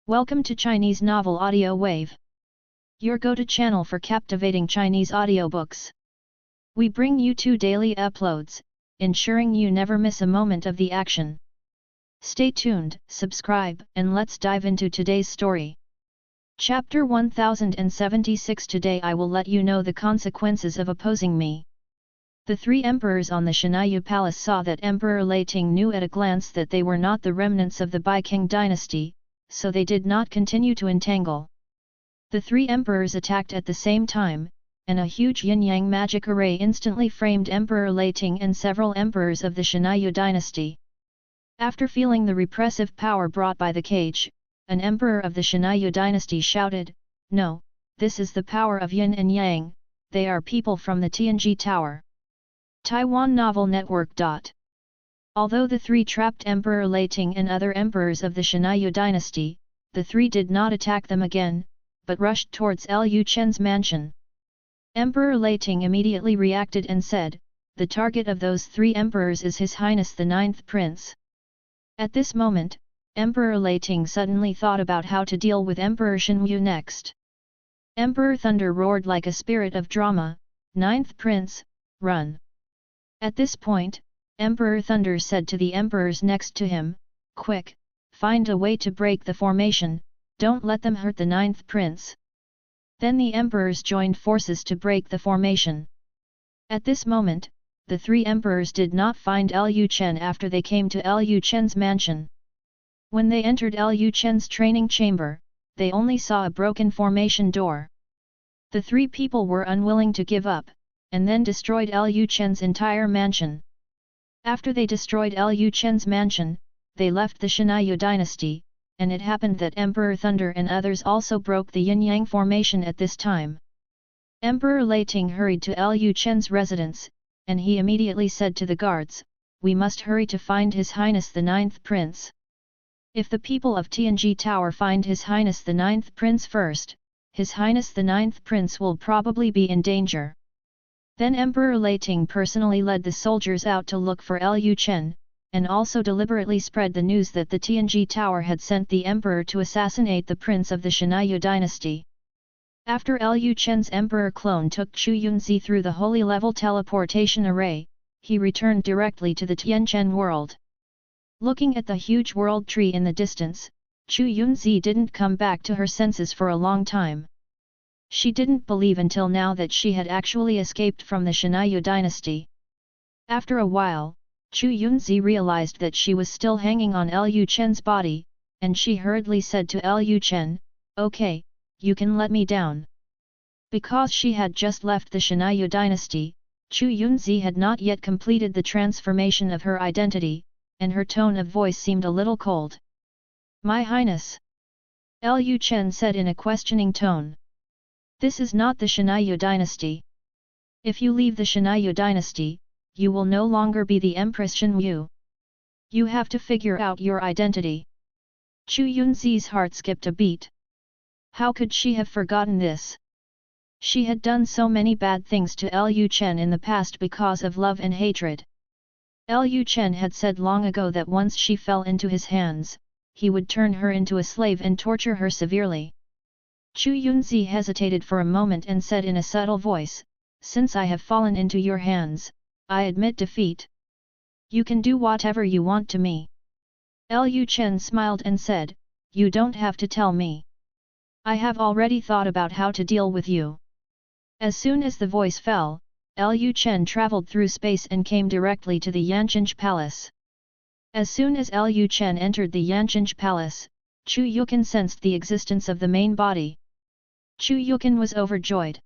Welcome to Chinese Novel Audio Wave, your go-to channel for captivating Chinese audiobooks. We bring you 2 daily uploads, ensuring you never miss a moment of the action. Stay tuned, subscribe, and let's dive into today's story. Chapter 1076. Today I will let you know the consequences of opposing me. The 3 emperors on the Shanyu Palace saw that Emperor Lei Ting knew at a glance that they were not the remnants of the Baiking dynasty, so they did not continue to entangle. The 3 emperors attacked at the same time, and a huge yin-yang magic array instantly framed Emperor Lei Ting and several emperors of the Shanyu dynasty. After feeling the repressive power brought by the cage, an emperor of the Shanyu dynasty shouted, "No, this is the power of yin and yang, they are people from the Tianji Tower." Taiwan Novel Network. Although the 3 trapped Emperor Lei Ting and other emperors of the Shanyu dynasty, the 3 did not attack them again, but rushed towards Lu Chen's mansion. Emperor Lei Ting immediately reacted and said, "The target of those 3 emperors is His Highness the 9th Prince." At this moment, Emperor Lei Ting suddenly thought about how to deal with Emperor Shenyu next. Emperor Thunder roared like a spirit of drama, "9th Prince, run!" At this point, Emperor Thunder said to the emperors next to him, "Quick, find a way to break the formation, don't let them hurt the 9th Prince." Then the emperors joined forces to break the formation. At this moment, the 3 emperors did not find Lu Chen after they came to Lu Chen's mansion. When they entered Lu Chen's training chamber, they only saw a broken formation door. The 3 people were unwilling to give up, and then destroyed Lu Chen's entire mansion. After they destroyed Lu Chen's mansion, they left the Shanyu dynasty, and it happened that Emperor Thunder and others also broke the yin-yang formation at this time. Emperor Lei Ting hurried to Lu Chen's residence, and he immediately said to the guards, "We must hurry to find His Highness the 9th Prince. If the people of Tianji Tower find His Highness the 9th Prince first, His Highness the 9th Prince will probably be in danger." Then Emperor Lei Ting personally led the soldiers out to look for Lu Chen, and also deliberately spread the news that the Tianji Tower had sent the emperor to assassinate the prince of the Shanyu dynasty. After Lu Chen's emperor clone took Chu Yunzi through the holy level teleportation array, he returned directly to the Tianchen world. Looking at the huge world tree in the distance, Chu Yunzi didn't come back to her senses for a long time. She didn't believe until now that she had actually escaped from the Shanyu dynasty. After a while, Chu Yunzi realized that she was still hanging on Lu Chen's body, and she hurriedly said to Lu Chen, "Okay, you can let me down." Because she had just left the Shanyu dynasty, Chu Yunzi had not yet completed the transformation of her identity, and her tone of voice seemed a little cold. "My Highness," Lu Chen said in a questioning tone. "This is not the Shanyu dynasty. If you leave the Shanyu dynasty, you will no longer be the Empress Shenyu. You have to figure out your identity." Chu Yunzi's heart skipped a beat. How could she have forgotten this? She had done so many bad things to Lu Chen in the past because of love and hatred. Lu Chen had said long ago that once she fell into his hands, he would turn her into a slave and torture her severely. Chu Yunzi hesitated for a moment and said in a subtle voice, "Since I have fallen into your hands, I admit defeat. You can do whatever you want to me." Lu Chen smiled and said, "You don't have to tell me. I have already thought about how to deal with you." As soon as the voice fell, Lu Chen traveled through space and came directly to the Yanchinj Palace. As soon as Lu Chen entered the Yanchinj Palace, Chu Yukin sensed the existence of the main body. Chu Yukin was overjoyed.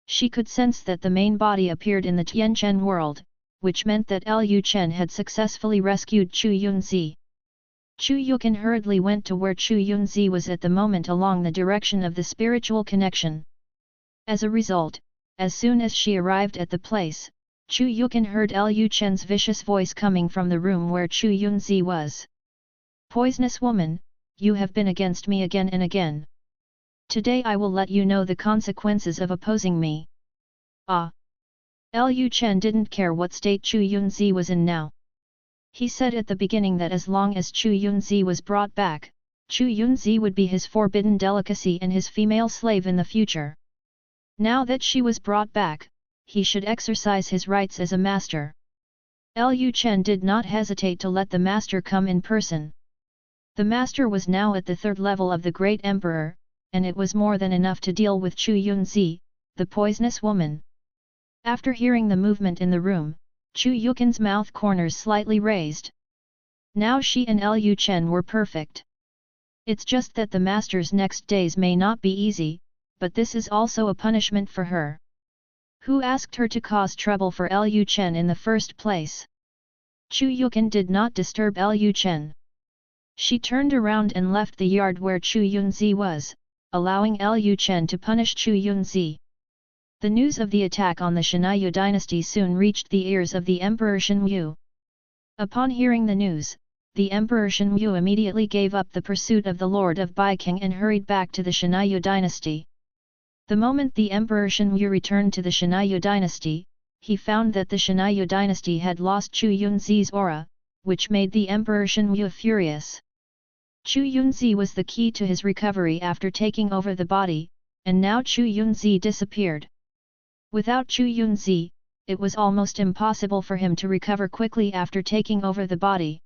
She could sense that the main body appeared in the Tianchen world, which meant that Lu Chen had successfully rescued Chu Yunzi. Chu Yukin hurriedly went to where Chu Yunzi was at the moment along the direction of the spiritual connection. As a result, as soon as she arrived at the place, Chu Yukin heard Lu Chen's vicious voice coming from the room where Chu Yunzi was. "Poisonous woman, you have been against me again and again. Today I will let you know the consequences of opposing me." Ah! Lu Chen didn't care what state Chu Yunzi was in now. He said at the beginning that as long as Chu Yunzi was brought back, Chu Yunzi would be his forbidden delicacy and his female slave in the future. Now that she was brought back, he should exercise his rights as a master. Lu Chen did not hesitate to let the master come in person. The master was now at the third level of the Great Emperor, and it was more than enough to deal with Chu Yunzi, the poisonous woman. After hearing the movement in the room, Chu Yukin's mouth corners slightly raised. Now she and Lu Chen were perfect. It's just that the master's next days may not be easy, but this is also a punishment for her. Who asked her to cause trouble for Lu Chen in the first place? Chu Yukin did not disturb Lu Chen. She turned around and left the yard where Chu Yunzi was, allowing Lu Chen to punish Chu Yunzi. The news of the attack on the Xia Dynasty soon reached the ears of the Emperor Shenyu. Upon hearing the news, the Emperor Shenyu immediately gave up the pursuit of the Lord of Baiking and hurried back to the Xia Dynasty. The moment the Emperor Shenyu returned to the Xia Dynasty, he found that the Xia Dynasty had lost Chu Yunzi's aura, which made the Emperor Shenyu furious. Chu Yunzi was the key to his recovery after taking over the body, and now Chu Yunzi disappeared. Without Chu Yunzi, it was almost impossible for him to recover quickly after taking over the body.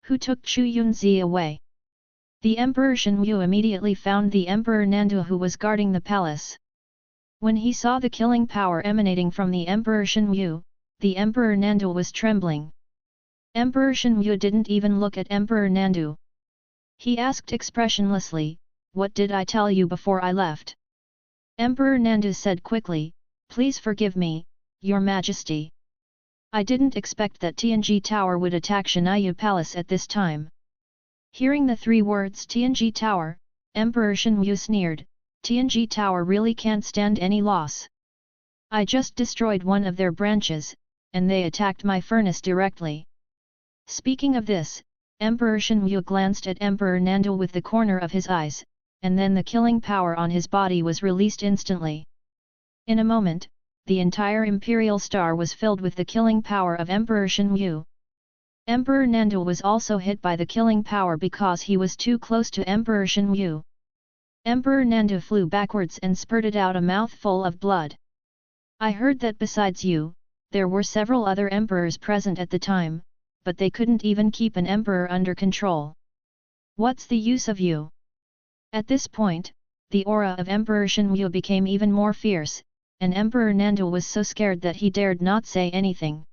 Who took Chu Yunzi away? The Emperor Shenyu immediately found the Emperor Nandu who was guarding the palace. When he saw the killing power emanating from the Emperor Shenyu, the Emperor Nandu was trembling. Emperor Shenyu didn't even look at Emperor Nandu. He asked expressionlessly, "What did I tell you before I left?" Emperor Nandu said quickly, "Please forgive me, Your Majesty. I didn't expect that Tianji Tower would attack Xia Palace at this time." Hearing the three words Tianji Tower, Emperor Shenyu sneered, "Tianji Tower really can't stand any loss. I just destroyed one of their branches, and they attacked my furnace directly." Speaking of this, Emperor Shenyu glanced at Emperor Nandu with the corner of his eyes, and then the killing power on his body was released instantly. In a moment, the entire Imperial Star was filled with the killing power of Emperor Shenyu. Emperor Nandu was also hit by the killing power because he was too close to Emperor Shenyu. Emperor Nandu flew backwards and spurted out a mouthful of blood. "I heard that besides you, there were several other emperors present at the time, but they couldn't even keep an emperor under control. What's the use of you?" At this point, the aura of Emperor Shenyu became even more fierce, and Emperor Nandu was so scared that he dared not say anything.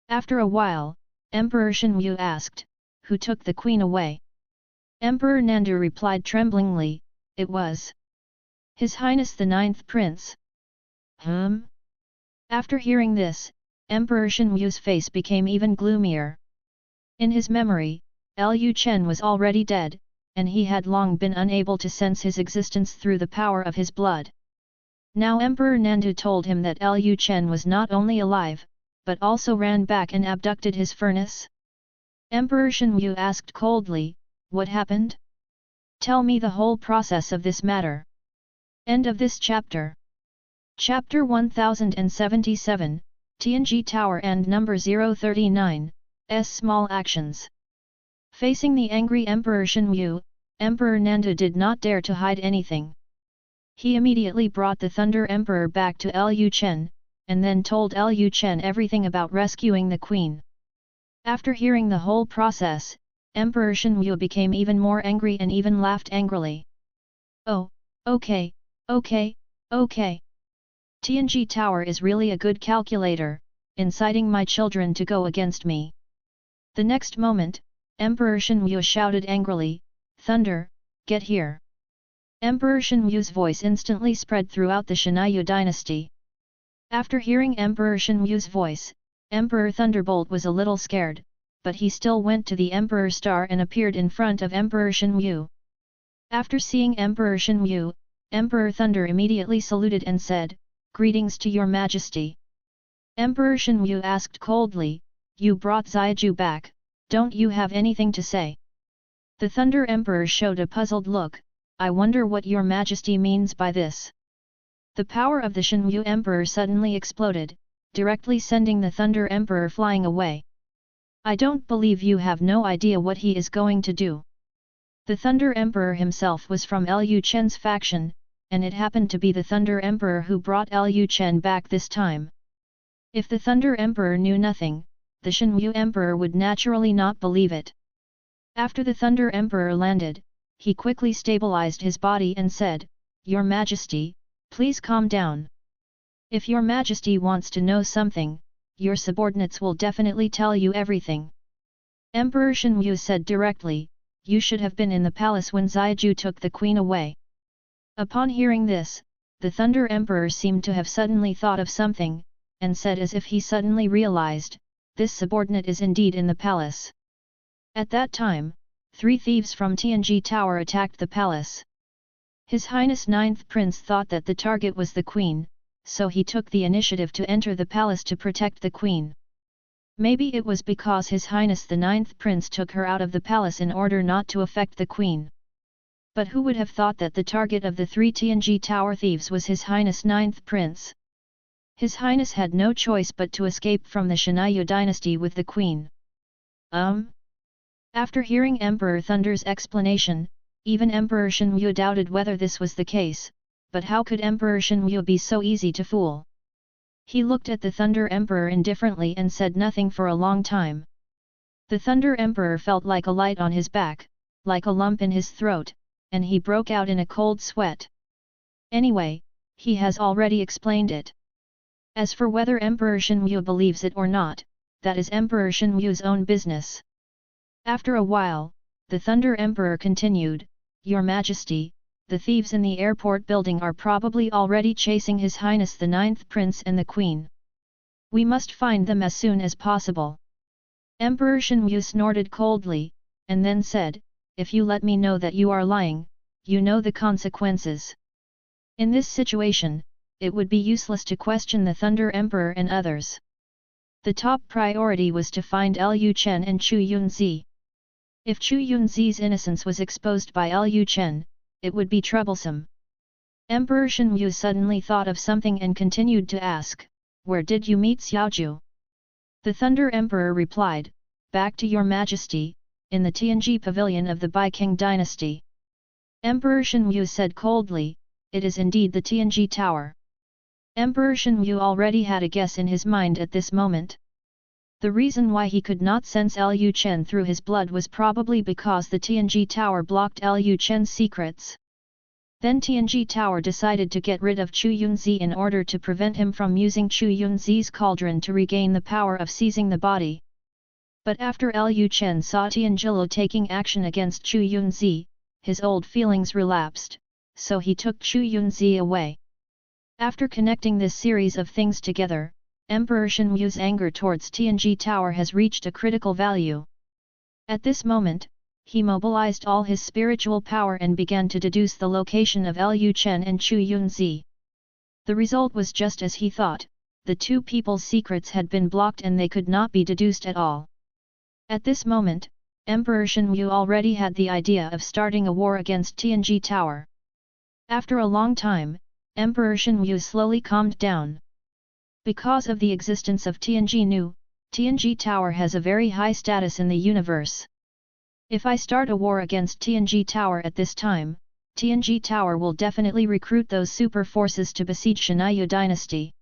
After a while, Emperor Shenyu asked, "Who took the queen away?" Emperor Nandu replied tremblingly, "It was His Highness the Ninth Prince." After hearing this, Emperor Shenyu's face became even gloomier. In his memory, Lu Chen was already dead, and he had long been unable to sense his existence through the power of his blood. Now Emperor Nandu told him that Lu Chen was not only alive, but also ran back and abducted his furnace. Emperor Shenyu asked coldly, "What happened? Tell me the whole process of this matter." End of this chapter. Chapter 1077, Tianji Tower and Number 039, S Small Actions. Facing the angry Emperor Shenyu, Emperor Nandu did not dare to hide anything. He immediately brought the Thunder Emperor back to Lu Chen, and then told Lu Chen everything about rescuing the queen. After hearing the whole process, Emperor Shenyu became even more angry and even laughed angrily. "Oh, okay, okay, okay. Tianji Tower is really a good calculator, inciting my children to go against me." The next moment, Emperor Shenyu shouted angrily, "Thunder, get here!" Emperor Shenyu's voice instantly spread throughout the Xia dynasty. After hearing Emperor Shenyu's voice, Emperor Thunderbolt was a little scared, but he still went to the Emperor Star and appeared in front of Emperor Shenyu. After seeing Emperor Shenyu, Emperor Thunder immediately saluted and said, "Greetings to your majesty." Emperor Shenyu asked coldly, "You brought Zaiju back, don't you have anything to say?" The Thunder Emperor showed a puzzled look, "I wonder what your majesty means by this." The power of the Shenyu Emperor suddenly exploded, directly sending the Thunder Emperor flying away. "I don't believe you have no idea what he is going to do." The Thunder Emperor himself was from Lu Chen's faction, and it happened to be the Thunder Emperor who brought Lu Chen back this time. If the Thunder Emperor knew nothing, the Shenwu Emperor would naturally not believe it. After the Thunder Emperor landed, he quickly stabilized his body and said, "Your Majesty, please calm down. If Your Majesty wants to know something, your subordinates will definitely tell you everything." Emperor Shenwu said directly, "You should have been in the palace when Xiaju took the queen away." Upon hearing this, the Thunder Emperor seemed to have suddenly thought of something, and said as if he suddenly realized, "This subordinate is indeed in the palace." At that time, 3 thieves from Tianji Tower attacked the palace. His Highness Ninth Prince thought that the target was the queen, so he took the initiative to enter the palace to protect the queen. Maybe it was because His Highness the Ninth Prince took her out of the palace in order not to affect the queen. But who would have thought that the target of the 3 Tianji Tower thieves was His Highness Ninth Prince? His Highness had no choice but to escape from the Xia Dynasty with the queen. After hearing Emperor Thunder's explanation, even Emperor Shenwu doubted whether this was the case, but how could Emperor Shenwu be so easy to fool? He looked at the Thunder Emperor indifferently and said nothing for a long time. The Thunder Emperor felt like a light on his back, like a lump in his throat, and he broke out in a cold sweat. Anyway, he has already explained it. As for whether Emperor Shenwu believes it or not, that is Emperor Shenwu's own business. After a while, the Thunder Emperor continued, "Your Majesty, the thieves in the airport building are probably already chasing His Highness the Ninth Prince and the Queen. We must find them as soon as possible." Emperor Shenwu snorted coldly, and then said, "If you let me know that you are lying, you know the consequences." In this situation, it would be useless to question the Thunder Emperor and others. The top priority was to find Lu Chen and Chu Yunzi. If Chu Yunzi's innocence was exposed by Lu Chen, it would be troublesome. Emperor Shenwu suddenly thought of something and continued to ask, "Where did you meet Xiaoju?" The Thunder Emperor replied, "Back to Your Majesty, in the Tianji pavilion of the Baiking dynasty." Emperor Shenwu said coldly, "It is indeed the Tianji Tower." Emperor Shenwu already had a guess in his mind at this moment. The reason why he could not sense Lu Chen through his blood was probably because the Tianji Tower blocked Lu Chen's secrets. Then Tianji Tower decided to get rid of Chu Yunzi in order to prevent him from using Chu Yunzi's cauldron to regain the power of seizing the body. But after Lu Chen saw Tianjilo taking action against Chu Yunzi, his old feelings relapsed, so he took Chu Yunzi away. After connecting this series of things together, Emperor Shenwu's anger towards Tianji Tower has reached a critical value. At this moment, he mobilized all his spiritual power and began to deduce the location of Lu Chen and Chu Yunzi. The result was just as he thought, the two people's secrets had been blocked and they could not be deduced at all. At this moment, Emperor Shenwu already had the idea of starting a war against Tianji Tower. After a long time, Emperor Shenwu slowly calmed down. Because of the existence of Tianji Tower has a very high status in the universe. If I start a war against Tianji Tower at this time, Tianji Tower will definitely recruit those super forces to besiege Xia Dynasty.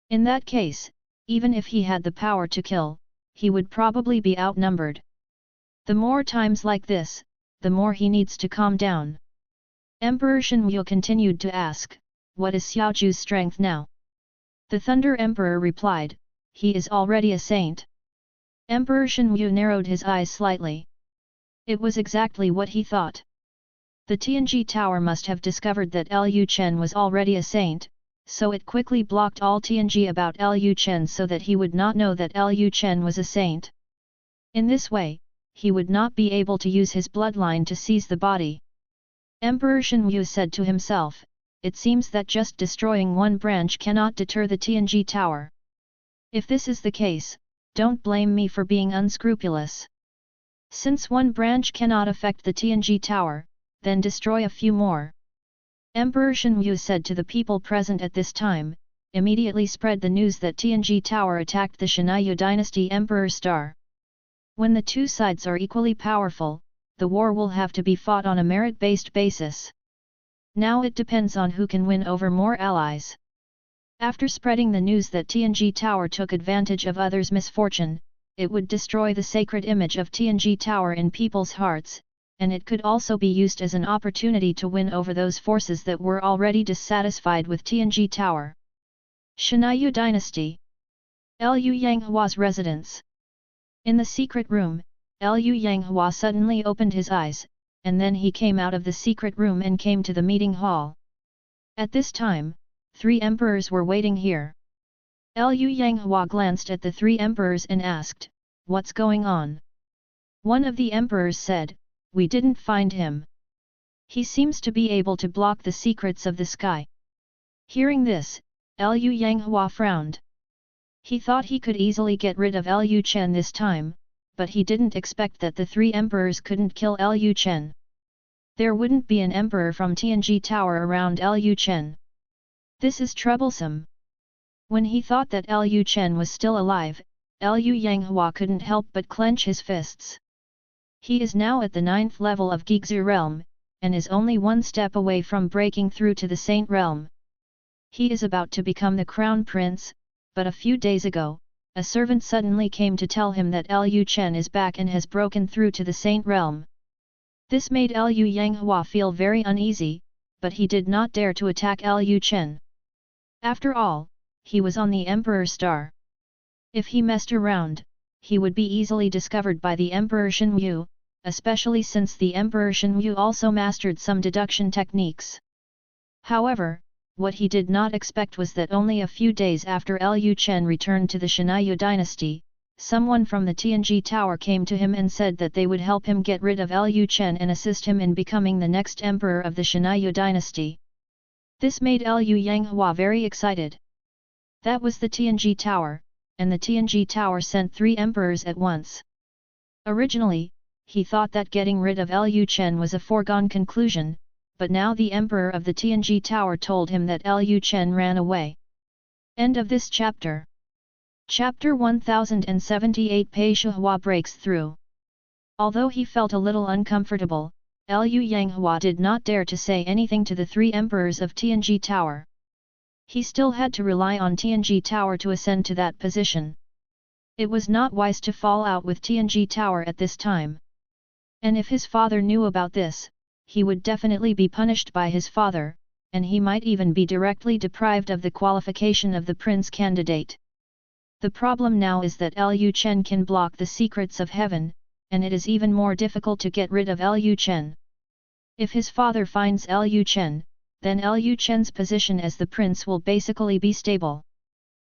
In that case, even if he had the power to kill, he would probably be outnumbered. The more times like this, the more he needs to calm down. Emperor Shenwu continued to ask, "What is Xiaoju's strength now?" The Thunder Emperor replied, "He is already a saint." Emperor Shenwu narrowed his eyes slightly. It was exactly what he thought. The Tianji Tower must have discovered that Lu Chen was already a saint, so it quickly blocked all Tianji about Lu Chen so that he would not know that Lu Chen was a saint. In this way, he would not be able to use his bloodline to seize the body. Emperor Shenwu said to himself, "It seems that just destroying one branch cannot deter the Tianji Tower. If this is the case, don't blame me for being unscrupulous. Since one branch cannot affect the Tianji Tower, then destroy a few more." Emperor Shenwu said to the people present at this time, immediately spread the news that Tianji Tower attacked the Xia Dynasty Emperor Star. When the two sides are equally powerful, the war will have to be fought on a merit-based basis. Now it depends on who can win over more allies. After spreading the news that Tianji Tower took advantage of others' misfortune, it would destroy the sacred image of Tianji Tower in people's hearts, and it could also be used as an opportunity to win over those forces that were already dissatisfied with Tianji Tower. Xia Dynasty. Lu Yanghua's residence. In the secret room, Lu Yanghua suddenly opened his eyes, and then he came out of the secret room and came to the meeting hall. At this time, 3 emperors were waiting here. Lu Yanghua glanced at the 3 emperors and asked, "What's going on?" One of the emperors said, "We didn't find him. He seems to be able to block the secrets of the sky." Hearing this, Lu Yanghua frowned. He thought he could easily get rid of Lu Chen this time, but he didn't expect that the 3 emperors couldn't kill Lu Chen. There wouldn't be an emperor from Tianji Tower around Lu Chen. This is troublesome. When he thought that Lu Chen was still alive, Lu Yanghua couldn't help but clench his fists. He is now at the 9th level of Gigzu realm, and is only 1 step away from breaking through to the Saint realm. He is about to become the crown prince, but a few days ago, a servant suddenly came to tell him that Lu Chen is back and has broken through to the Saint realm. This made Lu Yanghua feel very uneasy, but he did not dare to attack Lu Chen. After all, he was on the Emperor Star. If he messed around, he would be easily discovered by the Emperor Shenyu, especially since the Emperor Shenyu also mastered some deduction techniques. However, what he did not expect was that only a few days after Lu Chen returned to the Xia Dynasty, someone from the Tianji Tower came to him and said that they would help him get rid of Lu Chen and assist him in becoming the next emperor of the Xia Dynasty. This made Lu Yanghua very excited. That was the Tianji Tower, and the Tianji Tower sent 3 emperors at once. Originally, he thought that getting rid of Lu Chen was a foregone conclusion, but now the emperor of the Tianji Tower told him that Lu Chen ran away. End of this chapter. Chapter 1078 Pei Shuhua breaks through. Although he felt a little uncomfortable, Lu Yanghua did not dare to say anything to the 3 emperors of Tianji Tower. He still had to rely on Tianji Tower to ascend to that position. It was not wise to fall out with Tianji Tower at this time. And if his father knew about this, he would definitely be punished by his father, and he might even be directly deprived of the qualification of the prince candidate. The problem now is that Lu Chen can block the secrets of heaven, and it is even more difficult to get rid of Lu Chen. If his father finds Lu Chen, then Lu Chen's position as the prince will basically be stable.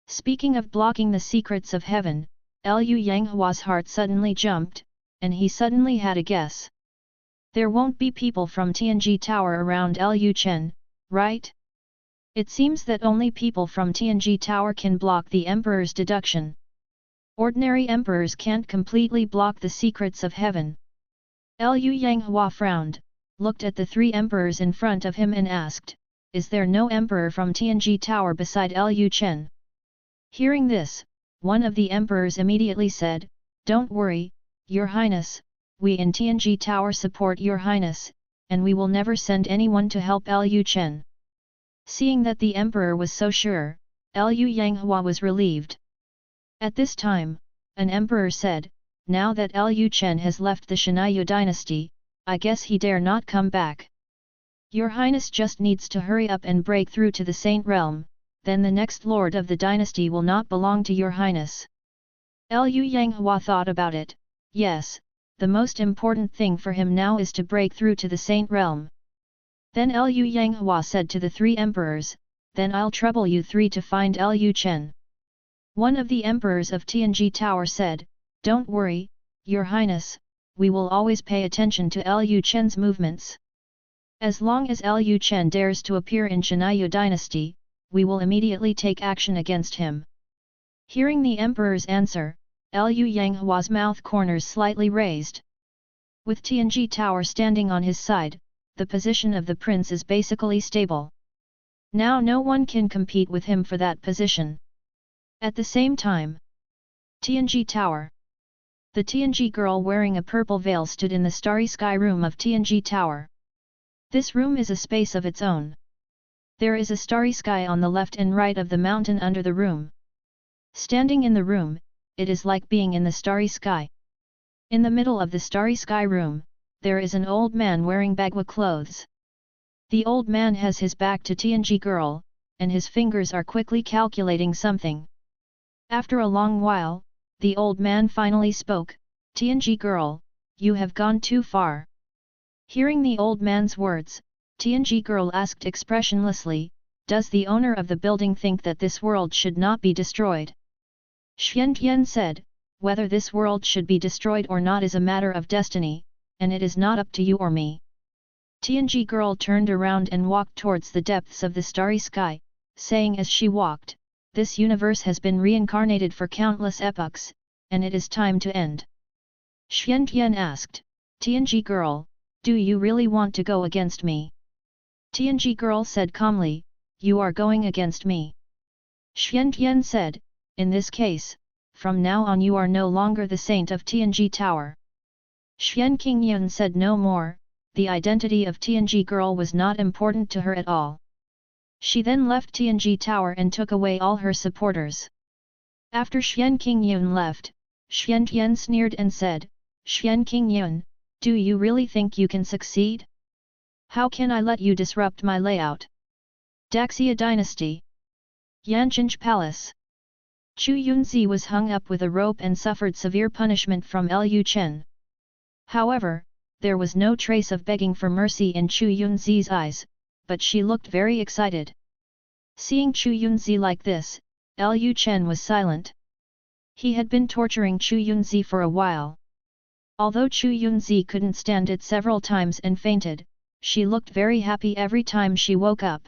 Speaking of blocking the secrets of heaven, Lu Yanghua's heart suddenly jumped, and he suddenly had a guess. There won't be people from Tianji Tower around Lu Chen, right? It seems that only people from Tianji Tower can block the emperor's deduction. Ordinary emperors can't completely block the secrets of heaven. Lu Yanghua frowned, looked at the 3 emperors in front of him and asked, "Is there no emperor from Tianji Tower beside Lu Chen?" Hearing this, one of the emperors immediately said, "Don't worry, Your Highness, we in Tianji Tower support Your Highness, and we will never send anyone to help Lu Chen." Seeing that the emperor was so sure, Lu Yanghua was relieved. At this time, an emperor said, "Now that Lu Chen has left the Xia Dynasty, I guess he dare not come back. Your Highness just needs to hurry up and break through to the Saint Realm, then the next lord of the dynasty will not belong to Your Highness." Lu Yanghua thought about it. Yes, the most important thing for him now is to break through to the Saint Realm. Then Lu Yanghua said to the 3 emperors, "Then I'll trouble you 3 to find Lu Chen." One of the emperors of Tianji Tower said, "Don't worry, Your Highness, we will always pay attention to Lu Chen's movements. As long as Lu Chen dares to appear in Xia Dynasty, we will immediately take action against him." Hearing the emperor's answer, Lu Yanghua's mouth corners slightly raised. With Tianji Tower standing on his side, the position of the prince is basically stable. Now no one can compete with him for that position. At the same time, Tianji Tower. The Tianji girl wearing a purple veil stood in the starry sky room of Tianji Tower. This room is a space of its own. There is a starry sky on the left and right of the mountain under the room. Standing in the room, it is like being in the starry sky. In the middle of the starry sky room, there is an old man wearing bagua clothes. The old man has his back to Tianji girl, and his fingers are quickly calculating something. After a long while, the old man finally spoke, "Tianji girl, you have gone too far." Hearing the old man's words, Tianji girl asked expressionlessly, "Does the owner of the building think that this world should not be destroyed?" Xian Tian said, "Whether this world should be destroyed or not is a matter of destiny, and it is not up to you or me." Tianji girl turned around and walked towards the depths of the starry sky, saying as she walked, "This universe has been reincarnated for countless epochs, and it is time to end." Xian Tian asked, "Tianji girl, do you really want to go against me?" Tianji girl said calmly, "You are going against me." Xian Tian said, "In this case, from now on you are no longer the saint of Tianji Tower." Xian Qingyun said no more. The identity of Tianji girl was not important to her at all. She then left Tianji Tower and took away all her supporters. After Xian Qingyun left, Xian Tian sneered and said, "Xian Qingyun, do you really think you can succeed? How can I let you disrupt my layout?" Great Xia Dynasty. Yanchinj Palace. Chu Yunzi was hung up with a rope and suffered severe punishment from Lu Chen. However, there was no trace of begging for mercy in Chu Yunzi's eyes, but she looked very excited. Seeing Chu Yunzi like this, Lu Chen was silent. He had been torturing Chu Yunzi for a while. Although Chu Yunzi couldn't stand it several times and fainted, she looked very happy every time she woke up.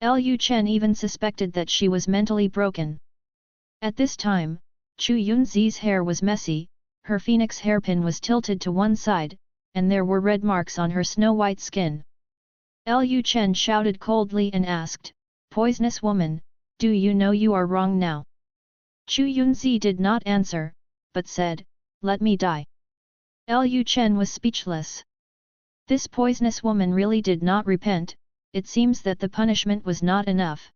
Lu Chen even suspected that she was mentally broken. At this time, Chu Yunzi's hair was messy, her phoenix hairpin was tilted to one side, and there were red marks on her snow-white skin. Lu Chen shouted coldly and asked, "Poisonous woman, do you know you are wrong now?" Chu Yunzi did not answer, but said, "Let me die." Lu Chen was speechless. This poisonous woman really did not repent. It seems that the punishment was not enough.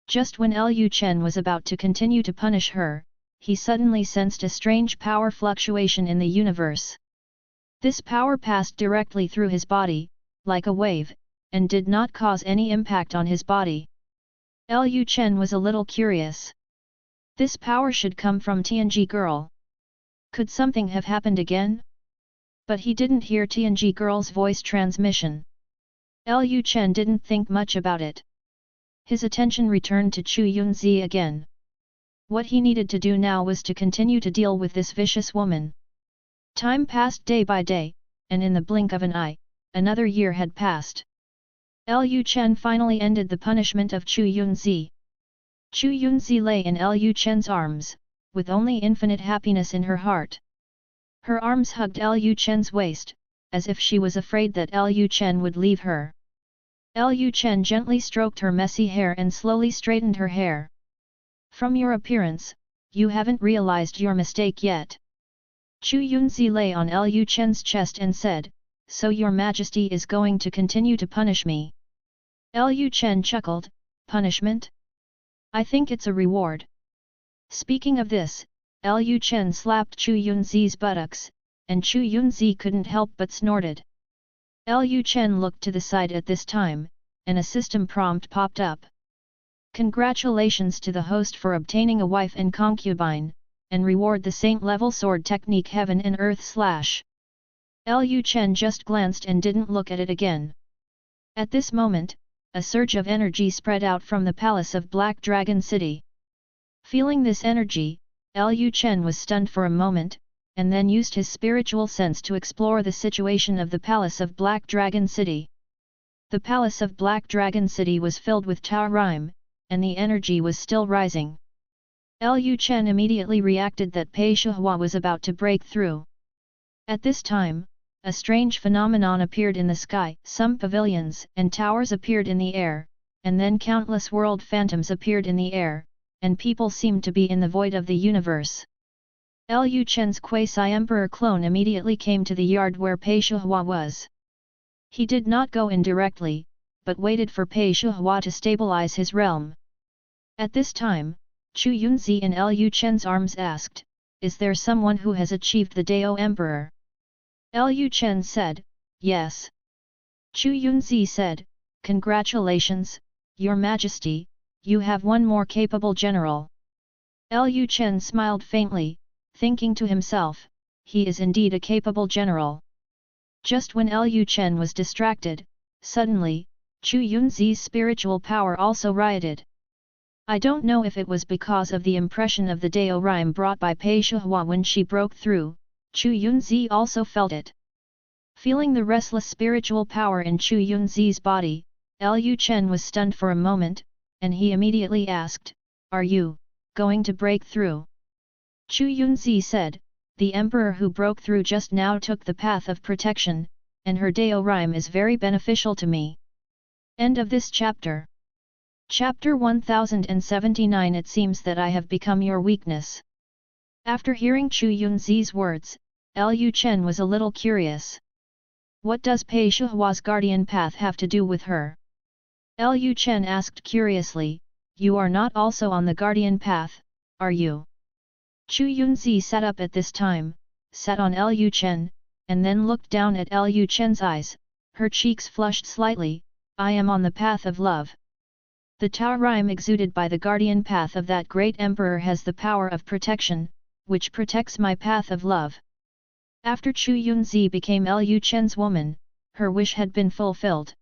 Just when Lu Chen was about to continue to punish her, he suddenly sensed a strange power fluctuation in the universe. This power passed directly through his body, like a wave, and did not cause any impact on his body. Lu Chen was a little curious. This power should come from Tianji girl. Could something have happened again? But he didn't hear Tianji girl's voice transmission. Lu Chen didn't think much about it. His attention returned to Chu Yunzi again. What he needed to do now was to continue to deal with this vicious woman. Time passed day by day, and in the blink of an eye, another year had passed. Lu Chen finally ended the punishment of Chu Yunzi. Chu Yunzi lay in Lu Chen's arms, with only infinite happiness in her heart. Her arms hugged Lu Chen's waist, as if she was afraid that Lu Chen would leave her. Lu Chen gently stroked her messy hair and slowly straightened her hair. "From your appearance, you haven't realized your mistake yet." Chu Yunzi lay on Lu Chen's chest and said, "So your majesty is going to continue to punish me?" Lu Chen chuckled, "Punishment? I think it's a reward." Speaking of this, Lu Chen slapped Chu Yunzi's buttocks, and Chu Yunzi couldn't help but snorted. Lu Chen looked to the side at this time, and a system prompt popped up. "Congratulations to the host for obtaining a wife and concubine, and reward the saint-level sword technique Heaven and Earth / Lu Chen just glanced and didn't look at it again. At this moment, a surge of energy spread out from the palace of Black Dragon City. Feeling this energy, Lu Chen was stunned for a moment, and then used his spiritual sense to explore the situation of the palace of Black Dragon City. The palace of Black Dragon City was filled with taurime, and the energy was still rising. Lu Chen immediately reacted that Pei Shuhua was about to break through. At this time, a strange phenomenon appeared in the sky. Some pavilions and towers appeared in the air, and then countless world phantoms appeared in the air, and people seemed to be in the void of the universe. Lu Chen's quasi-emperor clone immediately came to the yard where Pei Shihua was. He did not go in directly, but waited for Pei Shihua to stabilize his realm. At this time, Chu Yunzi in Lu Chen's arms asked, "Is there someone who has achieved the Dao Emperor?" Lu Chen said, "Yes." Chu Yunzi said, "Congratulations, Your Majesty, you have one more capable general." Lu Chen smiled faintly, thinking to himself, he is indeed a capable general. Just when Lu Chen was distracted, suddenly, Chu Yunzi's spiritual power also rioted. I don't know if it was because of the impression of the Dao rhyme brought by Pei Shihua when she broke through, Chu Yunzi also felt it. Feeling the restless spiritual power in Chu Yunzi's body, Lu Chen was stunned for a moment, and he immediately asked, "Are you going to break through?" Chu Yunzi said, "The emperor who broke through just now took the path of protection, and her Dao rhyme is very beneficial to me." End of this chapter. Chapter 1079. It seems that I have become your weakness. After hearing Chu Yunzi's words, Lu Chen was a little curious. What does Pei Shihua's guardian path have to do with her? Lu Chen asked curiously, "You are not also on the guardian path, are you?" Chu Yunzi sat up at this time, sat on Lu Chen, and then looked down at Lu Chen's eyes, her cheeks flushed slightly. "I am on the path of love. The Tao rhyme exuded by the guardian path of that great emperor has the power of protection, which protects my path of love." After Chu Yunzi became Lu Chen's woman, her wish had been fulfilled.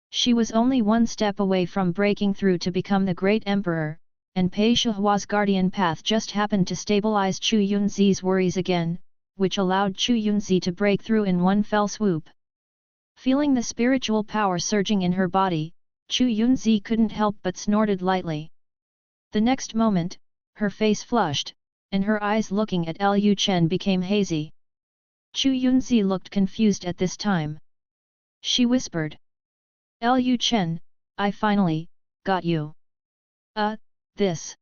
She was only one step away from breaking through to become the great emperor, and Pei Shihua's guardian path just happened to stabilize Chu Yunzi's worries again, which allowed Chu Yunzi to break through in one fell swoop. Feeling the spiritual power surging in her body, Chu Yunzi couldn't help but snorted lightly. The next moment, her face flushed, and her eyes looking at Lu Chen became hazy. Chu Yunzi looked confused at this time. She whispered, "Lu Chen, I finally got you." This.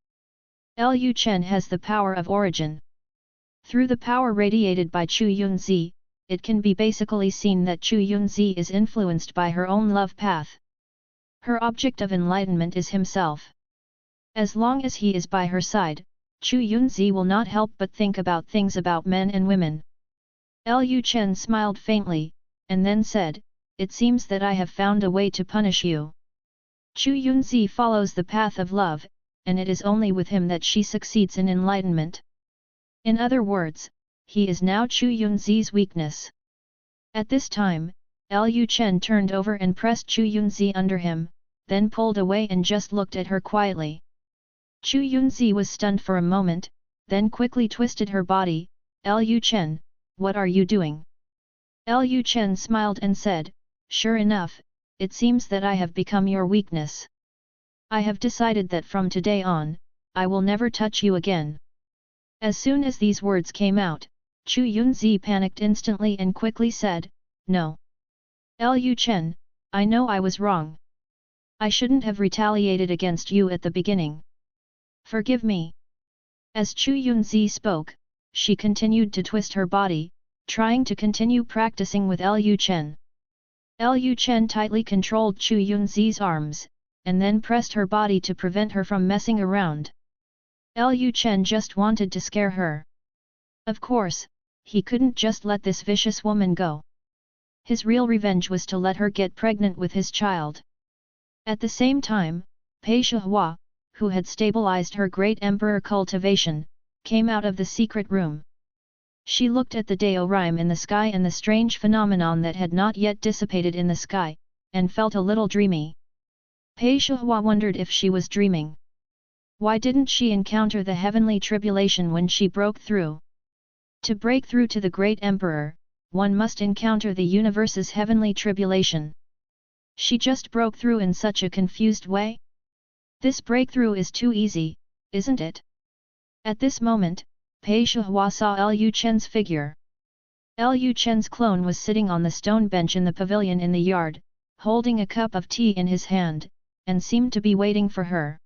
Lu Chen has the power of origin. Through the power radiated by Chu Yunzi, it can be basically seen that Chu Yunzi is influenced by her own love path. Her object of enlightenment is himself. As long as he is by her side, Chu Yunzi will not help but think about things about men and women. Lu Chen smiled faintly, and then said, "It seems that I have found a way to punish you." Chu Yunzi follows the path of love, and it is only with him that she succeeds in enlightenment. In other words, he is now Chu Yunzi's weakness. At this time, Lu Chen turned over and pressed Chu Yunzi under him, then pulled away and just looked at her quietly. Chu Yunzi was stunned for a moment, then quickly twisted her body. "Lu Chen, what are you doing?" Lu Chen smiled and said, "Sure enough, it seems that I have become your weakness. I have decided that from today on, I will never touch you again." As soon as these words came out, Chu Yunzi panicked instantly and quickly said, "No. Lu Chen, I know I was wrong. I shouldn't have retaliated against you at the beginning. Forgive me." As Chu Yunzi spoke, she continued to twist her body, trying to continue practicing with Lu Chen. Lu Chen tightly controlled Chu Yunzi's arms, and then pressed her body to prevent her from messing around. Lu Chen just wanted to scare her. Of course, he couldn't just let this vicious woman go. His real revenge was to let her get pregnant with his child. At the same time, Pei Shihua, who had stabilized her great emperor cultivation, came out of the secret room. She looked at the Dao rhyme in the sky and the strange phenomenon that had not yet dissipated in the sky, and felt a little dreamy. Pei Shihua wondered if she was dreaming. Why didn't she encounter the heavenly tribulation when she broke through? To break through to the great emperor, one must encounter the universe's heavenly tribulation. She just broke through in such a confused way? This breakthrough is too easy, isn't it? At this moment, Pei Shihua saw Lu Chen's figure. Lu Chen's clone was sitting on the stone bench in the pavilion in the yard, holding a cup of tea in his hand, and seemed to be waiting for her.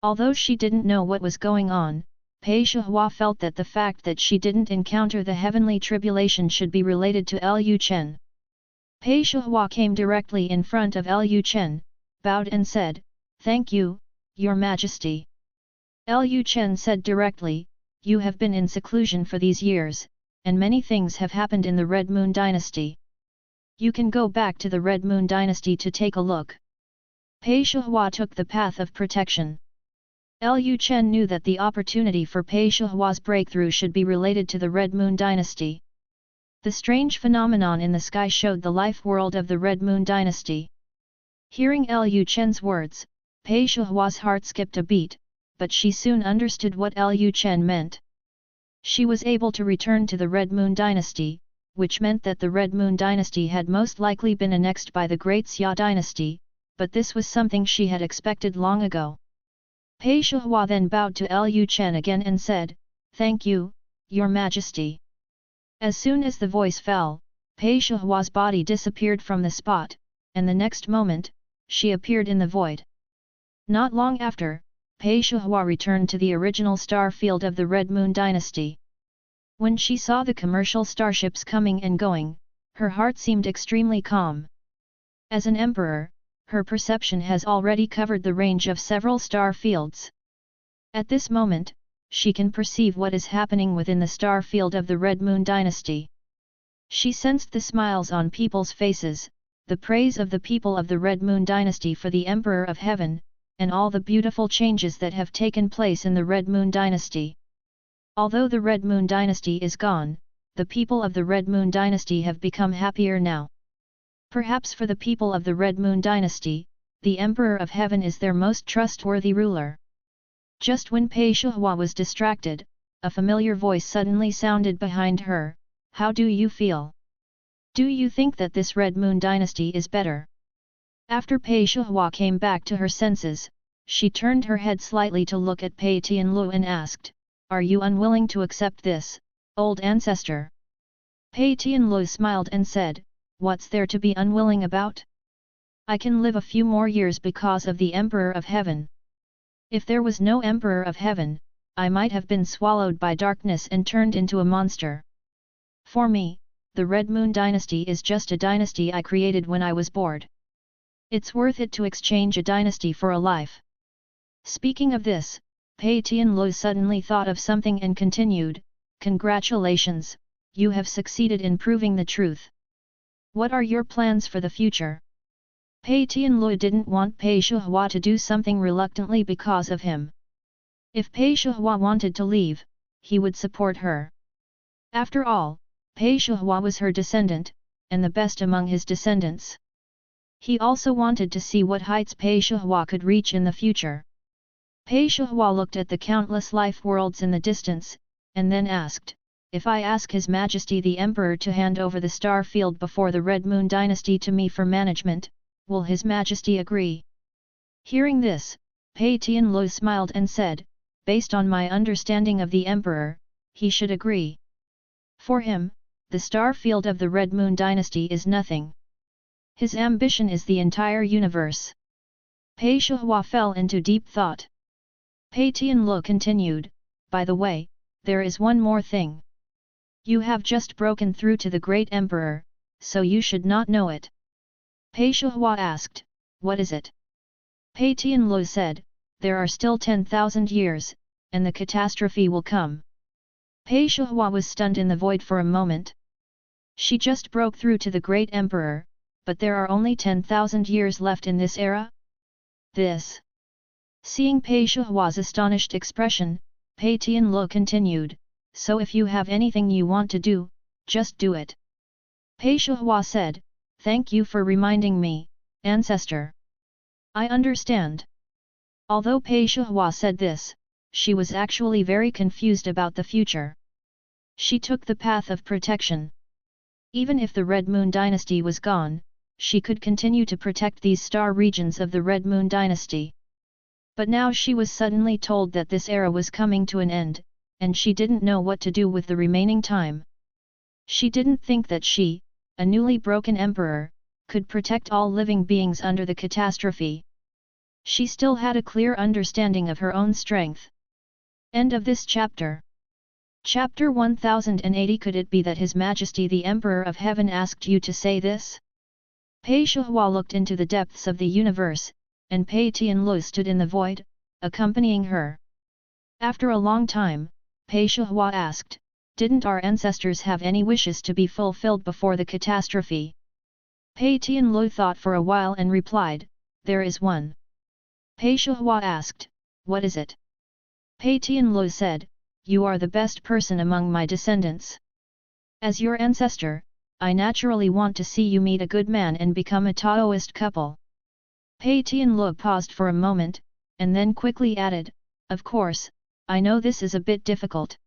Although she didn't know what was going on, Pei Shihua felt that the fact that she didn't encounter the heavenly tribulation should be related to Lu Chen. Pei Shihua came directly in front of Lu Chen, bowed and said, "Thank you, Your Majesty." Lu Chen said directly, "You have been in seclusion for these years, and many things have happened in the Red Moon Dynasty. You can go back to the Red Moon Dynasty to take a look." Pei Shihua took the path of protection. Lu Chen knew that the opportunity for Pei Shihua's breakthrough should be related to the Red Moon Dynasty. The strange phenomenon in the sky showed the life world of the Red Moon Dynasty. Hearing Lu Chen's words, Pei Shihua's heart skipped a beat, but she soon understood what Lu Chen meant. She was able to return to the Red Moon Dynasty, which meant that the Red Moon Dynasty had most likely been annexed by the Great Xia Dynasty, but this was something she had expected long ago. Pei Shihua then bowed to Lu Chen again and said, "Thank you, Your Majesty." As soon as the voice fell, Pei Shihua's body disappeared from the spot, and the next moment, she appeared in the void. Not long after, Pei Shihua returned to the original star field of the Red Moon Dynasty. When she saw the commercial starships coming and going, her heart seemed extremely calm. As an emperor, her perception has already covered the range of several star fields. At this moment, she can perceive what is happening within the star field of the Red Moon Dynasty. She sensed the smiles on people's faces, the praise of the people of the Red Moon Dynasty for the Emperor of Heaven, and all the beautiful changes that have taken place in the Red Moon Dynasty. Although the Red Moon Dynasty is gone, the people of the Red Moon Dynasty have become happier now. Perhaps for the people of the Red Moon Dynasty, the Emperor of Heaven is their most trustworthy ruler. Just when Pei Shihua was distracted, a familiar voice suddenly sounded behind her. "How do you feel? Do you think that this Red Moon Dynasty is better?" After Pei Shihua came back to her senses, she turned her head slightly to look at Pei Tianlu and asked, "Are you unwilling to accept this, old ancestor?" Pei Tianlu smiled and said, "What's there to be unwilling about? I can live a few more years because of the Emperor of Heaven. If there was no Emperor of Heaven, I might have been swallowed by darkness and turned into a monster. For me, the Red Moon Dynasty is just a dynasty I created when I was bored. It's worth it to exchange a dynasty for a life." Speaking of this, Pei Tianlu suddenly thought of something and continued, "Congratulations, you have succeeded in proving the truth. What are your plans for the future?" Pei Tianlu didn't want Pei Shihua to do something reluctantly because of him. If Pei Shihua wanted to leave, he would support her. After all, Pei Shihua was her descendant, and the best among his descendants. He also wanted to see what heights Pei Shihua could reach in the future. Pei Shihua looked at the countless life worlds in the distance, and then asked, "If I ask His Majesty the Emperor to hand over the star field before the Red Moon Dynasty to me for management, will His Majesty agree?" Hearing this, Pei Tianlu smiled and said, "Based on my understanding of the Emperor, he should agree. For him, the star field of the Red Moon Dynasty is nothing. His ambition is the entire universe." Pei Shihua fell into deep thought. Pei Tianlu continued, "By the way, there is one more thing. You have just broken through to the Great Emperor, so you should not know it." Pei Shihua asked, "What is it?" Pei Tianlu said, "There are still 10,000 years, and the catastrophe will come." Pei Shihua was stunned in the void for a moment. She just broke through to the Great Emperor, but there are only 10,000 years left in this era? This. Seeing Pei Shihua's astonished expression, Pei Tianlu continued, "So if you have anything you want to do, just do it." Pei Shihua said, "Thank you for reminding me, ancestor. I understand." Although Pei Shihua said this, she was actually very confused about the future. She took the path of protection. Even if the Red Moon Dynasty was gone, she could continue to protect these star regions of the Red Moon Dynasty. But now she was suddenly told that this era was coming to an end, and she didn't know what to do with the remaining time. She didn't think that she, a newly broken emperor, could protect all living beings under the catastrophe. She still had a clear understanding of her own strength. End of this chapter. Chapter 1080. Could it be that His Majesty the Emperor of Heaven asked you to say this? Pei Shuhua looked into the depths of the universe, and Pei Tianlu stood in the void, accompanying her. After a long time, Pei Shuhua asked, "Didn't our ancestors have any wishes to be fulfilled before the catastrophe?" Pei Tianlu thought for a while and replied, "There is one." Pei Shuhua asked, "What is it?" Pei Tianlu said, "You are the best person among my descendants. As your ancestor, I naturally want to see you meet a good man and become a Taoist couple." Pei Tianlu paused for a moment, and then quickly added, "Of course, I know this is a bit difficult.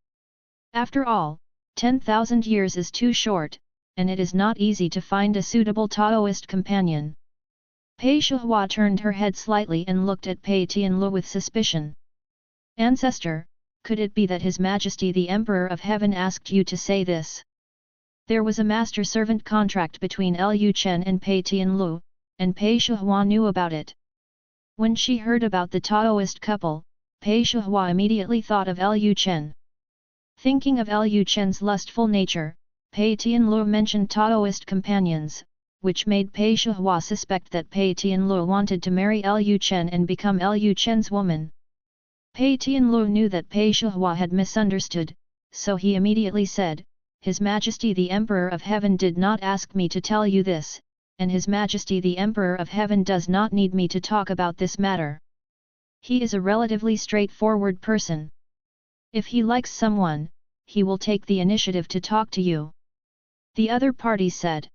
After all, 10,000 years is too short, and it is not easy to find a suitable Taoist companion." Pei Shuhua turned her head slightly and looked at Pei Tianlu with suspicion. "Ancestor, could it be that His Majesty the Emperor of Heaven asked you to say this?" There was a master-servant contract between Lu Chen and Pei Tianlu, and Pei Shuhua knew about it. When she heard about the Taoist couple, Pei Shuhua immediately thought of Lu Chen. Thinking of Lu Chen's lustful nature, Pei Tianlu mentioned Taoist companions, which made Pei Shuhua suspect that Pei Tianlu wanted to marry Lu Chen and become Lu Chen's woman. Pei Tianlu knew that Pei Shuhua had misunderstood, so he immediately said, "His Majesty the Emperor of Heaven did not ask me to tell you this, and His Majesty the Emperor of Heaven does not need me to talk about this matter. He is a relatively straightforward person. If he likes someone, he will take the initiative to talk to you." The other party said.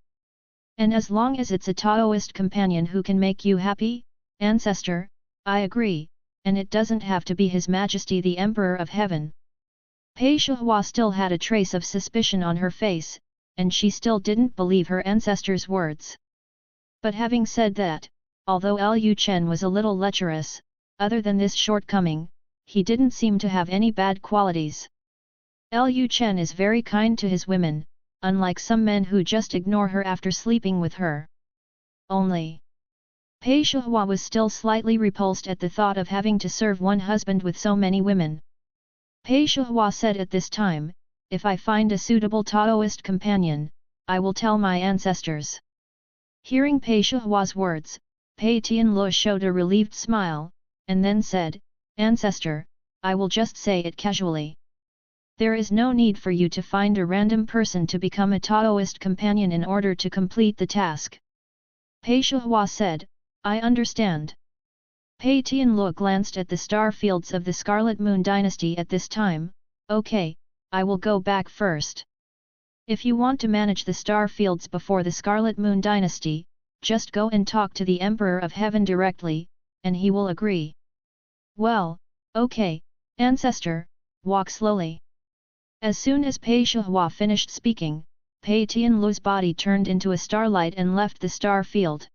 "And as long as it's a Taoist companion who can make you happy, ancestor, I agree, and it doesn't have to be His Majesty the Emperor of Heaven." Pei Shuhua still had a trace of suspicion on her face, and she still didn't believe her ancestor's words. But having said that, although Lu Chen was a little lecherous, other than this shortcoming, he didn't seem to have any bad qualities. Lu Chen is very kind to his women, unlike some men who just ignore her after sleeping with her. Only, Pei Shuhua was still slightly repulsed at the thought of having to serve one husband with so many women. Pei Shuhua said at this time, "If I find a suitable Taoist companion, I will tell my ancestors." Hearing Pei Shuhua's words, Pei Tianlu showed a relieved smile, and then said, "Ancestor, I will just say it casually. There is no need for you to find a random person to become a Taoist companion in order to complete the task." Pei Shuhua said, "I understand." Pei Tianlu glanced at the star fields of the Scarlet Moon Dynasty at this time. "Okay, I will go back first. If you want to manage the star fields before the Scarlet Moon Dynasty, just go and talk to the Emperor of Heaven directly, and he will agree." "Well, okay, ancestor, walk slowly." As soon as Pei Shuhua finished speaking, Pei Tianlu's body turned into a starlight and left the star field.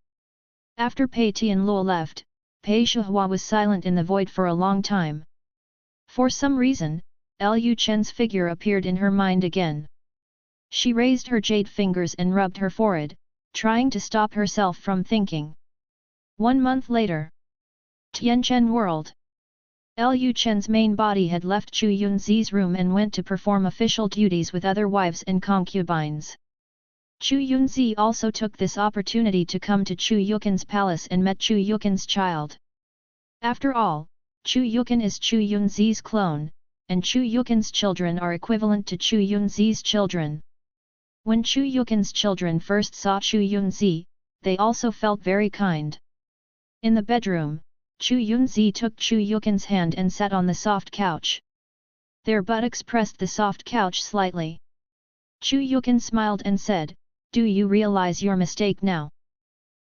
After Pei Tianlu left, Pei Shuhua was silent in the void for a long time. For some reason, Lu Chen's figure appeared in her mind again. She raised her jade fingers and rubbed her forehead, trying to stop herself from thinking. 1 month later. Tianchen World. Lu Chen's main body had left Chu Yunzi's room and went to perform official duties with other wives and concubines. Chu Yunzi also took this opportunity to come to Chu Yukin's palace and met Chu Yukin's child. After all, Chu Yukin is Chu Yunzi's clone, and Chu Yukin's children are equivalent to Chu Yunzi's children. When Chu Yukin's children first saw Chu Yunzi, they also felt very kind. In the bedroom, Chu Yunzi took Chu Yukin's hand and sat on the soft couch. Their buttocks pressed the soft couch slightly. Chu Yukin smiled and said, "Do you realize your mistake now?"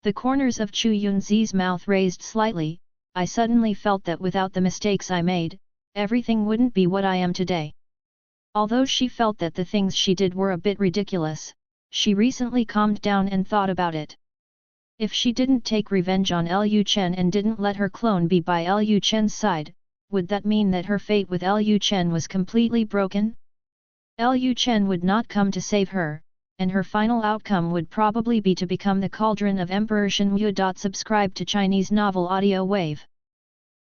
The corners of Chu Yunzi's mouth raised slightly. "I suddenly felt that without the mistakes I made, everything wouldn't be what I am today." Although she felt that the things she did were a bit ridiculous, she recently calmed down and thought about it. If she didn't take revenge on Lu Chen and didn't let her clone be by Lu Chen's side, would that mean that her fate with Lu Chen was completely broken? Lu Chen would not come to save her, and her final outcome would probably be to become the cauldron of Emperor Shenwu. Subscribe to Chinese Novel Audio Wave.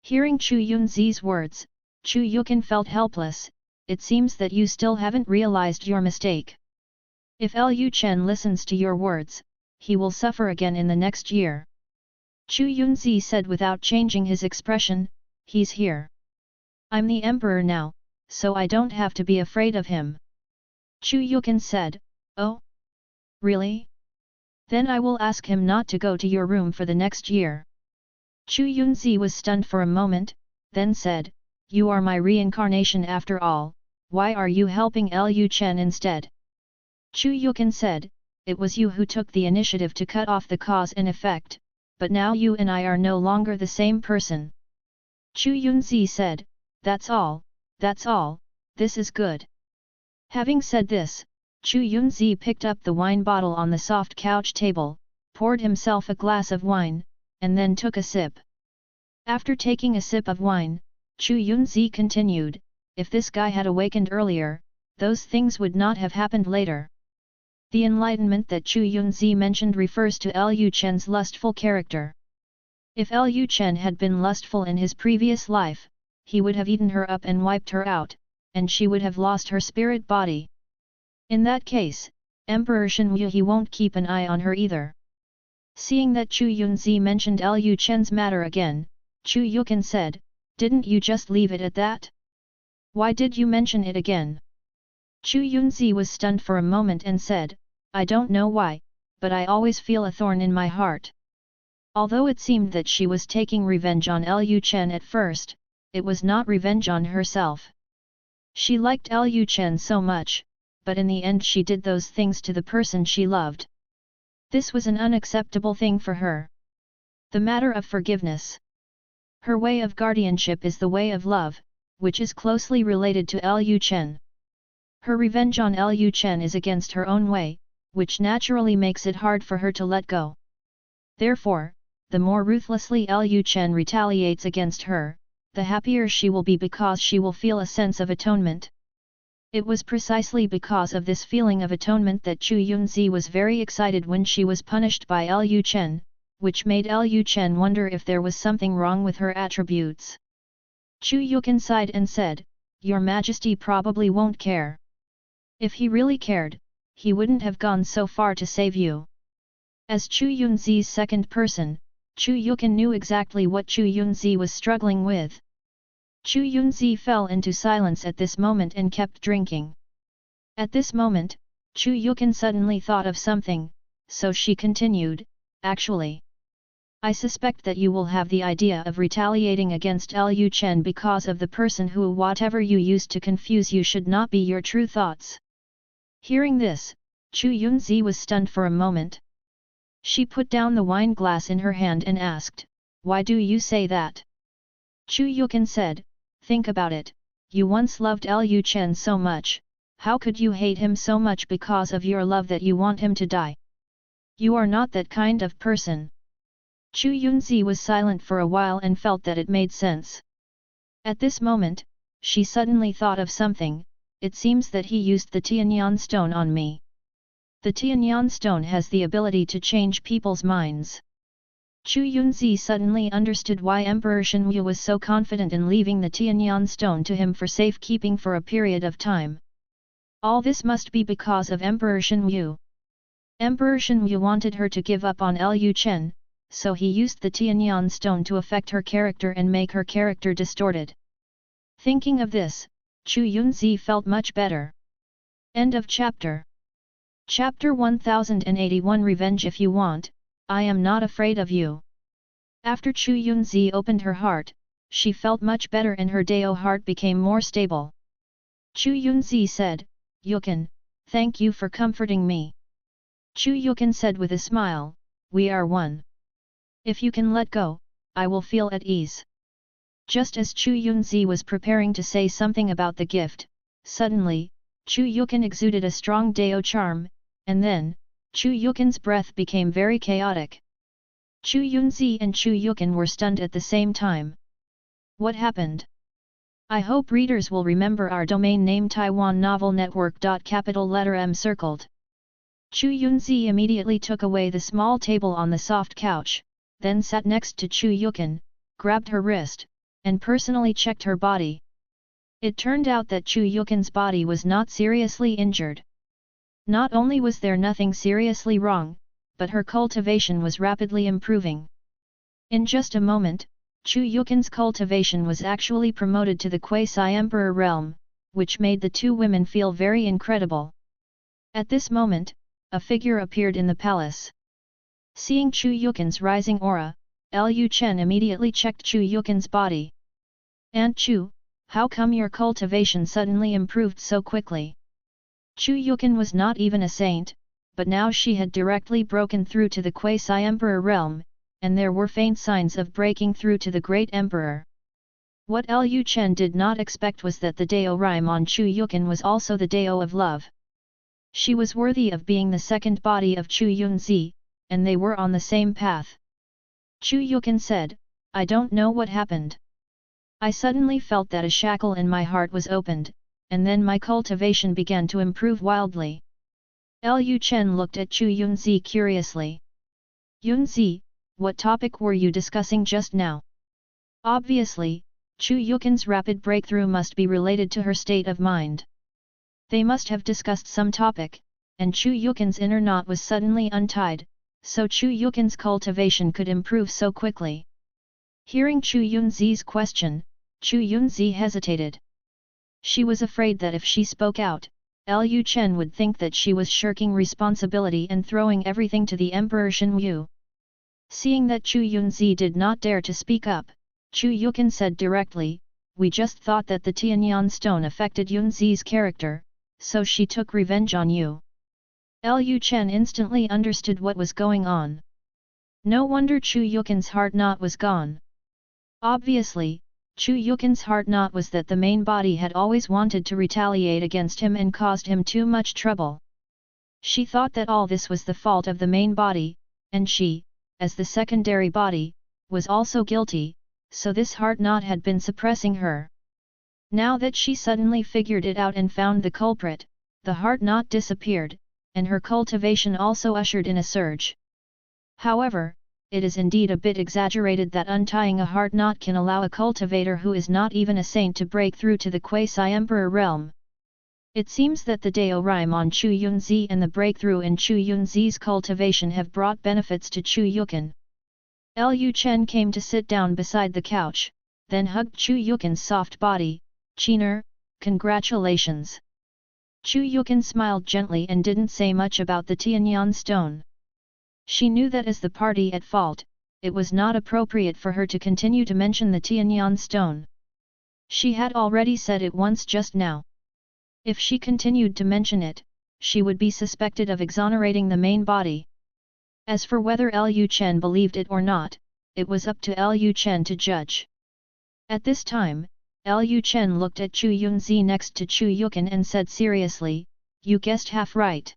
Hearing Chu Yunzi's words, Chu Yukin felt helpless. It seems that you still haven't realized your mistake. If Lu Chen listens to your words, he will suffer again in the next year. Chu Yunzi said without changing his expression, he's here. I'm the emperor now, so I don't have to be afraid of him. Chu Yukin said, oh? Really? Then I will ask him not to go to your room for the next year. Chu Yunzi was stunned for a moment, then said, you are my reincarnation after all, why are you helping Lu Chen instead? Chu Yukin said, it was you who took the initiative to cut off the cause and effect, but now you and I are no longer the same person. Chu Yunzi said, that's all, this is good. Having said this, Chu Yunzi picked up the wine bottle on the soft couch table, poured himself a glass of wine, and then took a sip. After taking a sip of wine, Chu Yunzi continued, if this guy had awakened earlier, those things would not have happened later. The enlightenment that Chu Yunzi mentioned refers to Lu Chen's lustful character. If Lu Chen had been lustful in his previous life, he would have eaten her up and wiped her out, and she would have lost her spirit body. In that case, Emperor Shenwu he won't keep an eye on her either. Seeing that Chu Yunzi mentioned Lu Chen's matter again, Chu Yukin said, didn't you just leave it at that? Why did you mention it again? Chu Yunzi was stunned for a moment and said, I don't know why, but I always feel a thorn in my heart. Although it seemed that she was taking revenge on Lu Chen at first, it was not revenge on herself. She liked Lu Chen so much, but in the end she did those things to the person she loved. This was an unacceptable thing for her. The matter of forgiveness. Her way of guardianship is the way of love, which is closely related to Lu Chen. Her revenge on Lu Chen is against her own way, which naturally makes it hard for her to let go. Therefore, the more ruthlessly Lu Chen retaliates against her, the happier she will be because she will feel a sense of atonement. It was precisely because of this feeling of atonement that Chu Yunzi was very excited when she was punished by Lu Chen, which made Lu Chen wonder if there was something wrong with her attributes. Chu Yukin sighed and said, Your Majesty probably won't care. If he really cared, he wouldn't have gone so far to save you. As Chu Yunzi's second person, Chu Yukin knew exactly what Chu Yunzi was struggling with. Chu Yunzi fell into silence at this moment and kept drinking. At this moment, Chu Yukin suddenly thought of something, so she continued, actually, I suspect that you will have the idea of retaliating against Lu Chen because of the person who whatever you used to confuse you should not be your true thoughts. Hearing this, Chu Yunzi was stunned for a moment. She put down the wine glass in her hand and asked, Why do you say that? Chu Yukin said, Think about it, you once loved Lu Chen so much, how could you hate him so much because of your love that you want him to die? You are not that kind of person. Chu Yunzi was silent for a while and felt that it made sense. At this moment, she suddenly thought of something, it seems that he used the Tianyan stone on me. The Tianyan stone has the ability to change people's minds. Chu Yunzi suddenly understood why Emperor Shenwu was so confident in leaving the Tianyan stone to him for safekeeping for a period of time. All this must be because of Emperor Shenwu. Emperor Shenwu wanted her to give up on Lu Chen, so he used the Tianyan stone to affect her character and make her character distorted. Thinking of this, Chu Yunzi felt much better. End of chapter. Chapter 1081 Revenge If you want, I am not afraid of you. After Chu Yunzi opened her heart, she felt much better and her Dao heart became more stable. Chu Yunzi said, Yukin, thank you for comforting me. Chu Yukin said with a smile, we are one. If you can let go, I will feel at ease. Just as Chu Yunzi was preparing to say something about the gift, suddenly, Chu Yukin exuded a strong Dao charm, and then, Chu Yukin's breath became very chaotic. Chu Yunzi and Chu Yukin were stunned at the same time. What happened? I hope readers will remember our domain name taiwannovelnetwork. Capital letter M circled. Chu Yunzi immediately took away the small table on the soft couch, then sat next to Chu Yukin, grabbed her wrist, and personally checked her body. It turned out that Chu Yukin's body was not seriously injured. Not only was there nothing seriously wrong, but her cultivation was rapidly improving. In just a moment, Chu Yukin's cultivation was actually promoted to the quasi-emperor realm, which made the two women feel very incredible. At this moment, a figure appeared in the palace. Seeing Chu Yukin's rising aura, Lu Chen immediately checked Chu Yukin's body. "Aunt Chu, how come your cultivation suddenly improved so quickly?" Chu Yukin was not even a saint, but now she had directly broken through to the quasi-emperor realm, and there were faint signs of breaking through to the great emperor. What Lu Chen did not expect was that the Dao rhyme on Chu Yukin was also the Dao of love. She was worthy of being the second body of Chu Yunzi, and they were on the same path. Chu Yukin said, "I don't know what happened. I suddenly felt that a shackle in my heart was opened, and then my cultivation began to improve wildly." Lu Chen looked at Chu Yunzi curiously. "Yunzi, what topic were you discussing just now?" Obviously, Chu Yukin's rapid breakthrough must be related to her state of mind. They must have discussed some topic, and Chu Yukin's inner knot was suddenly untied, so Chu Yukin's cultivation could improve so quickly. Hearing Chu Yunzi's question, Chu Yunzi hesitated. She was afraid that if she spoke out, Lu Chen would think that she was shirking responsibility and throwing everything to the Emperor Shenyu. Seeing that Chu Yunzi did not dare to speak up, Chu Yukin said directly, "We just thought that the Tianyan stone affected Yunzi's character, so she took revenge on you." Lu Chen instantly understood what was going on. No wonder Chu Yukin's heart knot was gone. Obviously, Chu Yukin's heart knot was that the main body had always wanted to retaliate against him and caused him too much trouble. She thought that all this was the fault of the main body, and she, as the secondary body, was also guilty, so this heart knot had been suppressing her. Now that she suddenly figured it out and found the culprit, the heart knot disappeared, and her cultivation also ushered in a surge. However, it is indeed a bit exaggerated that untying a heart knot can allow a cultivator who is not even a saint to break through to the quasi-emperor realm. It seems that the Dao rhyme on Chu Yunzi and the breakthrough in Chu Yunzi's cultivation have brought benefits to Chu Yukin. Lu Chen came to sit down beside the couch, then hugged Chu Yukin's soft body. "Chener, congratulations." Chu Yukin smiled gently and didn't say much about the Tianyan stone. She knew that as the party at fault, it was not appropriate for her to continue to mention the Tianyan stone. She had already said it once just now. If she continued to mention it, she would be suspected of exonerating the main body. As for whether Lu Chen believed it or not, it was up to Lu Chen to judge. At this time, Lu Chen looked at Chu Yunzi next to Chu Yukin and said seriously, "You guessed half right.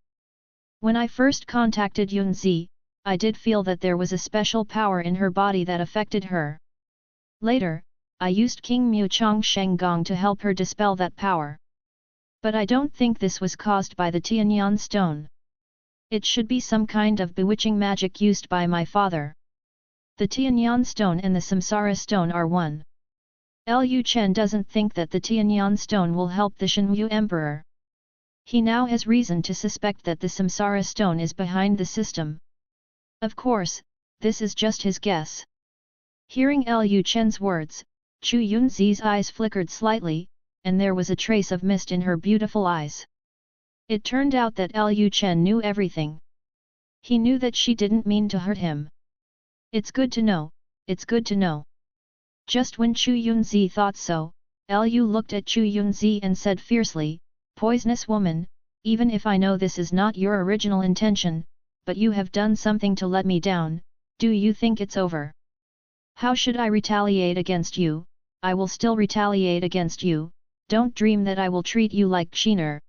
When I first contacted Yunzi, I did feel that there was a special power in her body that affected her. Later, I used King Mu Chong Sheng Gong to help her dispel that power. But I don't think this was caused by the Tianyan stone. It should be some kind of bewitching magic used by my father. The Tianyan stone and the Samsara stone are one. Lu Chen doesn't think that the Tianyan stone will help the Shenyu emperor. He now has reason to suspect that the Samsara stone is behind the system. Of course, this is just his guess." Hearing Lu Chen's words, Chu Yunzi's eyes flickered slightly, and there was a trace of mist in her beautiful eyes. It turned out that Lu Chen knew everything. He knew that she didn't mean to hurt him. "It's good to know, it's good to know." Just when Chu Yunzi thought so, Lu looked at Chu Yunzi and said fiercely, "Poisonous woman, even if I know this is not your original intention, but you have done something to let me down, do you think it's over? How should I retaliate against you? I will still retaliate against you, don't dream that I will treat you like Chener."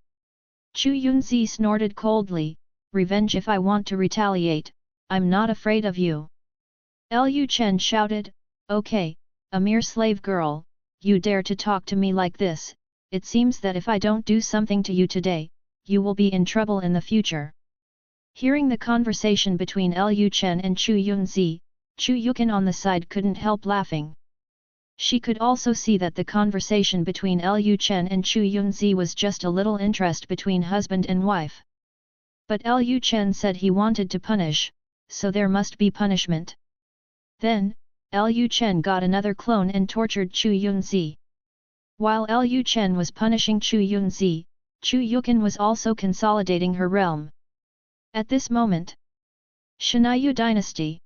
Chu Yunzi snorted coldly, "Revenge if I want to retaliate, I'm not afraid of you." Lu Chen shouted, "Okay, a mere slave girl, you dare to talk to me like this, it seems that if I don't do something to you today, you will be in trouble in the future." Hearing the conversation between Lu Chen and Chu Yunzi, Chu Yukin on the side couldn't help laughing. She could also see that the conversation between Lu Chen and Chu Yunzi was just a little interest between husband and wife. But Lu Chen said he wanted to punish, so there must be punishment. Then, Lu Chen got another clone and tortured Chu Yunzi. While Lu Chen was punishing Chu Yunzi, Chu Yukan was also consolidating her realm. At this moment, Xia Dynasty.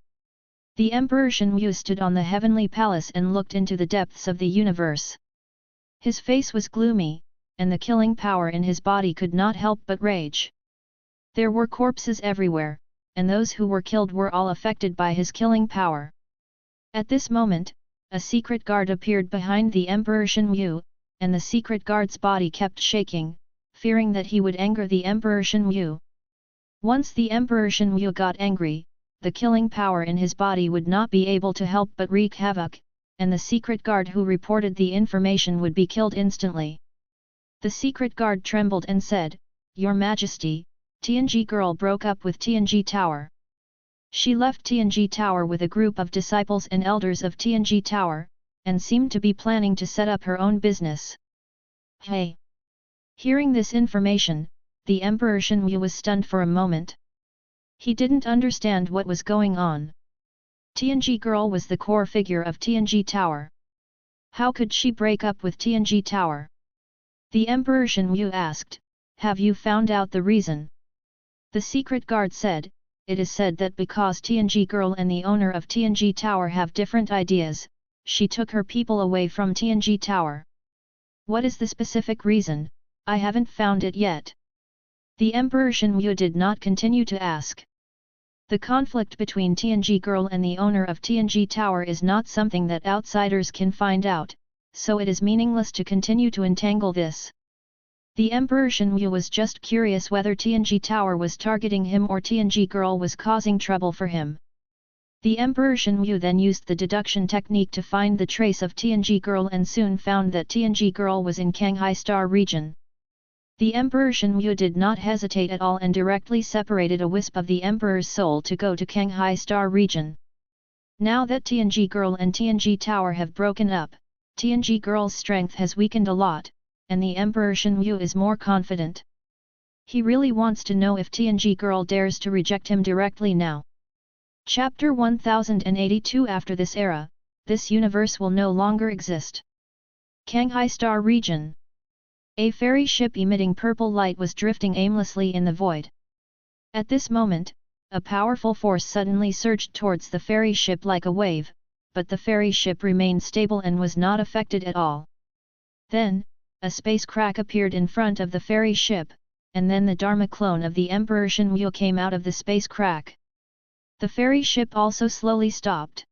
The Emperor Shenyu stood on the heavenly palace and looked into the depths of the universe. His face was gloomy, and the killing power in his body could not help but rage. There were corpses everywhere, and those who were killed were all affected by his killing power. At this moment, a secret guard appeared behind the Emperor Shenyu, and the secret guard's body kept shaking, fearing that he would anger the Emperor Shenyu. Once the Emperor Shenyu got angry, the killing power in his body would not be able to help but wreak havoc, and the secret guard who reported the information would be killed instantly. The secret guard trembled and said, "Your Majesty, Tianji girl broke up with Tianji Tower. She left Tianji Tower with a group of disciples and elders of Tianji Tower, and seemed to be planning to set up her own business." Hey! Hearing this information, the Emperor Shenyu was stunned for a moment. He didn't understand what was going on. Tianji girl was the core figure of Tianji Tower. How could she break up with Tianji Tower? The Emperor Shenyu asked, "Have you found out the reason?" The secret guard said, "It is said that because Tianji girl and the owner of Tianji Tower have different ideas, she took her people away from Tianji Tower." What is the specific reason? I haven't found it yet. The Emperor Shenyu did not continue to ask. The conflict between Tianji girl and the owner of Tianji Tower is not something that outsiders can find out, so it is meaningless to continue to entangle this. The Emperor Shenyu was just curious whether Tianji Tower was targeting him or Tianji girl was causing trouble for him. The Emperor Shenyu then used the deduction technique to find the trace of Tianji girl and soon found that Tianji girl was in Canghai Star region. The Emperor Shenyu did not hesitate at all and directly separated a wisp of the Emperor's soul to go to Canghai Star region. Now that Tianji girl and Tianji Tower have broken up, Tianji girl's strength has weakened a lot, and the Emperor Shenyu is more confident. He really wants to know if Tianji girl dares to reject him directly now. Chapter 1082. After this era, this universe will no longer exist. Canghai Star region. A fairy ship emitting purple light was drifting aimlessly in the void. At this moment, a powerful force suddenly surged towards the fairy ship like a wave, but the fairy ship remained stable and was not affected at all. Then, a space crack appeared in front of the fairy ship, and then the Dharma clone of the Emperor Shenyu came out of the space crack. The fairy ship also slowly stopped.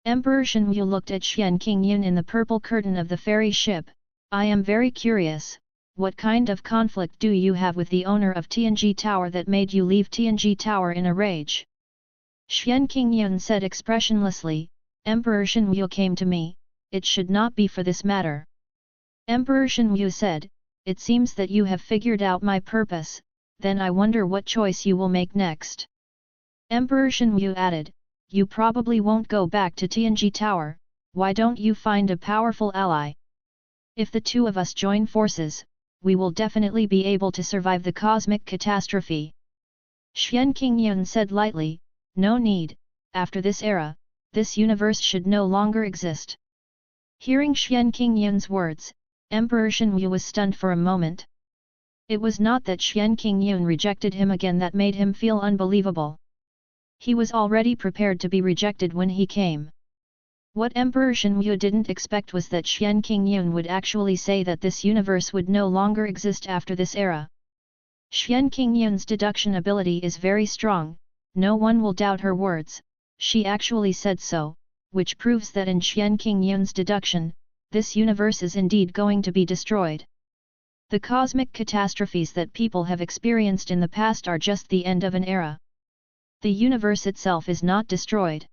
Emperor Shenyu looked at Xian Qingyun in the purple curtain of the fairy ship. "I am very curious, what kind of conflict do you have with the owner of Tianji Tower that made you leave Tianji Tower in a rage?" Xian Qingyun said expressionlessly, "Emperor Shenyu came to me, it should not be for this matter." Emperor Shenyu said, "It seems that you have figured out my purpose, then I wonder what choice you will make next." Emperor Shenyu added, "You probably won't go back to Tianji Tower, why don't you find a powerful ally? If the two of us join forces, we will definitely be able to survive the cosmic catastrophe." Xian Qingyun said lightly, "No need, after this era, this universe should no longer exist." Hearing Xian Qingyun's words, Emperor Shenyu was stunned for a moment. It was not that Xian Qingyun rejected him again that made him feel unbelievable. He was already prepared to be rejected when he came. What Emperor Shenyu didn't expect was that Xian Qingyun would actually say that this universe would no longer exist after this era. Xian Qingyun's deduction ability is very strong, no one will doubt her words, she actually said so, which proves that in Xian Qingyun's deduction, this universe is indeed going to be destroyed. The cosmic catastrophes that people have experienced in the past are just the end of an era. The universe itself is not destroyed.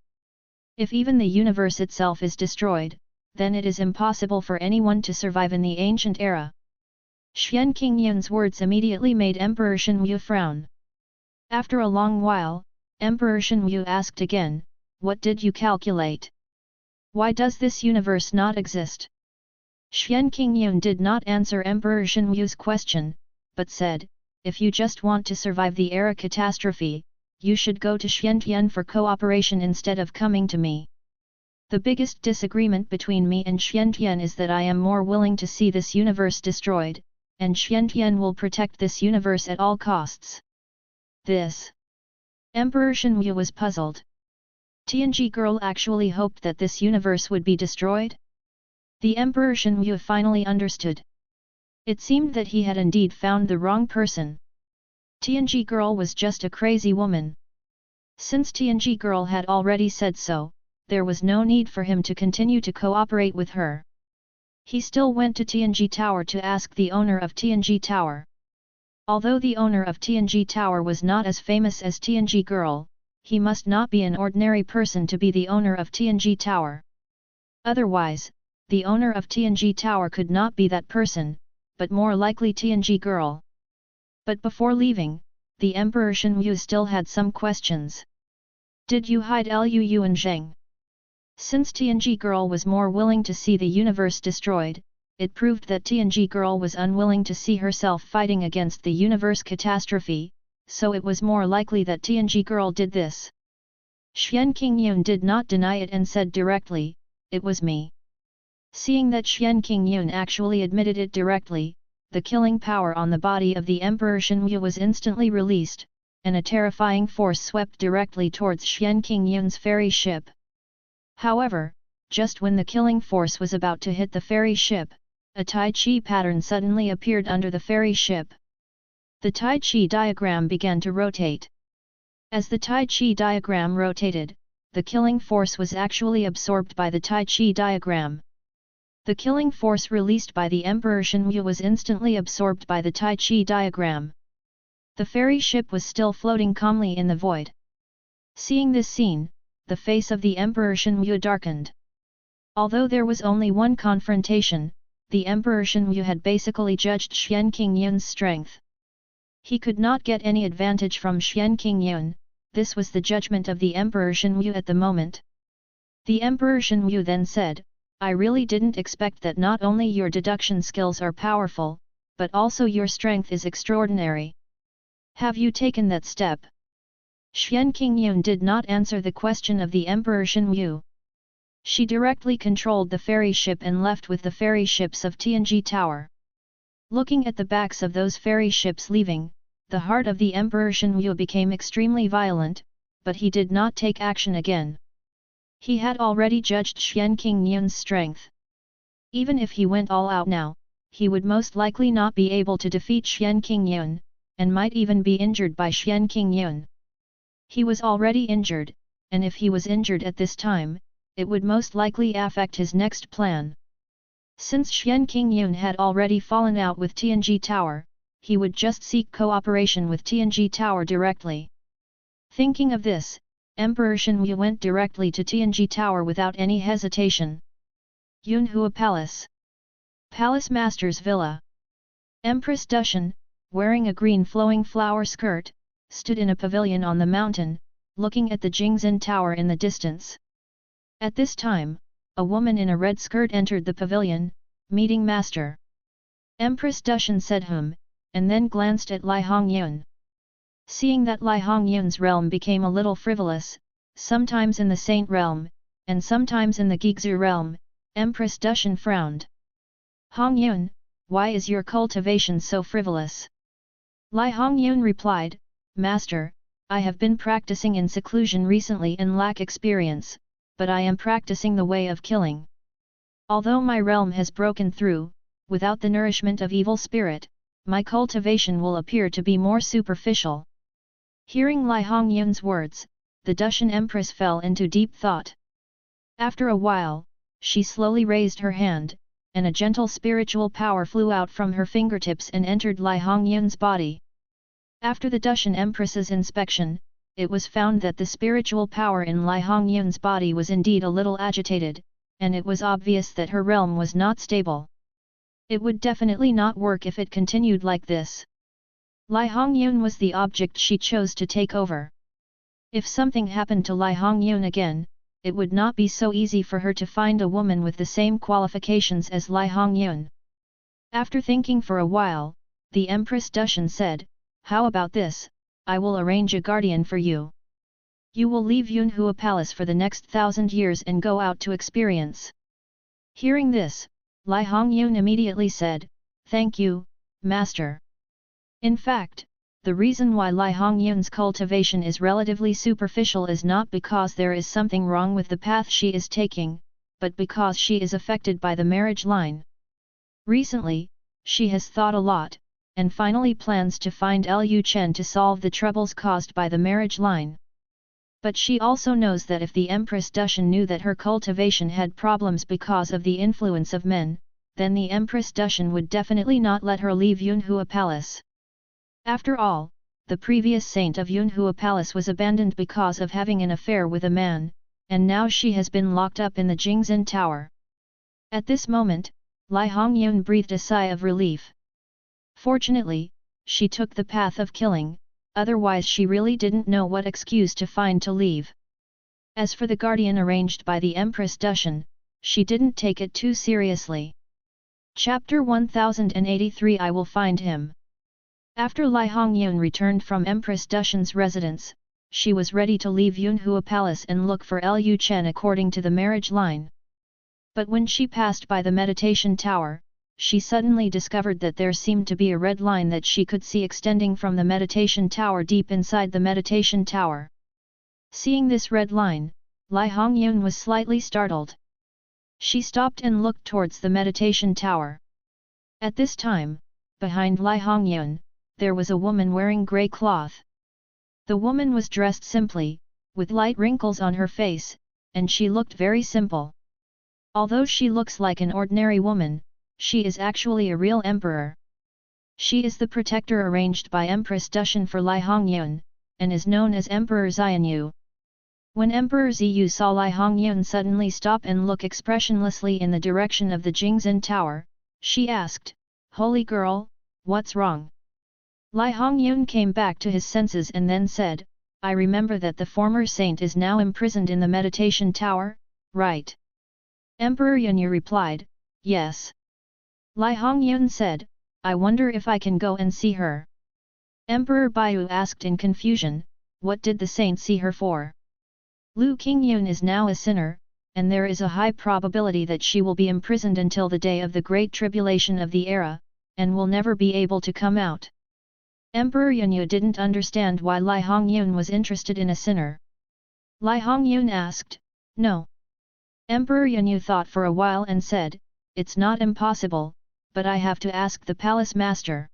If even the universe itself is destroyed, then it is impossible for anyone to survive in the ancient era. Xian Qingyun's words immediately made Emperor Shenyu frown. After a long while, Emperor Shenyu asked again, "What did you calculate? Why does this universe not exist? Xian Qingyun did not answer Emperor Shenwu's question, but said, if you just want to survive the era catastrophe, you should go to Xiantian for cooperation instead of coming to me. The biggest disagreement between me and Xiantian is that I am more willing to see this universe destroyed, and Xiantian will protect this universe at all costs. This. Emperor Shenwu was puzzled. Tianji girl actually hoped that this universe would be destroyed? The Emperor Shenwu finally understood. It seemed that he had indeed found the wrong person. Tianji girl was just a crazy woman. Since Tianji girl had already said so, there was no need for him to continue to cooperate with her. He still went to Tianji Tower to ask the owner of Tianji Tower. Although the owner of Tianji Tower was not as famous as Tianji girl, he must not be an ordinary person to be the owner of Tianji Tower. Otherwise, the owner of Tianji Tower could not be that person, but more likely Tianji girl. But before leaving, the Emperor Shenwu still had some questions. Did you hide Lu Yuan Zheng? Since Tianji girl was more willing to see the universe destroyed, it proved that Tianji girl was unwilling to see herself fighting against the universe catastrophe, so it was more likely that Tianji girl did this. Xian Qingyun did not deny it and said directly, it was me. Seeing that Xian Qingyun actually admitted it directly, the killing power on the body of the Emperor Shenwu was instantly released, and a terrifying force swept directly towards Xian Qingyun's fairy ship. However, just when the killing force was about to hit the fairy ship, a Tai Chi pattern suddenly appeared under the fairy ship. The Tai Chi diagram began to rotate. As the Tai Chi diagram rotated, the killing force was actually absorbed by the Tai Chi diagram. The killing force released by the Emperor Shenwu was instantly absorbed by the Tai Chi diagram. The fairy ship was still floating calmly in the void. Seeing this scene, the face of the Emperor Shenwu darkened. Although there was only one confrontation, the Emperor Shenwu had basically judged Xian Qingyun's strength. He could not get any advantage from Xian Qingyun, this was the judgment of the Emperor Shenwu at the moment. The Emperor Shenwu then said, I really didn't expect that not only your deduction skills are powerful, but also your strength is extraordinary. Have you taken that step? Xian Qingyun did not answer the question of the Emperor Shenwu. She directly controlled the fairy ship and left with the fairy ships of Tianji Tower. Looking at the backs of those fairy ships leaving, the heart of the Emperor Shenwu became extremely violent, but he did not take action again. He had already judged Xian Qingyun's strength. Even if he went all out now, he would most likely not be able to defeat Xian Qingyun, and might even be injured by Xian Qingyun. He was already injured, and if he was injured at this time, it would most likely affect his next plan. Since Xian Qingyun had already fallen out with Tianji Tower, he would just seek cooperation with Tianji Tower directly. Thinking of this, Emperor Shenwu went directly to Tianji Tower without any hesitation. Yunhua Palace. Palace Master's Villa. Empress Dushan, wearing a green flowing flower skirt, stood in a pavilion on the mountain, looking at the Jingzhen Tower in the distance. At this time, a woman in a red skirt entered the pavilion, meeting Master. Empress Dushan said and then glanced at Lai Hongyun. Seeing that Lai Hongyun's realm became a little frivolous, sometimes in the Saint realm, and sometimes in the Gigzu realm, Empress Dushan frowned. Hongyun, why is your cultivation so frivolous? Lai Hongyun replied, Master, I have been practicing in seclusion recently and lack experience, but I am practicing the way of killing. Although my realm has broken through, without the nourishment of evil spirit, my cultivation will appear to be more superficial. Hearing Lai Hongyun's words, the Dushan Empress fell into deep thought. After a while, she slowly raised her hand, and a gentle spiritual power flew out from her fingertips and entered Lai Hongyun's body. After the Dushan Empress's inspection, it was found that the spiritual power in Lai Hongyun's body was indeed a little agitated, and it was obvious that her realm was not stable. It would definitely not work if it continued like this. Lai Hongyun was the object she chose to take over. If something happened to Lai Hongyun again, it would not be so easy for her to find a woman with the same qualifications as Lai Hongyun. After thinking for a while, the Empress Dushan said, "How about this, I will arrange a guardian for you. You will leave Yunhua Palace for the next 1,000 years and go out to experience." Hearing this, Lai Hongyun immediately said, "Thank you, Master." In fact, the reason why Lai Hongyun's cultivation is relatively superficial is not because there is something wrong with the path she is taking, but because she is affected by the marriage line. Recently, she has thought a lot, and finally plans to find Lu Chen to solve the troubles caused by the marriage line. But she also knows that if the Empress Dushan knew that her cultivation had problems because of the influence of men, then the Empress Dushan would definitely not let her leave Yunhua Palace. After all, the previous saint of Yunhua Palace was abandoned because of having an affair with a man, and now she has been locked up in the Jingzhen Tower. At this moment, Lai Hongyun breathed a sigh of relief. Fortunately, she took the path of killing, otherwise she really didn't know what excuse to find to leave. As for the guardian arranged by the Empress Dushan, she didn't take it too seriously. Chapter 1083 I will find him. After Lai Hongyun returned from Empress Dushan's residence, she was ready to leave Yunhua Palace and look for Lu Chen according to the marriage line. But when she passed by the meditation tower, she suddenly discovered that there seemed to be a red line that she could see extending from the meditation tower deep inside the meditation tower. Seeing this red line, Lai Hongyun was slightly startled. She stopped and looked towards the meditation tower. At this time, behind Lai Hongyun, there was a woman wearing grey cloth. The woman was dressed simply, with light wrinkles on her face, and she looked very simple. Although she looks like an ordinary woman, she is actually a real emperor. She is the protector arranged by Empress Dushan for Lai Hongyun, and is known as Emperor Xianyu. When Emperor Xiyu saw Lai Hongyun suddenly stop and look expressionlessly in the direction of the Jingzhen Tower, she asked, "Holy girl, what's wrong?" Lai Hongyun came back to his senses and then said, "I remember that the former saint is now imprisoned in the meditation tower, right?" Emperor Yunyu replied, "Yes." Lai Hongyun said, "I wonder if I can go and see her." Emperor Baiyu asked in confusion, "What did the saint see her for?" Lu Qingyun is now a sinner, and there is a high probability that she will be imprisoned until the day of the Great Tribulation of the era, and will never be able to come out. Emperor Yunyu didn't understand why Lai Hongyun was interested in a sinner. Lai Hongyun asked, "No." Emperor Yunyu thought for a while and said, "It's not impossible, but I have to ask the palace master."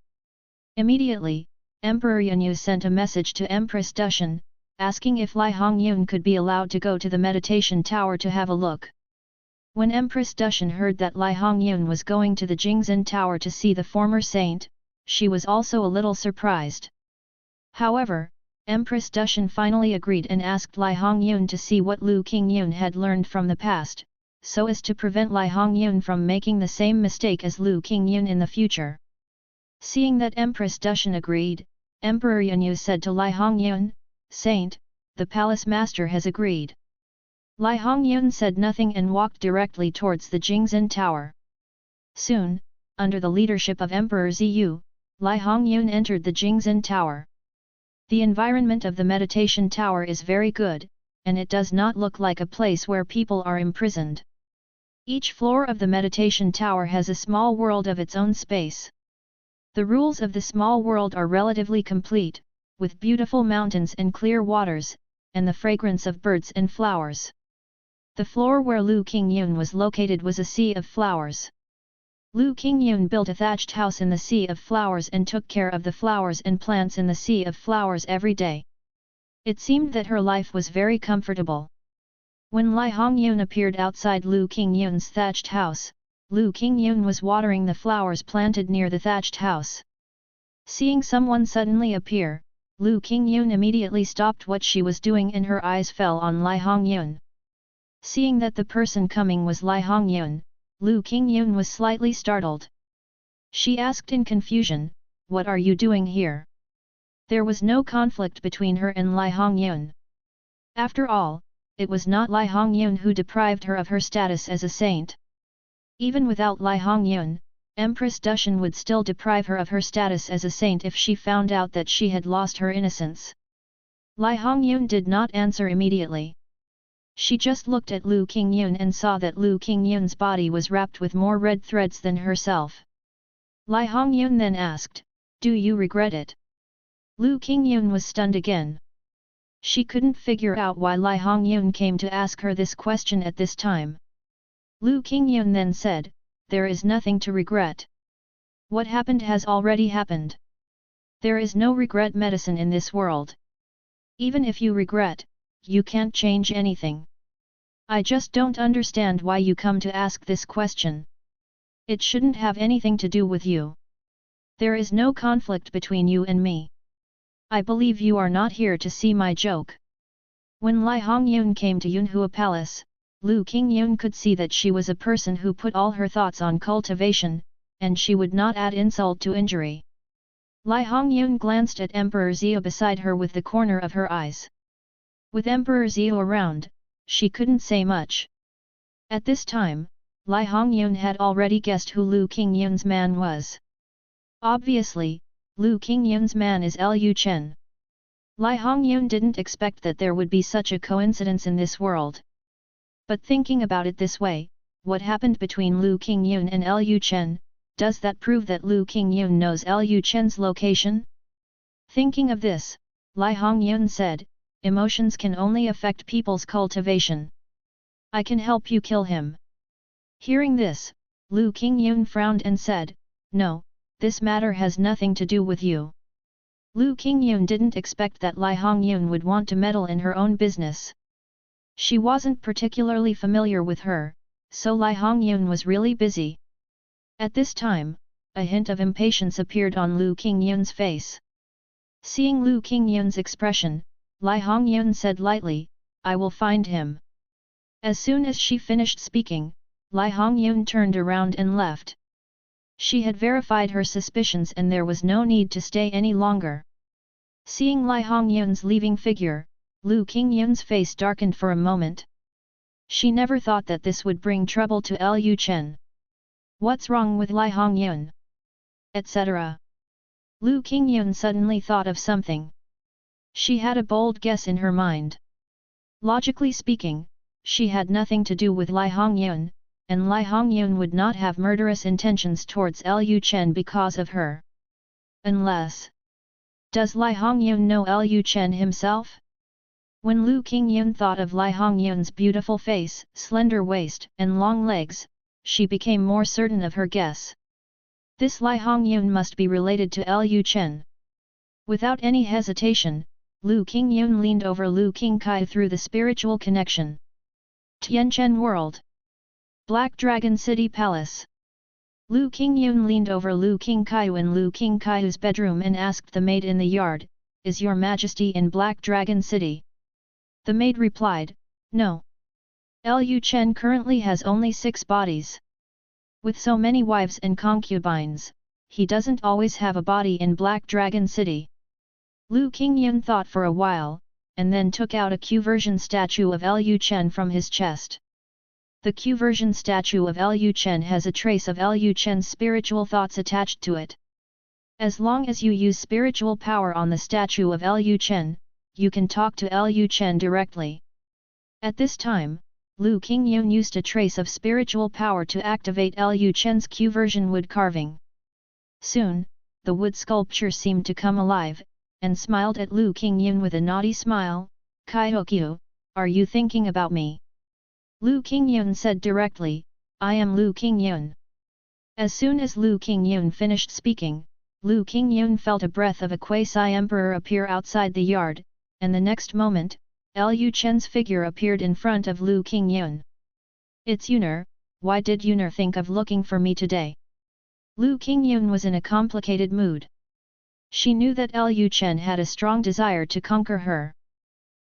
Immediately, Emperor Yunyu sent a message to Empress Dushan, asking if Lai Hongyun could be allowed to go to the meditation tower to have a look. When Empress Dushan heard that Lai Hongyun was going to the Jingzhen Tower to see the former saint, she was also a little surprised. However, Empress Dushan finally agreed and asked Lai Hongyun to see what Lu Qingyun had learned from the past, so as to prevent Lai Hongyun from making the same mistake as Lu Qingyun in the future. Seeing that Empress Dushan agreed, Emperor Yunyu said to Lai Hongyun, "Saint, the palace master has agreed." Lai Hongyun said nothing and walked directly towards the Jingzhen Tower. Soon, under the leadership of Emperor Xiyu, Lai Hongyun entered the Jingzhen Tower. The environment of the meditation tower is very good, and it does not look like a place where people are imprisoned. Each floor of the meditation tower has a small world of its own space. The rules of the small world are relatively complete, with beautiful mountains and clear waters, and the fragrance of birds and flowers. The floor where Lu Qingyun was located was a sea of flowers. Lu Qingyun built a thatched house in the sea of flowers and took care of the flowers and plants in the sea of flowers every day. It seemed that her life was very comfortable. When Lai Hongyun appeared outside Lu Qingyun's thatched house, Lu Qingyun was watering the flowers planted near the thatched house. Seeing someone suddenly appear, Lu Qingyun immediately stopped what she was doing and her eyes fell on Lai Hongyun. Seeing that the person coming was Lai Hongyun, Lu Qingyun was slightly startled. She asked in confusion, "What are you doing here?" There was no conflict between her and Lai Hongyun. After all, it was not Lai Hongyun who deprived her of her status as a saint. Even without Lai Hongyun, Empress Dushan would still deprive her of her status as a saint if she found out that she had lost her innocence. Lai Hongyun did not answer immediately. She just looked at Lu Qingyun and saw that Lu Qingyun's body was wrapped with more red threads than herself. Lai Hongyun then asked, "Do you regret it?" Lu Qingyun was stunned again. She couldn't figure out why Lai Hongyun came to ask her this question at this time. Lu Qingyun then said, "There is nothing to regret. What happened has already happened. There is no regret medicine in this world. Even if you regret, you can't change anything. I just don't understand why you come to ask this question. It shouldn't have anything to do with you. There is no conflict between you and me. I believe you are not here to see my joke." When Lai Hongyun came to Yunhua Palace, Lu Qingyun could see that she was a person who put all her thoughts on cultivation, and she would not add insult to injury. Lai Hongyun glanced at Emperor Xia beside her with the corner of her eyes. With Emperor Xia around, she couldn't say much. At this time, Lai Hongyun had already guessed who Lu Qingyun's man was. Obviously, Lu Qingyun's man is Lu Chen. Lai Hongyun didn't expect that there would be such a coincidence in this world. But thinking about it this way, what happened between Lu Qingyun and Lu Chen, does that prove that Lu Qingyun knows Lu Chen's location? Thinking of this, Lai Hongyun said, "Emotions can only affect people's cultivation. I can help you kill him." Hearing this, Lu Qingyun frowned and said, "No, this matter has nothing to do with you." Lu Qingyun didn't expect that Lai Hongyun would want to meddle in her own business. She wasn't particularly familiar with her, so Lai Hongyun was really busy. At this time, a hint of impatience appeared on Lu Qingyun's face. Seeing Lu Qingyun's expression, Lai Hongyun said lightly, "I will find him." As soon as she finished speaking, Lai Hongyun turned around and left. She had verified her suspicions and there was no need to stay any longer. Seeing Lai Hongyun's leaving figure, Lu Qingyun's face darkened for a moment. She never thought that this would bring trouble to Lu Chen. What's wrong with Lai Hongyun? Etc. Lu Qingyun suddenly thought of something. She had a bold guess in her mind. Logically speaking, she had nothing to do with Lai Hongyun, and Lai Hongyun would not have murderous intentions towards Lu Chen because of her. Unless... Does Lai Hongyun know Lu Chen himself? When Lu Qingyun thought of Lai Hongyun's beautiful face, slender waist, and long legs, she became more certain of her guess. This Lai Hongyun must be related to Lu Chen. Without any hesitation, Lu Qingyun leaned over Lu Qingkai through the spiritual connection. Tianchen World. Black Dragon City Palace. Lu Qingyun leaned over Lu Qingkai in Lu Qingkai's bedroom and asked the maid in the yard, "Is your majesty in Black Dragon City?" The maid replied, "No. Lu Chen currently has only 6 bodies. With so many wives and concubines, he doesn't always have a body in Black Dragon City." Lu Qingyun thought for a while, and then took out a Q-version statue of Lu Chen from his chest. The Q-version statue of Lu Chen has a trace of Lu Chen's spiritual thoughts attached to it. As long as you use spiritual power on the statue of Lu Chen, you can talk to Lu Chen directly. At this time, Lu Qingyun used a trace of spiritual power to activate Lu Chen's Q-version wood carving. Soon, the wood sculpture seemed to come alive, and smiled at Lu Qingyun with a naughty smile. "Kaiyokyu, are you thinking about me?" Lu Qingyun said directly, "I am Lu Qingyun." As soon as Lu Qingyun finished speaking, Lu Qingyun felt a breath of a quasi-emperor appear outside the yard, and the next moment, Lu Chen's figure appeared in front of Lu Qingyun. "It's Yuner, why did Yuner think of looking for me today?" Lu Qingyun was in a complicated mood. She knew that Lu Chen had a strong desire to conquer her.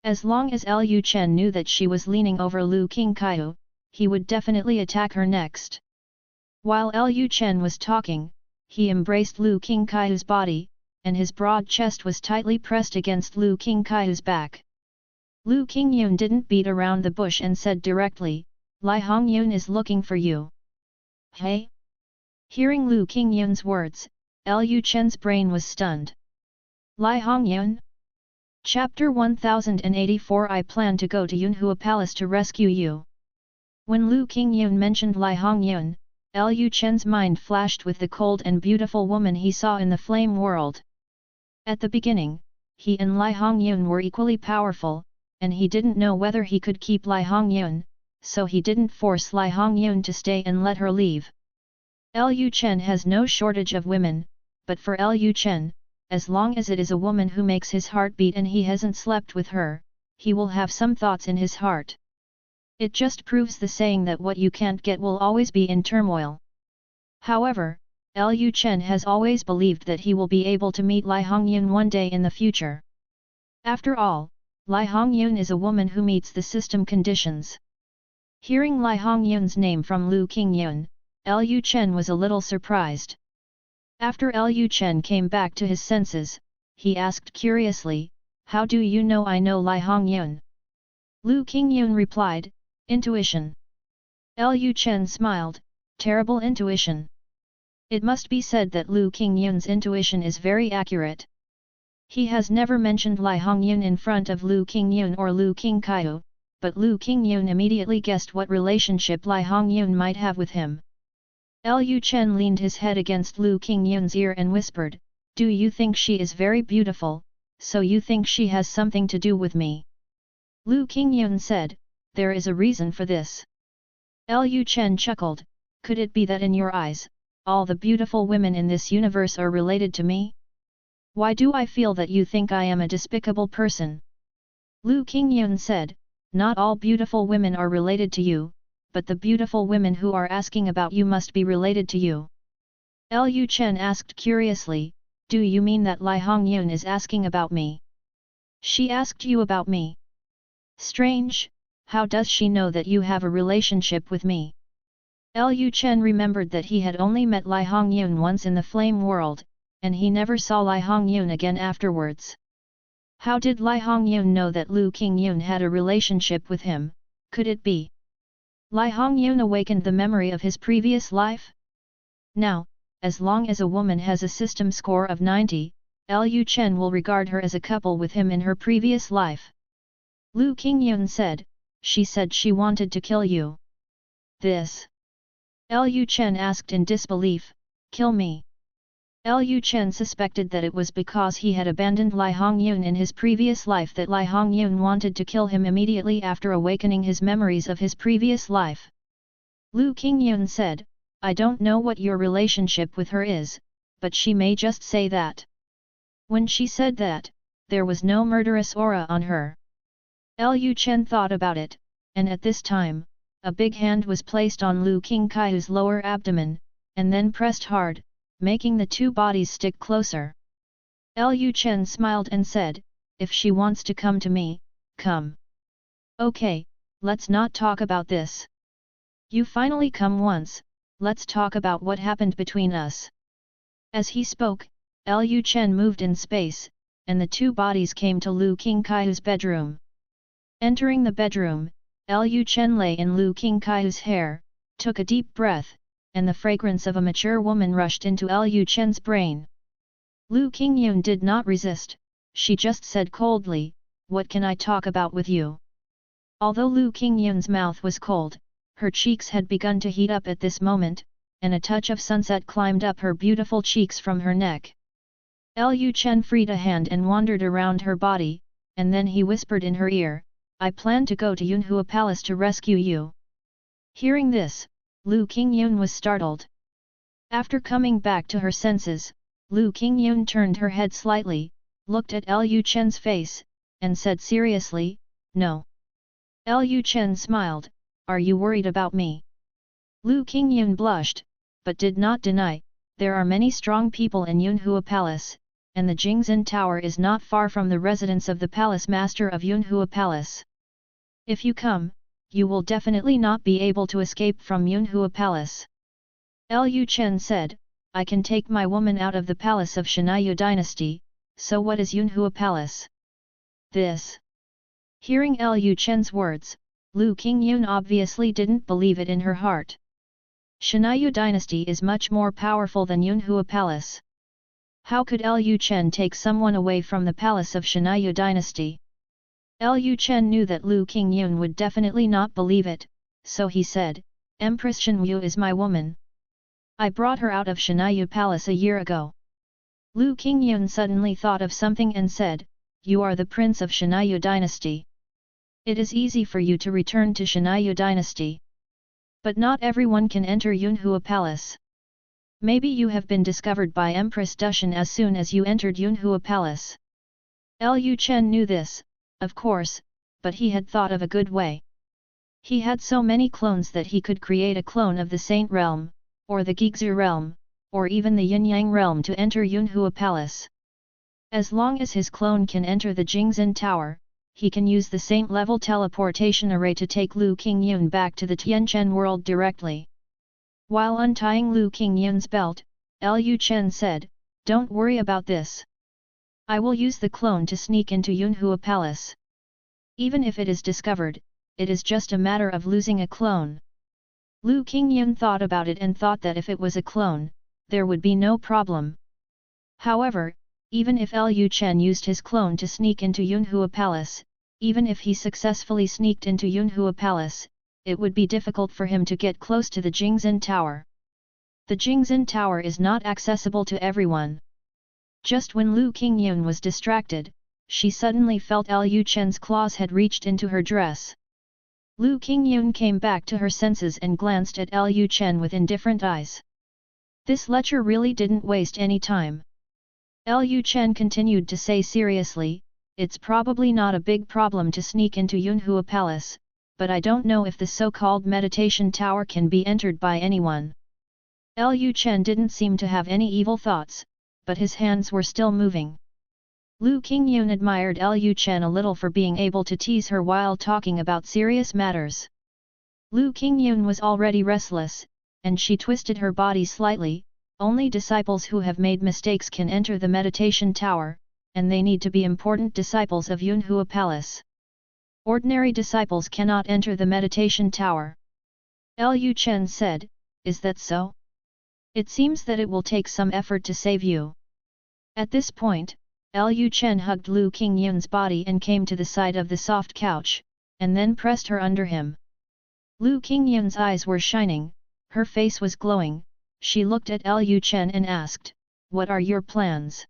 As long as Lu Chen knew that she was leaning over Lu Qingkai, he would definitely attack her next. While Lu Chen was talking, he embraced Lu Qingkai's body, and his broad chest was tightly pressed against Lu Qingkai's back. Lu Qingyun didn't beat around the bush and said directly, Lai Hongyun is looking for you. Hey? Hearing Lu Qingyun's words, Lu Chen's brain was stunned. Lai Hongyun? Chapter 1084 I plan to go to Yunhua Palace to rescue you. When Lu Qingyun mentioned Lai Hongyun, Lu Chen's mind flashed with the cold and beautiful woman he saw in the flame world. At the beginning, he and Lai Hongyun were equally powerful, and he didn't know whether he could keep Lai Hongyun, so he didn't force Lai Hongyun to stay and let her leave. Lu Chen has no shortage of women, but for Lu Chen, as long as it is a woman who makes his heart beat and he hasn't slept with her, he will have some thoughts in his heart. It just proves the saying that what you can't get will always be in turmoil. However, Lu Chen has always believed that he will be able to meet Lai Hongyun one day in the future. After all, Lai Hongyun is a woman who meets the system conditions. Hearing Lai Hongyun's name from Lu Qingyun, Lu Chen was a little surprised. After Lu Chen came back to his senses, he asked curiously, How do you know I know Lai Hongyun? Lu Qingyun replied, Intuition. Lu Chen smiled, Terrible intuition. It must be said that Lu Qingyun's intuition is very accurate. He has never mentioned Lai Hongyun in front of Lu Qingyun or Lu Qingkaiu, but Lu Qingyun immediately guessed what relationship Lai Hongyun might have with him. Lu Chen leaned his head against Lu Qingyun's ear and whispered, Do you think she is very beautiful, so you think she has something to do with me? Lu Qingyun said, There is a reason for this. Lu Chen chuckled, Could it be that in your eyes, all the beautiful women in this universe are related to me? Why do I feel that you think I am a despicable person? Lu Qingyun said, Not all beautiful women are related to you, but the beautiful women who are asking about you must be related to you. Lu Chen asked curiously, Do you mean that Lai Hongyun is asking about me? She asked you about me? Strange, how does she know that you have a relationship with me? Lu Chen remembered that he had only met Lai Hongyun once in the flame world, and he never saw Lai Hongyun again afterwards. How did Lai Hongyun know that Lu Qingyun had a relationship with him? Could it be Lai Hongyun awakened the memory of his previous life? Now, as long as a woman has a system score of 90, Lu Chen will regard her as a couple with him in her previous life. Lu Qingyun said, She said she wanted to kill you. This? Lu Chen asked in disbelief, Kill me? Lu Chen suspected that it was because he had abandoned Lai Hongyun in his previous life that Lai Hongyun wanted to kill him immediately after awakening his memories of his previous life. Lu Qingyun said, I don't know what your relationship with her is, but she may just say that. When she said that, there was no murderous aura on her. Lu Chen thought about it, and at this time, a big hand was placed on Lu Qingkaiu's lower abdomen, and then pressed hard, making the two bodies stick closer. Lu Chen smiled and said, If she wants to come to me, come. Okay, let's not talk about this. You finally come once, let's talk about what happened between us. As he spoke, Lu Chen moved in space, and the two bodies came to Lu Qingkaiu's bedroom. Entering the bedroom, Lu Chen lay in Lu Qingkaiu's hair, took a deep breath, and the fragrance of a mature woman rushed into Lu Chen's brain. Lu Qingyun did not resist, she just said coldly, What can I talk about with you? Although Lu Qingyun's mouth was cold, her cheeks had begun to heat up at this moment, and a touch of sunset climbed up her beautiful cheeks from her neck. Lu Chen freed a hand and wandered around her body, and then he whispered in her ear, I plan to go to Yunhua Palace to rescue you. Hearing this, Lu Qingyun was startled. After coming back to her senses, Lu Qingyun turned her head slightly, looked at Lu Chen's face, and said seriously, No. Lu Chen smiled, Are you worried about me? Lu Qingyun blushed, but did not deny, There are many strong people in Yunhua Palace, and the Jingzhen Tower is not far from the residence of the Palace Master of Yunhua Palace. If you come, you will definitely not be able to escape from Yunhua Palace. Lu Chen said, I can take my woman out of the palace of Great Xia Dynasty, so what is Yunhua Palace? This. Hearing Lu Chen's words, Lu Qingyun obviously didn't believe it in her heart. Xia Dynasty is much more powerful than Yunhua Palace. How could Lu Chen take someone away from the palace of Xia Dynasty? Lu Chen knew that Lu Qingyun would definitely not believe it, so he said, Empress Shenyu is my woman. I brought her out of Xia Palace a year ago. Lu Qingyun suddenly thought of something and said, You are the prince of Xia Dynasty. It is easy for you to return to Xia Dynasty. But not everyone can enter Yunhua Palace. Maybe you have been discovered by Empress Dushan as soon as you entered Yunhua Palace. Lu Chen knew this, of course, but he had thought of a good way. He had so many clones that he could create a clone of the Saint Realm, or the Gigzu Realm, or even the Yin-Yang Realm to enter Yunhua Palace. As long as his clone can enter the Jingzhen Tower, he can use the Saint-level teleportation array to take Lu Qingyun back to the Tianchen world directly. While untying Lu Qingyun's belt, Lu Chen said, Don't worry about this. I will use the clone to sneak into Yunhua Palace. Even if it is discovered, it is just a matter of losing a clone. Lu Qingyun thought about it and thought that if it was a clone, there would be no problem. However, even if Lu Chen used his clone to sneak into Yunhua Palace, even if he successfully sneaked into Yunhua Palace, it would be difficult for him to get close to the Jingzhen Tower. The Jingzhen Tower is not accessible to everyone. Just when Lu Qingyun was distracted, she suddenly felt Lu Chen's claws had reached into her dress. Lu Qingyun came back to her senses and glanced at Lu Chen with indifferent eyes. This lecher really didn't waste any time. Lu Chen continued to say seriously, It's probably not a big problem to sneak into Yunhua Palace, but I don't know if the so-called meditation tower can be entered by anyone. Lu Chen didn't seem to have any evil thoughts, but his hands were still moving. Lu Qingyun admired Lu Chen a little for being able to tease her while talking about serious matters. Lu Qingyun was already restless, and she twisted her body slightly. Only disciples who have made mistakes can enter the meditation tower, and they need to be important disciples of Yunhua Palace. Ordinary disciples cannot enter the meditation tower. Lu Chen said, Is that so? It seems that it will take some effort to save you. At this point, Lu Chen hugged Lu Qingyun's body and came to the side of the soft couch, and then pressed her under him. Lu Qingyun's eyes were shining, her face was glowing. She looked at Lu Chen and asked, What are your plans?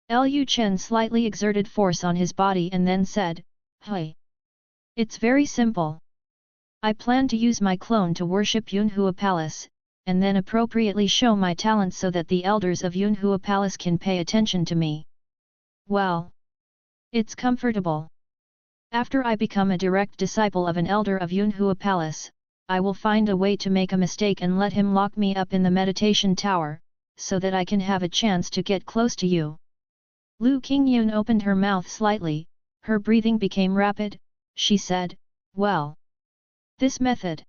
Lu Chen slightly exerted force on his body and then said, Hey. It's very simple. I plan to use my clone to worship Yunhua Palace, and then appropriately show my talent so that the elders of Yunhua Palace can pay attention to me. Well, it's comfortable. After I become a direct disciple of an elder of Yunhua Palace, I will find a way to make a mistake and let him lock me up in the meditation tower, so that I can have a chance to get close to you. Lu Qingyun opened her mouth slightly, her breathing became rapid, she said, Well. This method.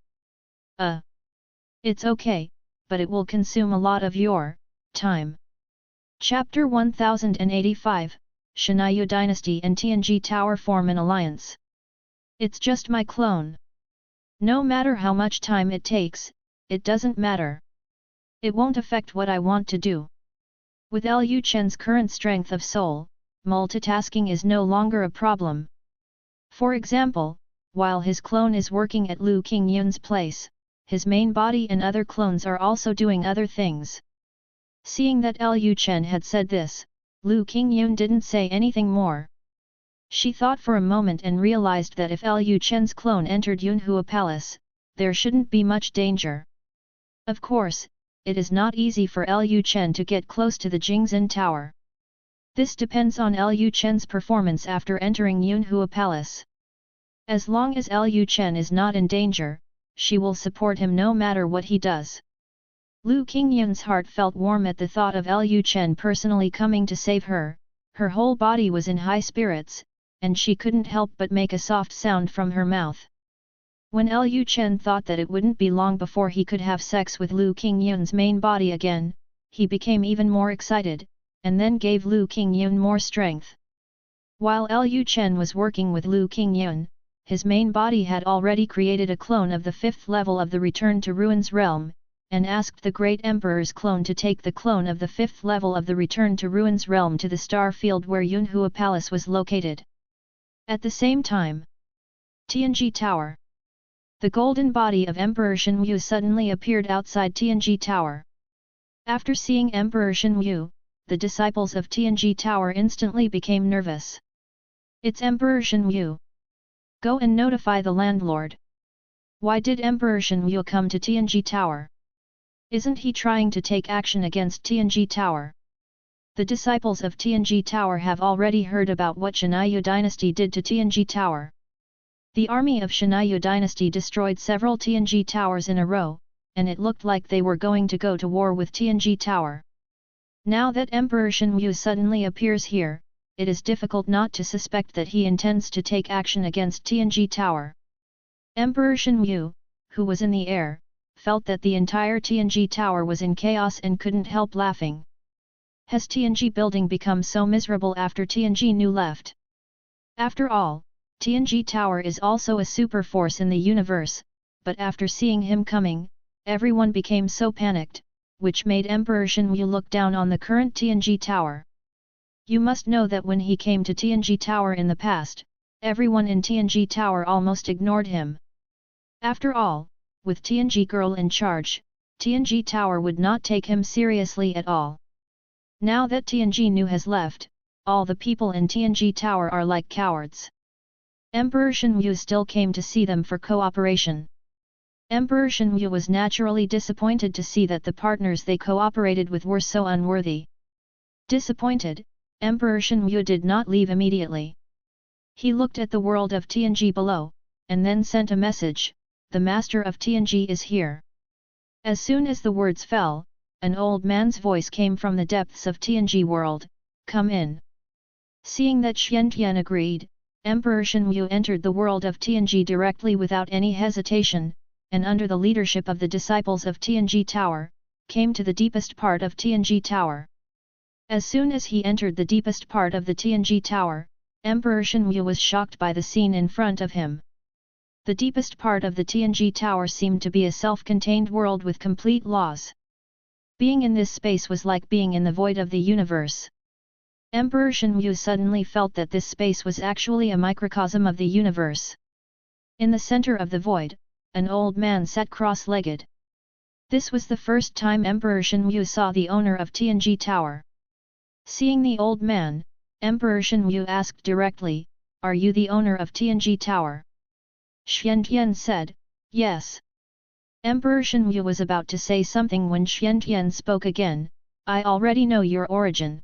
It's okay, but it will consume a lot of your time. Chapter 1085, Xia Dynasty and Tianji Tower form an alliance. It's just my clone. No matter how much time it takes, it doesn't matter. It won't affect what I want to do. With Lu Chen's current strength of soul, multitasking is no longer a problem. For example, while his clone is working at Lu Qingyun's place, his main body and other clones are also doing other things. Seeing that Lu Chen had said this, Lu Qingyun didn't say anything more. She thought for a moment and realized that if Lu Chen's clone entered Yunhua Palace, there shouldn't be much danger. Of course, it is not easy for Lu Chen to get close to the Jingzhen Tower. This depends on Lu Chen's performance after entering Yunhua Palace. As long as Lu Chen is not in danger, she will support him no matter what he does. Lu Qingyun's heart felt warm at the thought of Lu Chen personally coming to save her, her whole body was in high spirits, and she couldn't help but make a soft sound from her mouth. When Lu Chen thought that it wouldn't be long before he could have sex with Lu Qingyun's main body again, he became even more excited, and then gave Lu Qingyun more strength. While Lu Chen was working with Lu Qingyun, his main body had already created a clone of the 5th level of the Return to Ruins realm, and asked the Great Emperor's clone to take the clone of the 5th level of the Return to Ruins realm to the star field where Yunhua Palace was located. At the same time, Tianji Tower. The golden body of Emperor Shenwu suddenly appeared outside Tianji Tower. After seeing Emperor Shenwu, the disciples of Tianji Tower instantly became nervous. It's Emperor Shenwu. Go and notify the landlord. Why did Emperor Shenwu come to Tianji Tower? Isn't he trying to take action against Tianji Tower? The disciples of Tianji Tower have already heard about what Xia Dynasty did to Tianji Tower. The army of Xia Dynasty destroyed several Tianji Towers in a row, and it looked like they were going to go to war with Tianji Tower. Now that Emperor Shenwu suddenly appears here, it is difficult not to suspect that he intends to take action against Tianji Tower. Emperor Shenwu, who was in the air, felt that the entire Tianji Tower was in chaos and couldn't help laughing. Has Tianji building become so miserable after Tianji Nu left? After all, Tianji Tower is also a super force in the universe, but after seeing him coming, everyone became so panicked, which made Emperor Shenwu look down on the current Tianji Tower. You must know that when he came to Tianji Tower in the past, everyone in Tianji Tower almost ignored him. After all, with Tianji girl in charge, Tianji Tower would not take him seriously at all. Now that Tianji Nu has left, all the people in Tianji Tower are like cowards. Emperor Shenwu still came to see them for cooperation. Emperor Shenwu was naturally disappointed to see that the partners they cooperated with were so unworthy. Disappointed, Emperor Shenwu did not leave immediately. He looked at the world of Tianji below, and then sent a message, "The master of Tianji is here." As soon as the words fell, an old man's voice came from the depths of Tianji world, "Come in." Seeing that Xiantian agreed, Emperor Shenwu entered the world of Tianji directly without any hesitation, and under the leadership of the disciples of Tianji Tower, came to the deepest part of Tianji Tower. As soon as he entered the deepest part of the Tianji Tower, Emperor Shenwu was shocked by the scene in front of him. The deepest part of the Tianji Tower seemed to be a self-contained world with complete laws. Being in this space was like being in the void of the universe. Emperor Shenwu suddenly felt that this space was actually a microcosm of the universe. In the center of the void, an old man sat cross-legged. This was the first time Emperor Shenwu saw the owner of Tianji Tower. Seeing the old man, Emperor Shenwu asked directly, "Are you the owner of Tianji Tower?" Xiantian said, "Yes." Emperor Shenwu was about to say something when Xiantian spoke again, "I already know your origin."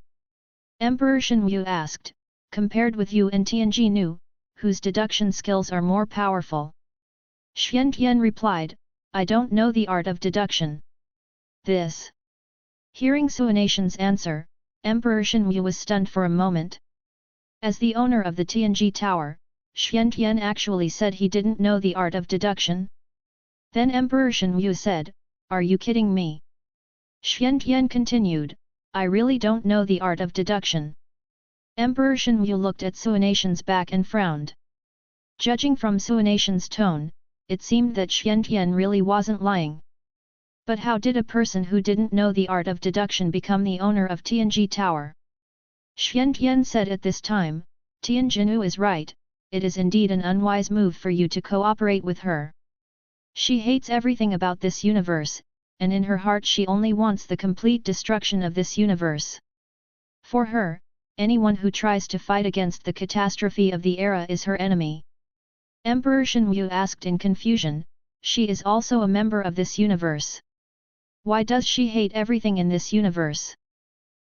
Emperor Shenwu asked, "Compared with you and Tianji Nu, whose deduction skills are more powerful?" Xiantian replied, "I don't know the art of deduction." This. Hearing Suanation's answer, Emperor Shenwu was stunned for a moment. As the owner of the Tianji Tower, Xiantian actually said he didn't know the art of deduction. Then Emperor Shenwu said, "Are you kidding me?" Xiantian continued, "I really don't know the art of deduction." Emperor Shenwu looked at Suanation's back and frowned. Judging from Suanation's tone, it seemed that Xiantian really wasn't lying. But how did a person who didn't know the art of deduction become the owner of Tianji Tower? Xiantian said at this time, "Tianjinu is right, it is indeed an unwise move for you to cooperate with her. She hates everything about this universe, and in her heart she only wants the complete destruction of this universe. For her, anyone who tries to fight against the catastrophe of the era is her enemy." Emperor Shenwu asked in confusion, "She is also a member of this universe. Why does she hate everything in this universe?"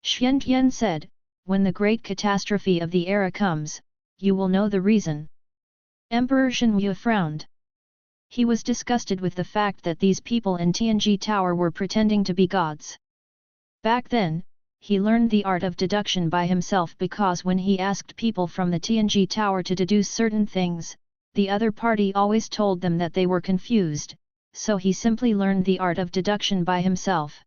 Xiantian said, "When the great catastrophe of the era comes, you will know the reason." Emperor Shenwu frowned. He was disgusted with the fact that these people in Tianji Tower were pretending to be gods. Back then, he learned the art of deduction by himself because when he asked people from the Tianji Tower to deduce certain things, the other party always told them that they were confused, so he simply learned the art of deduction by himself.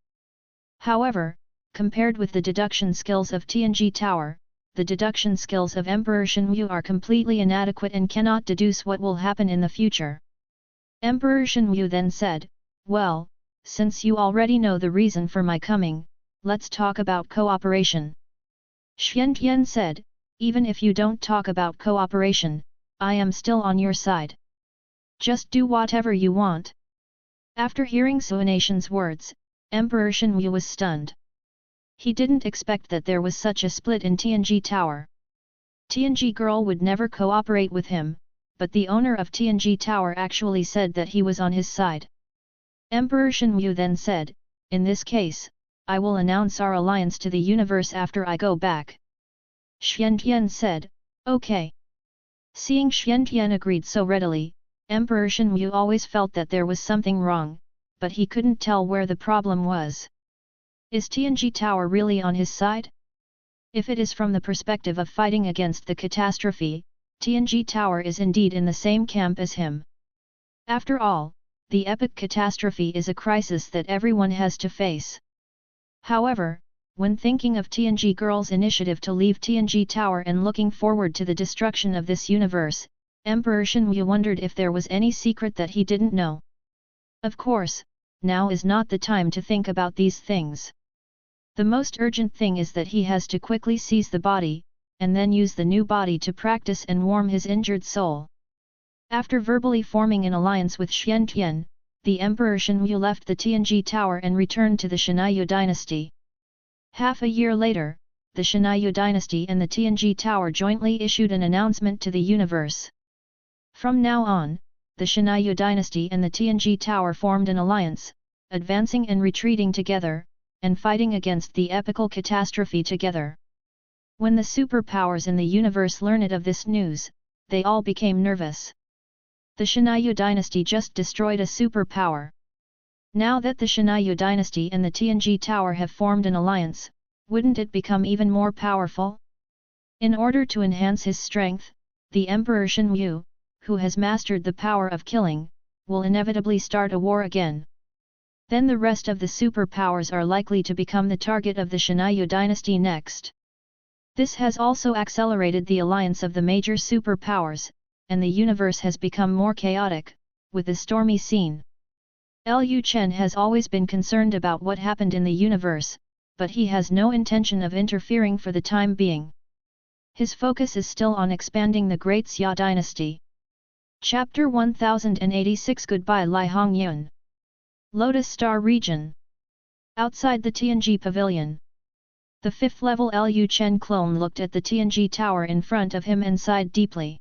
However, compared with the deduction skills of Tianji Tower, the deduction skills of Emperor Shenwu are completely inadequate and cannot deduce what will happen in the future. Emperor Shenwu then said, "Well, since you already know the reason for my coming, let's talk about cooperation." Xian Tian said, "Even if you don't talk about cooperation, I am still on your side. Just do whatever you want." After hearing Suanation's words, Emperor Shenwu was stunned. He didn't expect that there was such a split in Tianji Tower. Tianji girl would never cooperate with him, but the owner of Tianji Tower actually said that he was on his side. Emperor Shenwu then said, "In this case, I will announce our alliance to the universe after I go back." Xian Tian said, "Okay." Seeing Xian Tian agreed so readily, Emperor Shenwu always felt that there was something wrong, but he couldn't tell where the problem was. Is Tianji Tower really on his side? If it is from the perspective of fighting against the catastrophe, Tianji Tower is indeed in the same camp as him. After all, the epic catastrophe is a crisis that everyone has to face. However, when thinking of Tianji girl's initiative to leave Tianji Tower and looking forward to the destruction of this universe, Emperor Shenwu wondered if there was any secret that he didn't know. Of course, now is not the time to think about these things. The most urgent thing is that he has to quickly seize the body, and then use the new body to practice and warm his injured soul. After verbally forming an alliance with Xian Tian, the Emperor Shenwu left the Tianji Tower and returned to the Xia Dynasty. Half a year later, the Xia Dynasty and the Tianji Tower jointly issued an announcement to the universe. From now on, the Xia Dynasty and the Tianji Tower formed an alliance, advancing and retreating together, and fighting against the epical catastrophe together. When the superpowers in the universe learned of this news, they all became nervous. The Xia Dynasty just destroyed a superpower. Now that the Xia Dynasty and the Tianji Tower have formed an alliance, wouldn't it become even more powerful? In order to enhance his strength, the Emperor Shenwu, who has mastered the power of killing, will inevitably start a war again. Then the rest of the superpowers are likely to become the target of the Xia Dynasty next. This has also accelerated the alliance of the major superpowers, and the universe has become more chaotic, with a stormy scene. Lu Chen has always been concerned about what happened in the universe, but he has no intention of interfering for the time being. His focus is still on expanding the Great Xia Dynasty. Chapter 1086 Goodbye Lai Hongyun. Lotus Star Region. Outside the Tianji Pavilion. The fifth-level Lu Chen clone looked at the Tianji Tower in front of him and sighed deeply.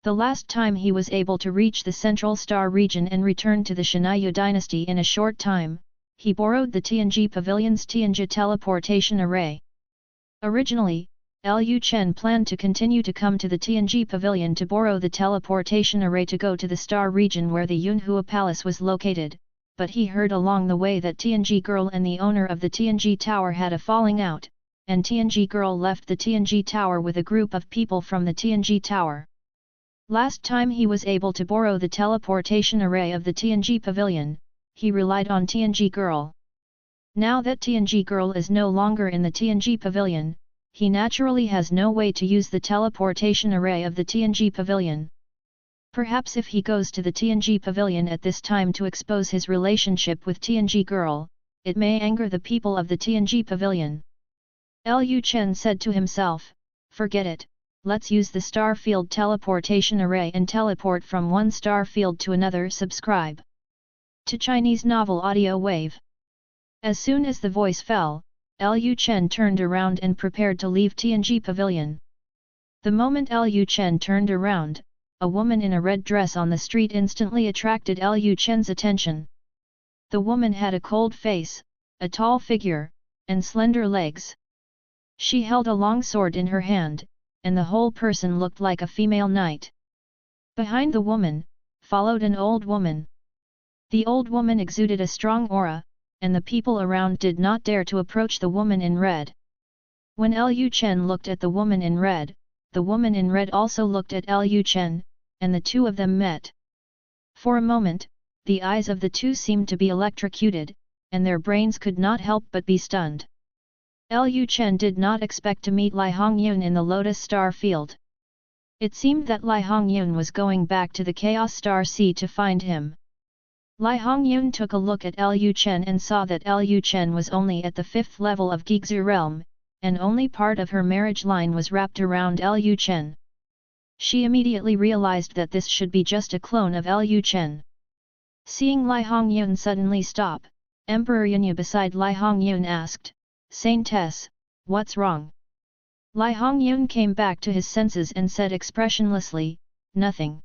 The last time he was able to reach the Central Star Region and return to the Xia Dynasty in a short time, he borrowed the Tianji Pavilion's Tianji teleportation array. Originally, Lu Chen planned to continue to come to the Tianji Pavilion to borrow the teleportation array to go to the Star Region where the Yunhua Palace was located, but he heard along the way that Tianji girl and the owner of the Tianji Tower had a falling out, and Tianji girl left the Tianji Tower with a group of people from the Tianji Tower. Last time he was able to borrow the teleportation array of the Tianji Pavilion, he relied on Tianji girl. Now that Tianji girl is no longer in the Tianji Pavilion, he naturally has no way to use the teleportation array of the Tianji Pavilion. Perhaps if he goes to the Tianji Pavilion at this time to expose his relationship with Tianji girl, it may anger the people of the Tianji Pavilion. Lu Chen said to himself, "Forget it, let's use the star field teleportation array and teleport from one star field to another." Subscribe to Chinese Novel Audio Wave. As soon as the voice fell, Lu Chen turned around and prepared to leave Tianji Pavilion. The moment Lu Chen turned around, a woman in a red dress on the street instantly attracted Lu Chen's attention. The woman had a cold face, a tall figure, and slender legs. She held a long sword in her hand, and the whole person looked like a female knight. Behind the woman, followed an old woman. The old woman exuded a strong aura, and the people around did not dare to approach the woman in red. When Lu Chen looked at the woman in red, the woman in red also looked at Lu Chen, and the two of them met. For a moment, the eyes of the two seemed to be electrocuted, and their brains could not help but be stunned. Lu Chen did not expect to meet Lai Hongyun in the Lotus Star Field. It seemed that Lai Hongyun was going back to the Chaos Star Sea to find him. Lai Hongyun took a look at Lu Chen and saw that Lu Chen was only at the 5th level of Gigzu realm, and only part of her marriage line was wrapped around Lu Chen. She immediately realized that this should be just a clone of Lu Chen. Seeing Lai Hongyun suddenly stop, Emperor Yunyu beside Lai Hongyun asked, "Saintess, what's wrong?" Lai Hongyun came back to his senses and said expressionlessly, "Nothing."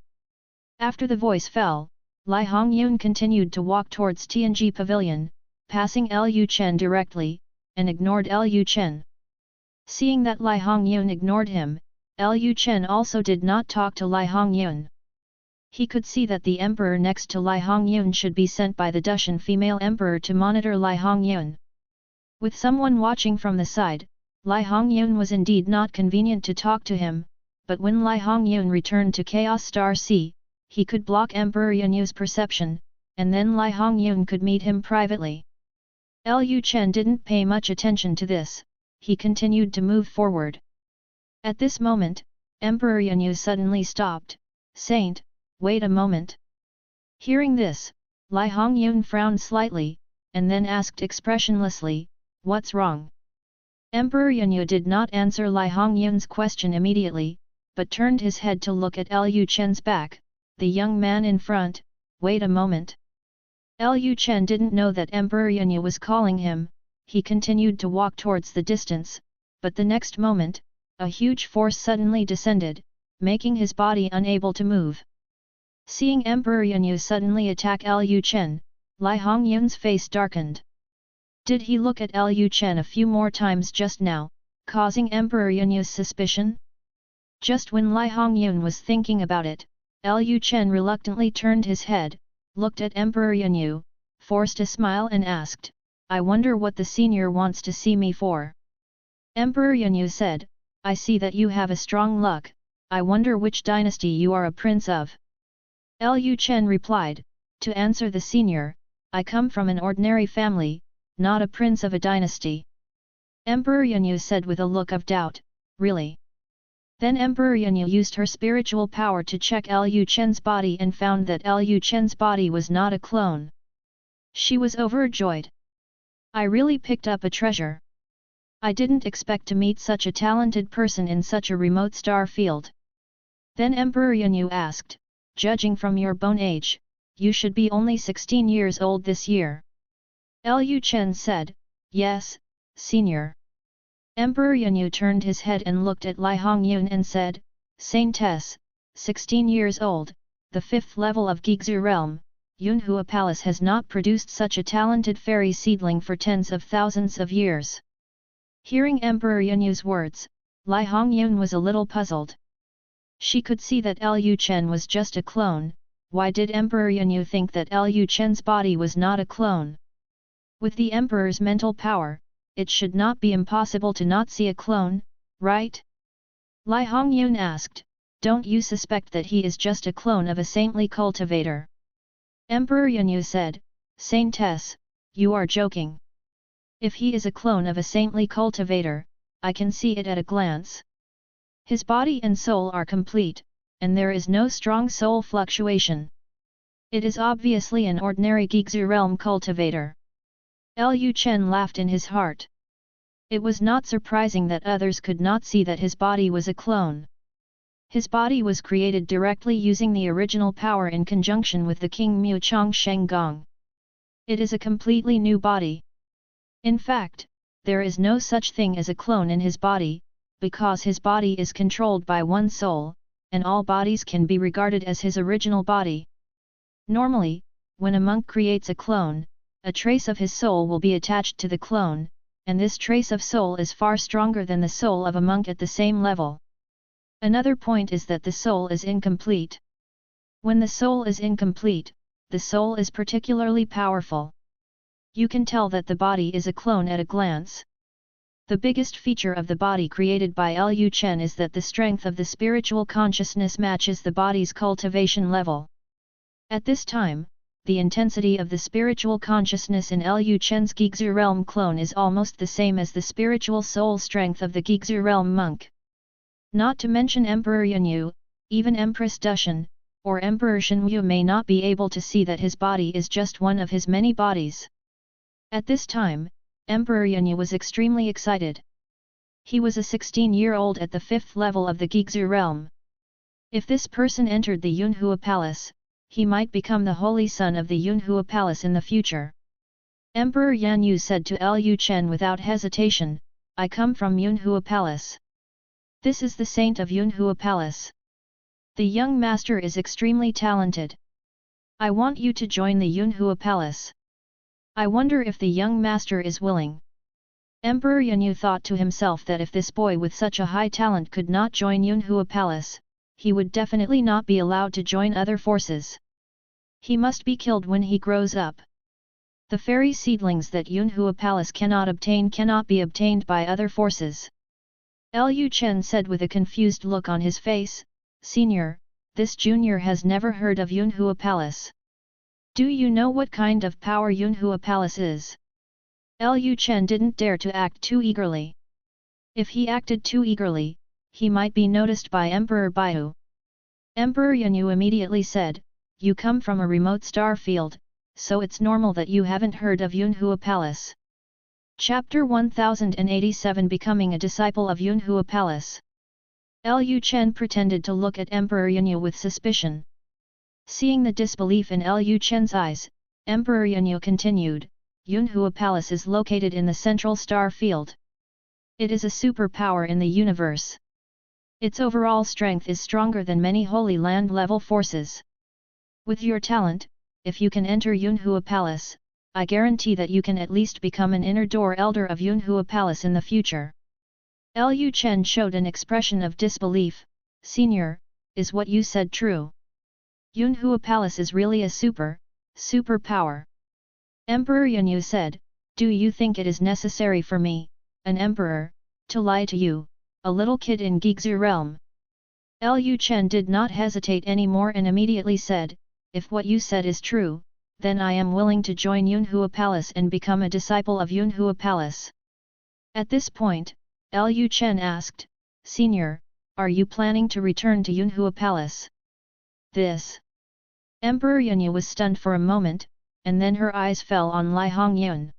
After the voice fell, Lai Hongyun continued to walk towards Tianji Pavilion, passing Lu Chen directly, and ignored Lu Chen. Seeing that Lai Hongyun ignored him, Lu Chen also did not talk to Lai Hongyun. He could see that the emperor next to Lai Hongyun should be sent by the Dushan female emperor to monitor Lai Hongyun. With someone watching from the side, Lai Hongyun was indeed not convenient to talk to him, but when Lai Hongyun returned to Chaos Star Sea, he could block Emperor Yunyu's perception, and then Lai Hongyun could meet him privately. Lu Chen didn't pay much attention to this, he continued to move forward. At this moment, Emperor Yunyu suddenly stopped. "Saint, wait a moment." Hearing this, Lai Hongyun frowned slightly, and then asked expressionlessly, "What's wrong?" Emperor Yunyu did not answer Lai Hongyun's question immediately, but turned his head to look at Lu Chen's back, the young man in front. "Wait a moment." Lu Chen didn't know that Emperor Yunyu was calling him, he continued to walk towards the distance, but the next moment, a huge force suddenly descended, making his body unable to move. Seeing Emperor Yunyu suddenly attack Lu Chen, Lai Hongyun's face darkened. Did he look at Lu Chen a few more times just now, causing Emperor Yunyu's suspicion? Just when Lai Hongyun was thinking about it, Lu Chen reluctantly turned his head, looked at Emperor Yunyu, forced a smile and asked, "I wonder what the senior wants to see me for?" Emperor Yunyu said, "I see that you have a strong luck, I wonder which dynasty you are a prince of." Lu Chen replied, "To answer the senior, I come from an ordinary family, not a prince of a dynasty." Emperor Yunyu said with a look of doubt, "Really?" Then Emperor Yunyu used her spiritual power to check Lu Chen's body and found that Lu Chen's body was not a clone. She was overjoyed. "I really picked up a treasure. I didn't expect to meet such a talented person in such a remote star field." Then Emperor Yunyu asked, "Judging from your bone age, you should be only 16 years old this year." Lu Chen said, "Yes, senior." Emperor Yunyu turned his head and looked at Lai Hongyun and said, "Saintess, 16 years old, the 5th level of Gigzu realm, Yunhua Palace has not produced such a talented fairy seedling for tens of thousands of years." Hearing Emperor Yunyu's words, Lai Hongyun was a little puzzled. She could see that Lu Chen was just a clone, why did Emperor Yunyu think that Lu Chen's body was not a clone? With the Emperor's mental power, it should not be impossible to not see a clone, right? Lai Hongyun asked, "Don't you suspect that he is just a clone of a saintly cultivator?" Emperor Yunyu said, "Saintess, you are joking. If he is a clone of a saintly cultivator, I can see it at a glance. His body and soul are complete, and there is no strong soul fluctuation. It is obviously an ordinary Gigzu realm cultivator." Lu Chen laughed in his heart. It was not surprising that others could not see that his body was a clone. His body was created directly using the original power in conjunction with the King Mu Chong Sheng Gong. It is a completely new body. In fact, there is no such thing as a clone in his body, because his body is controlled by one soul, and all bodies can be regarded as his original body. Normally, when a monk creates a clone, a trace of his soul will be attached to the clone, and this trace of soul is far stronger than the soul of a monk at the same level. Another point is that the soul is incomplete. When the soul is incomplete, the soul is particularly powerful. You can tell that the body is a clone at a glance. The biggest feature of the body created by Lu Chen is that the strength of the spiritual consciousness matches the body's cultivation level. At this time, the intensity of the spiritual consciousness in Lu Chen's Gigzu realm clone is almost the same as the spiritual soul strength of the Gigzu realm monk. Not to mention Emperor Yanyu, even Empress Dushan, or Emperor Shenyu may not be able to see that his body is just one of his many bodies. At this time, Emperor Yanyu was extremely excited. He was a 16-year-old at the 5th level of the Gigzu realm. If this person entered the Yunhua Palace, he might become the holy son of the Yunhua Palace in the future. Emperor Yanyu said to Lu Chen without hesitation, "I come from Yunhua Palace. This is the saint of Yunhua Palace. The young master is extremely talented. I want you to join the Yunhua Palace. I wonder if the young master is willing." Emperor Yanyu thought to himself that if this boy with such a high talent could not join Yunhua Palace, he would definitely not be allowed to join other forces. He must be killed when he grows up. The fairy seedlings that Yunhua Palace cannot obtain cannot be obtained by other forces. Lu Chen said with a confused look on his face, "Senior, this junior has never heard of Yunhua Palace. Do you know what kind of power Yunhua Palace is?" Lu Chen didn't dare to act too eagerly. If he acted too eagerly, he might be noticed by Emperor Baihu. Emperor Yanyu immediately said, "You come from a remote star field, so it's normal that you haven't heard of Yunhua Palace." Chapter 1087 Becoming a Disciple of Yunhua Palace. Lu Chen pretended to look at Emperor Yanyu with suspicion. Seeing the disbelief in Lu Chen's eyes, Emperor Yanyu continued, "Yunhua Palace is located in the central star field. It is a superpower in the universe. Its overall strength is stronger than many Holy Land level forces. With your talent, if you can enter Yunhua Palace, I guarantee that you can at least become an inner door elder of Yunhua Palace in the future." Lu Chen showed an expression of disbelief. "Senior, is what you said true? Yunhua Palace is really a superpower?" Emperor Yanyu said, "Do you think it is necessary for me, an emperor, to lie to you, a little kid in Gigzu realm?" Lu Chen did not hesitate anymore and immediately said, "If what you said is true, then I am willing to join Yunhua Palace and become a disciple of Yunhua Palace." At this point, Lu Chen asked, "Senior, are you planning to return to Yunhua Palace?" This. Emperor Yanyu was stunned for a moment, and then her eyes fell on Lai Hongyun.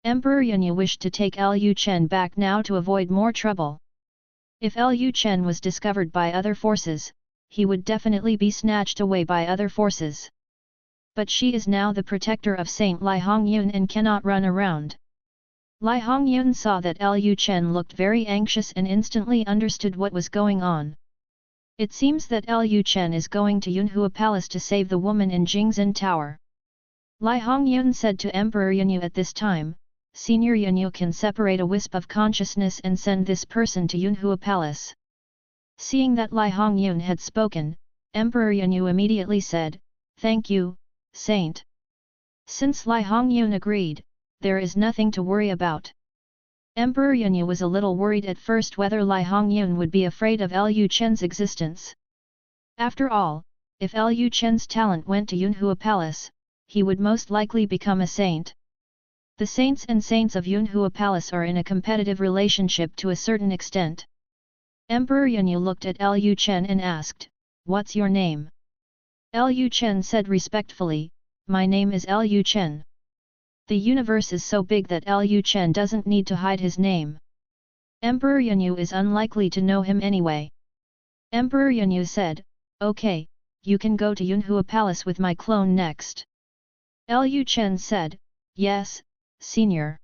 Emperor Yanyu wished to take Lu Chen back now to avoid more trouble. If Lu Chen was discovered by other forces, he would definitely be snatched away by other forces. But she is now the protector of Saint Lai Hongyun and cannot run around. Lai Hongyun saw that Lu Chen looked very anxious and instantly understood what was going on. It seems that Lu Chen is going to Yunhua Palace to save the woman in Jingzhen Tower. Lai Hongyun said to Emperor Yanyu at this time, "Senior Yanyu can separate a wisp of consciousness and send this person to Yunhua Palace." Seeing that Lai Hongyun had spoken, Emperor Yanyu immediately said, "Thank you, Saint." Since Lai Hongyun agreed, there is nothing to worry about. Emperor Yanyu was a little worried at first whether Lai Hongyun would be afraid of Lu Chen's existence. After all, if Lu Chen's talent went to Yunhua Palace, he would most likely become a saint. The saints and saints of Yunhua Palace are in a competitive relationship to a certain extent. Emperor Yanyu looked at Lu Chen and asked, "What's your name?" Lu Chen said respectfully, "My name is Lu Chen." The universe is so big that Lu Chen doesn't need to hide his name. Emperor Yanyu is unlikely to know him anyway. Emperor Yanyu said, "Okay, you can go to Yunhua Palace with my clone next." Lu Chen said, "Yes, Senior."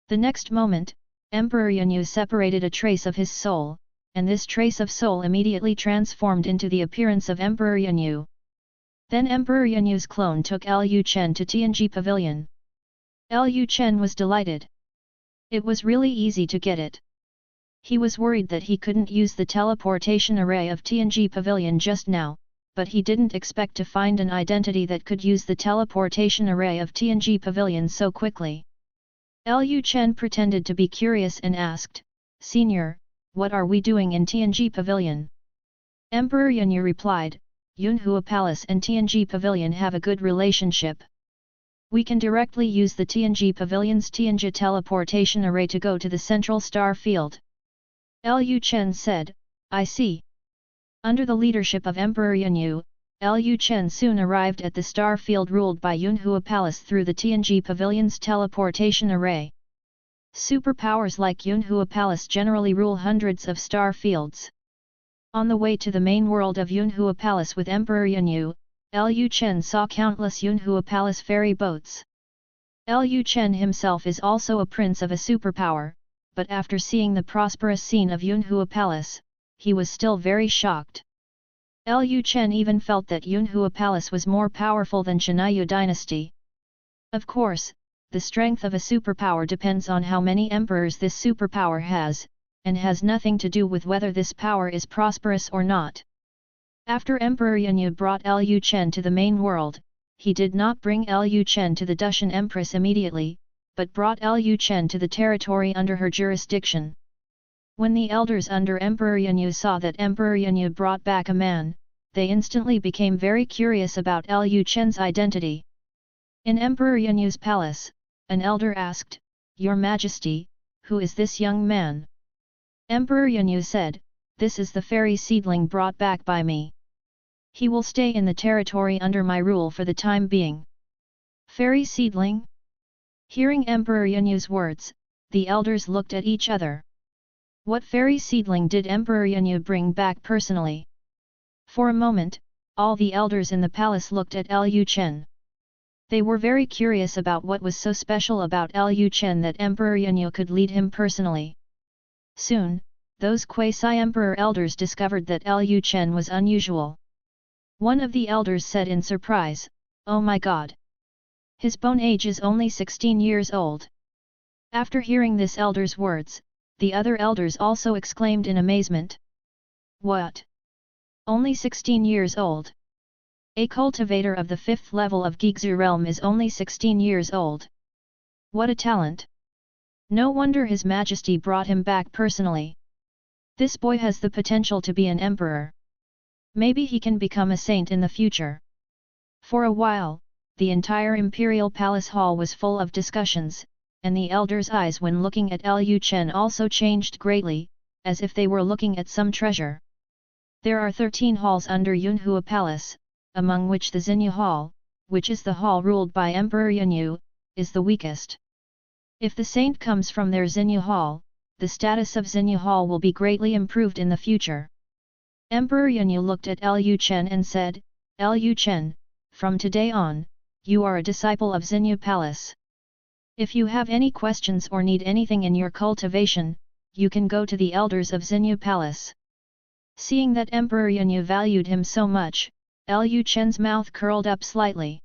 The next moment, Emperor Yanyu separated a trace of his soul, and this trace of soul immediately transformed into the appearance of Emperor Yanyu. Then Emperor Yanyu's clone took Lu Chen to Tianji Pavilion. Lu Chen was delighted. It was really easy to get it. He was worried that he couldn't use the teleportation array of Tianji Pavilion just now, but he didn't expect to find an identity that could use the teleportation array of Tianji Pavilion so quickly. Lu Chen pretended to be curious and asked, "Senior, what are we doing in Tianji Pavilion?" Emperor Yanyu replied, Yunhua Palace and Tianji Pavilion have a good relationship. We can directly use the Tianji Pavilion's Tianji teleportation array to go to the central star field. Lu Chen said, I see. Under the leadership of Emperor Yunyu, Lu Chen soon arrived at the star field ruled by Yunhua Palace through the Tianji Pavilion's teleportation array. Superpowers like Yunhua Palace generally rule hundreds of star fields. On the way to the main world of Yunhua Palace with Emperor Yunyu, Lu Chen saw countless Yunhua Palace ferry boats. Lu Chen himself is also a prince of a superpower, but after seeing the prosperous scene of Yunhua Palace, he was still very shocked. Lu Chen even felt that Yunhua Palace was more powerful than Xia Dynasty. Of course, the strength of a superpower depends on how many emperors this superpower has, and has nothing to do with whether this power is prosperous or not. After Emperor Yunyu brought Lu Chen to the main world, he did not bring Lu Chen to the Dushan Empress immediately, but brought Lu Chen to the territory under her jurisdiction. When the elders under Emperor Yunyu saw that Emperor Yunyu brought back a man, they instantly became very curious about Lu Chen's identity. In Emperor Yunyu's palace, an elder asked, Your Majesty, who is this young man? Emperor Yunyu said, This is the fairy seedling brought back by me. He will stay in the territory under my rule for the time being. Fairy seedling? Hearing Emperor Yunyu's words, the elders looked at each other. What fairy seedling did Emperor Yunyu bring back personally? For a moment, all the elders in the palace looked at Lu Chen. They were very curious about what was so special about Lu Chen that Emperor Yunyu could lead him personally. Soon, those quasi-emperor elders discovered that Lu Chen was unusual. One of the elders said in surprise, Oh my god! His bone age is only 16 years old. After hearing this elder's words, the other elders also exclaimed in amazement. What? Only 16 years old? A cultivator of the 5th level of Gigzu realm is only 16 years old. What a talent! No wonder His Majesty brought him back personally. This boy has the potential to be an emperor. Maybe he can become a saint in the future. For a while, the entire imperial palace hall was full of discussions, and the elders' eyes when looking at Lu Chen also changed greatly, as if they were looking at some treasure. There are 13 halls under Yunhua Palace, among which the Xinyu Hall, which is the hall ruled by Emperor Yunyu, is the weakest. If the saint comes from their Xinyu Hall, the status of Xinyu Hall will be greatly improved in the future. Emperor Yunyu looked at Lu Chen and said, Lu Chen, from today on, you are a disciple of Xinyu Palace. If you have any questions or need anything in your cultivation, you can go to the elders of Xinyu Palace. Seeing that Emperor Yunyu valued him so much, Lu Chen's mouth curled up slightly.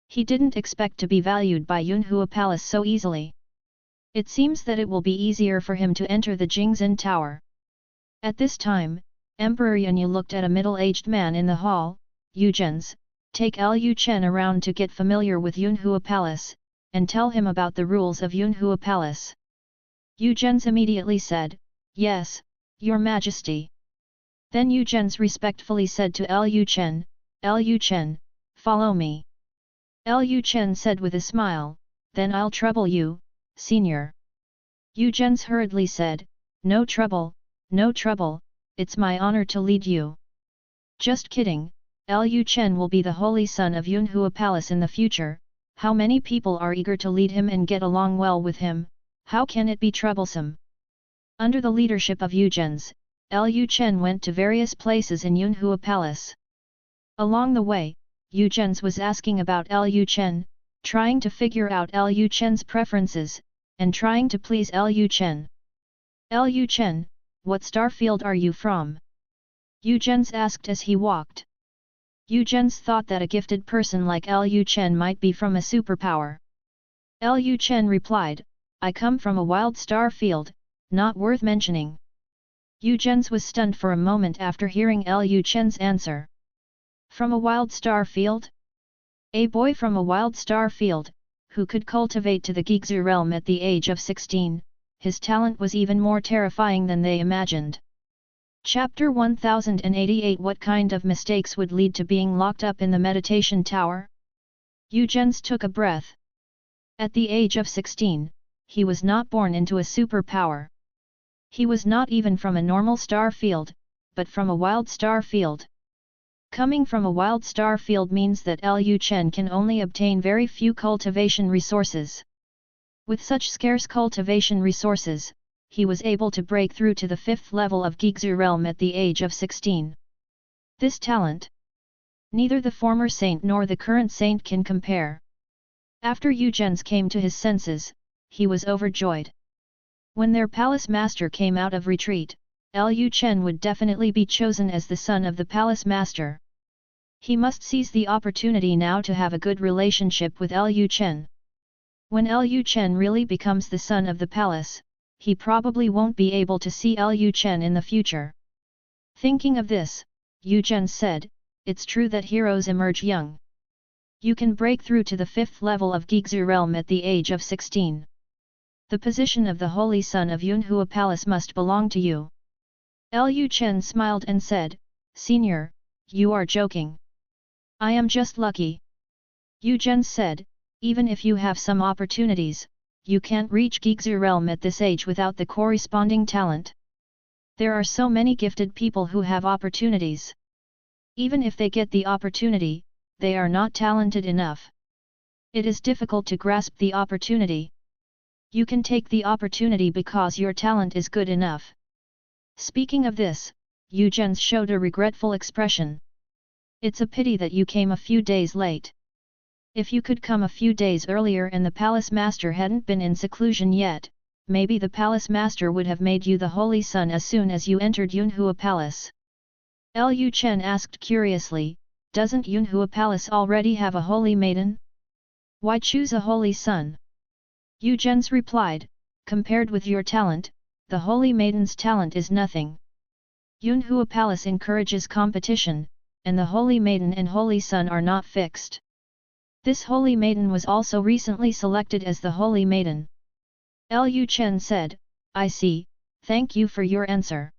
He didn't expect to be valued by Yunhua Palace so easily. It seems that it will be easier for him to enter the Jingzhen Tower. At this time, Emperor Yunyu looked at a middle-aged man in the hall. Yuzhens, take Lu Chen around to get familiar with Yunhua Palace, and tell him about the rules of Yunhua Palace. Yuzhens immediately said, Yes, Your Majesty. Then Yuzhens respectfully said to Lu Chen, Lu Chen, follow me. Lu Chen said with a smile, Then I'll trouble you, Senior. Yuzhens hurriedly said, No trouble, it's my honor to lead you. Just kidding, Lu Chen will be the holy son of Yunhua Palace in the future. How many people are eager to lead him and get along well with him, how can it be troublesome? Under the leadership of Yuzhens, Lu Chen went to various places in Yunhua Palace. Along the way, Yuzhens was asking about Lu Chen, trying to figure out Lu Chen's preferences, and trying to please Lu Chen. Lu Chen, what star field are you from? Yuzhens asked as he walked. Yuzhens thought that a gifted person like Lu Chen might be from a superpower. Lu Chen replied, I come from a wild star field, not worth mentioning. Yuzhens was stunned for a moment after hearing Lu Chen's answer. From a wild star field? A boy from a wild star field, who could cultivate to the Gigzu realm at the age of 16, his talent was even more terrifying than they imagined. Chapter 1088 What kind of mistakes would lead to being locked up in the meditation tower? Yu Zhen's took a breath. At the age of 16, he was not born into a superpower. He was not even from a normal star field, but from a wild star field. Coming from a wild star field means that Lu Chen can only obtain very few cultivation resources. With such scarce cultivation resources, he was able to break through to the 5th level of Geigzu realm at the age of 16. This talent, neither the former saint nor the current saint can compare. After Yu Zhen's came to his senses, he was overjoyed. When their palace master came out of retreat, Lu Chen would definitely be chosen as the son of the palace master. He must seize the opportunity now to have a good relationship with Lu Chen. When Lu Chen really becomes the son of the palace, he probably won't be able to see Lu Chen in the future. Thinking of this, Yu Zhen said, "It's true that heroes emerge young. You can break through to the 5th level of Geigzu realm at the age of 16. The position of the holy son of Yunhua Palace must belong to you." Lu Chen smiled and said, "Senior, you are joking. I am just lucky." Yu Zhen said, "Even if you have some opportunities, you can't reach Geigzu realm at this age without the corresponding talent. There are so many gifted people who have opportunities. Even if they get the opportunity, they are not talented enough. It is difficult to grasp the opportunity. You can take the opportunity because your talent is good enough." Speaking of this, Yu Zhen showed a regretful expression. "It's a pity that you came a few days late. If you could come a few days earlier and the palace master hadn't been in seclusion yet, maybe the palace master would have made you the holy son as soon as you entered Yunhua Palace." Lu Chen asked curiously, "Doesn't Yunhua Palace already have a holy maiden? Why choose a holy son?" Yu Zhen's replied, "Compared with your talent, the holy maiden's talent is nothing. Yunhua Palace encourages competition, and the holy maiden and holy son are not fixed. This holy maiden was also recently selected as the holy maiden." Lu Chen said, "I see, thank you for your answer."